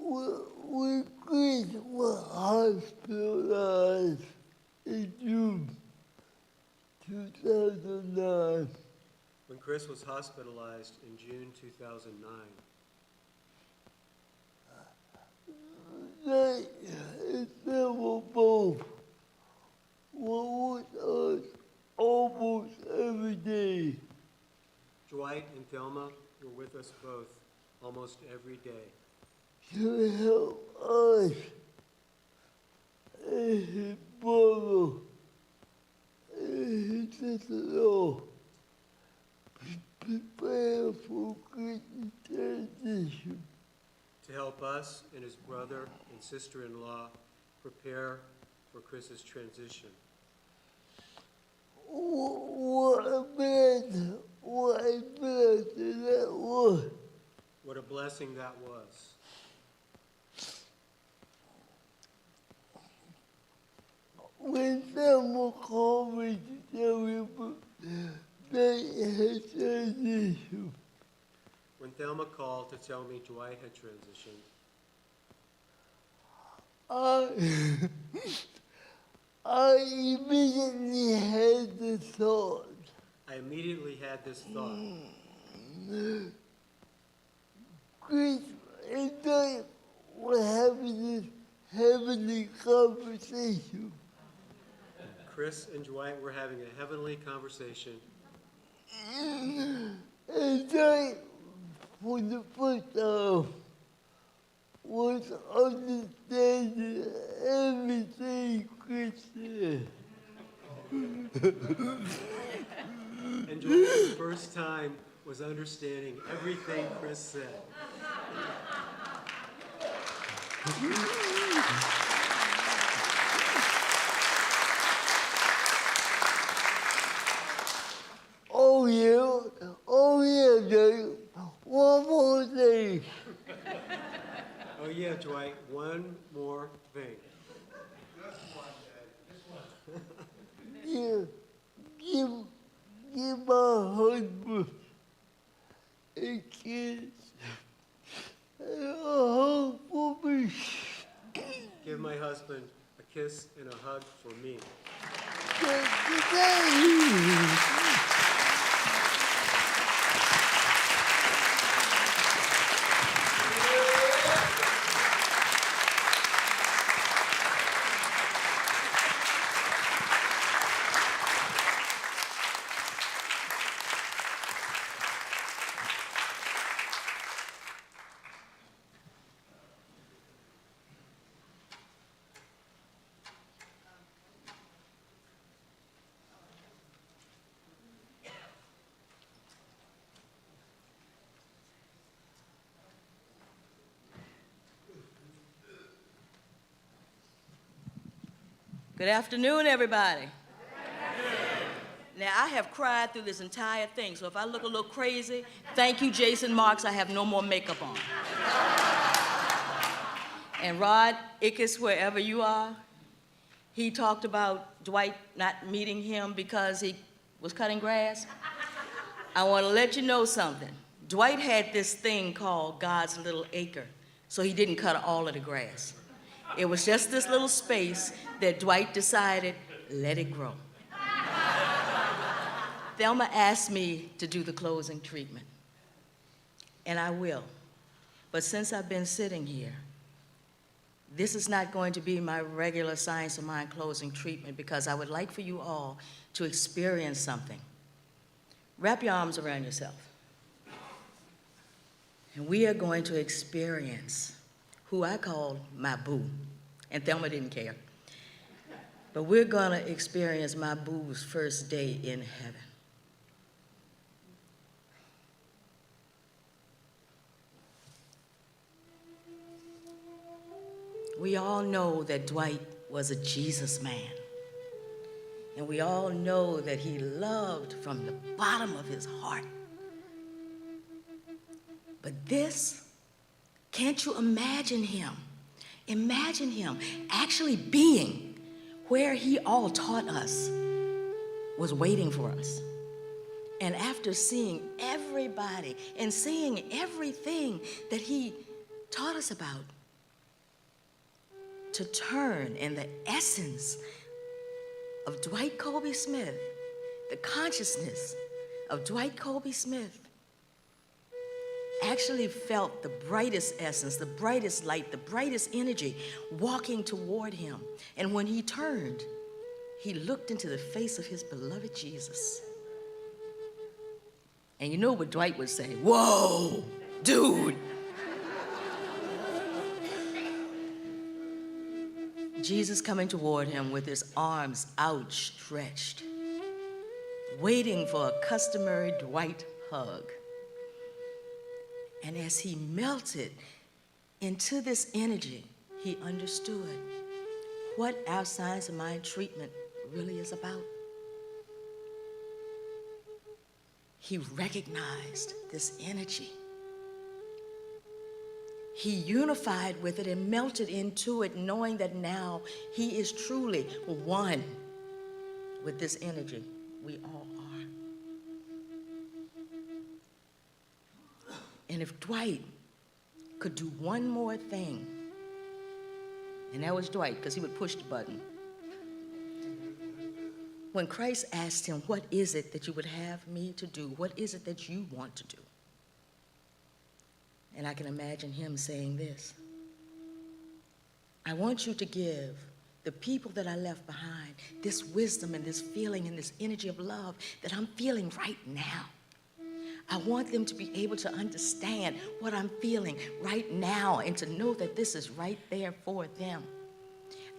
M: When Chris was hospitalized in June 2009,
F: When Chris was hospitalized in June 2009,
M: they and Sam were both with us almost every day.
F: Dwight and Thelma were with us both almost every day
M: To help us and his brother and his sister-in-law prepare for Chris's transition.
F: to help us and his brother and sister-in-law prepare for Chris's transition.
M: What a blessing that was.
F: What a blessing that was.
M: When someone called me to tell me they had transitioned,
F: When Thelma called to tell me Dwight had transitioned,
M: I immediately had the thought,
F: I immediately had this thought.
M: Chris and I were having this heavenly conversation.
F: Chris and Dwight were having a heavenly conversation,
M: And I, for the first time, was understanding everything Chris said.
F: and Dwight, for the first time, was understanding everything Chris said.
M: Oh yeah, Dave. One more thing.
F: Oh yeah, Dwight, one more thing.
M: Yeah, give my husband a kiss and a hug for me.
F: Give my husband a kiss and a hug for me.
G: Good afternoon, everybody. Now, I have cried through this entire thing, so if I look a little crazy, thank you, Jason Marks, I have no more makeup on. And Rod Ickes, wherever you are, he talked about Dwight not meeting him because he was cutting grass. I want to let you know something. Dwight had this thing called God's little acre, so he didn't cut all of the grass. It was just this little space that Dwight decided, let it grow. Thelma asked me to do the closing treatment, and I will. But since I've been sitting here, this is not going to be my regular Science of Mind closing treatment because I would like for you all to experience something. Wrap your arms around yourself. And we are going to experience who I call my boo. And Thelma didn't care. But we're going to experience my boo's first day in heaven. We all know that Dwight was a Jesus man. And we all know that he loved from the bottom of his heart. But this, can't you imagine him? Imagine him actually being where he all taught us was waiting for us. And after seeing everybody and seeing everything that he taught us about, to turn in the essence of Dwight Colby Smith, the consciousness of Dwight Colby Smith, actually felt the brightest essence, the brightest light, the brightest energy walking toward him. And when he turned, he looked into the face of his beloved Jesus. And you know what Dwight would say? Whoa, dude. Jesus coming toward him with his arms outstretched, waiting for a customary Dwight hug. And as he melted into this energy, he understood what our Science of Mind treatment really is about. He recognized this energy. He unified with it and melted into it, knowing that now he is truly one with this energy. We all are. And if Dwight could do one more thing, and that was Dwight, because he would push the button. When Christ asked him, what is it that you would have me to do? What is it that you want to do? And I can imagine him saying this: I want you to give the people that I left behind this wisdom and this feeling and this energy of love that I'm feeling right now. I want them to be able to understand what I'm feeling right now and to know that this is right there for them.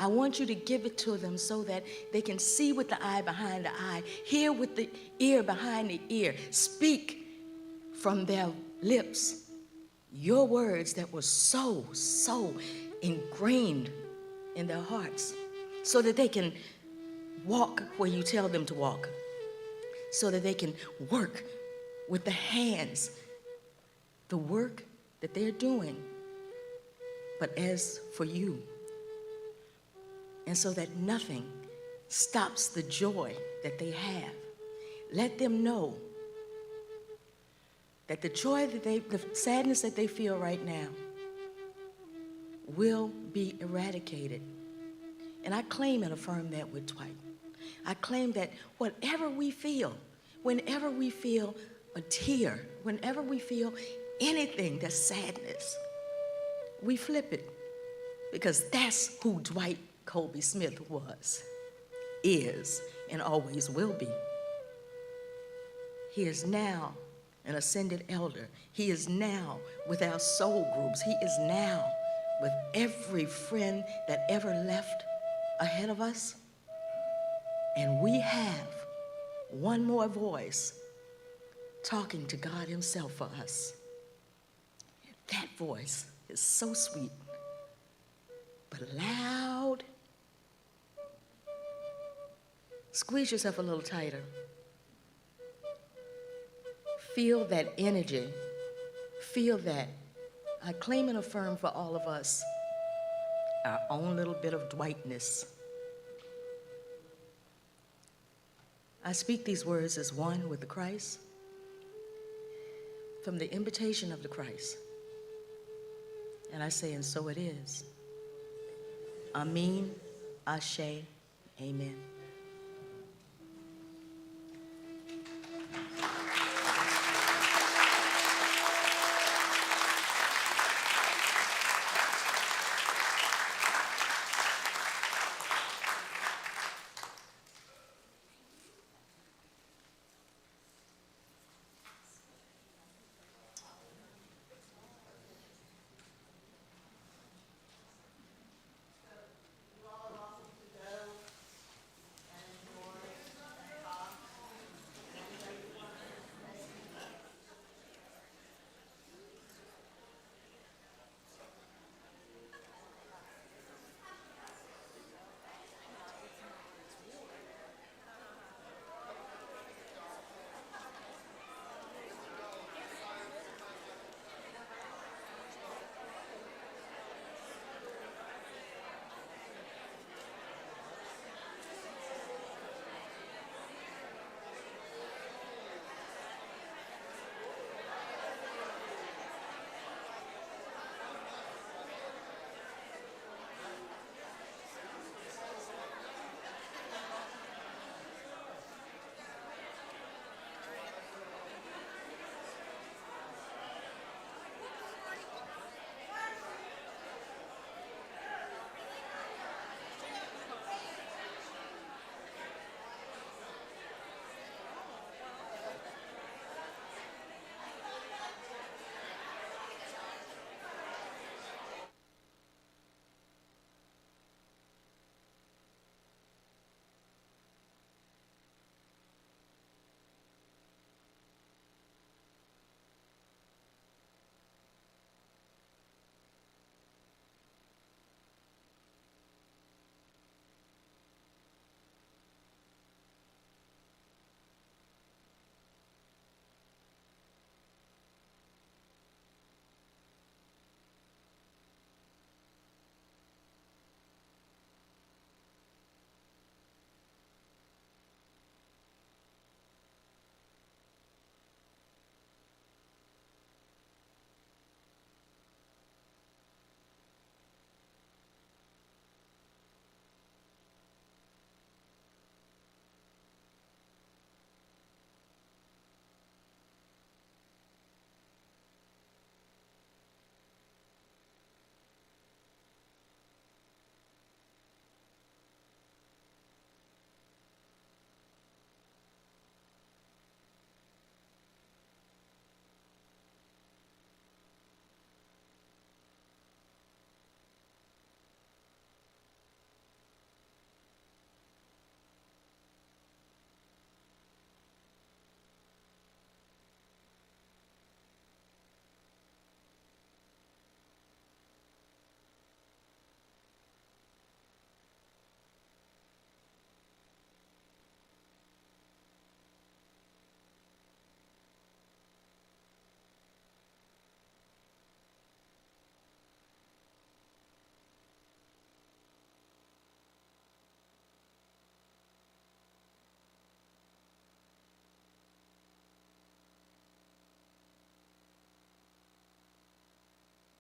G: I want you to give it to them so that they can see with the eye behind the eye, hear with the ear behind the ear, speak from their lips your words that were so ingrained in their hearts, so that they can walk where you tell them to walk, so that they can work with the hands, the work that they're doing, but as for you. And so that nothing stops the joy that they have. Let them know that the joy that the sadness that they feel right now will be eradicated. And I claim and affirm that with Dwight. I claim that whatever we feel, whenever we feel a tear, whenever we feel anything that's sadness, we flip it, because that's who Dwight Colby Smith was, is, and always will be. He is now an ascended elder. He is now with our soul groups. He is now with every friend that ever left ahead of us. And we have one more voice talking to God himself for us. That voice is so sweet, but loud Squeeze yourself a little tighter. Feel that energy. Feel that. I claim and affirm for all of us our own little bit of Dwightness. I speak these words as one with the Christ from the invitation of the Christ. And I say, and so it is. Amen, Ashe, amen.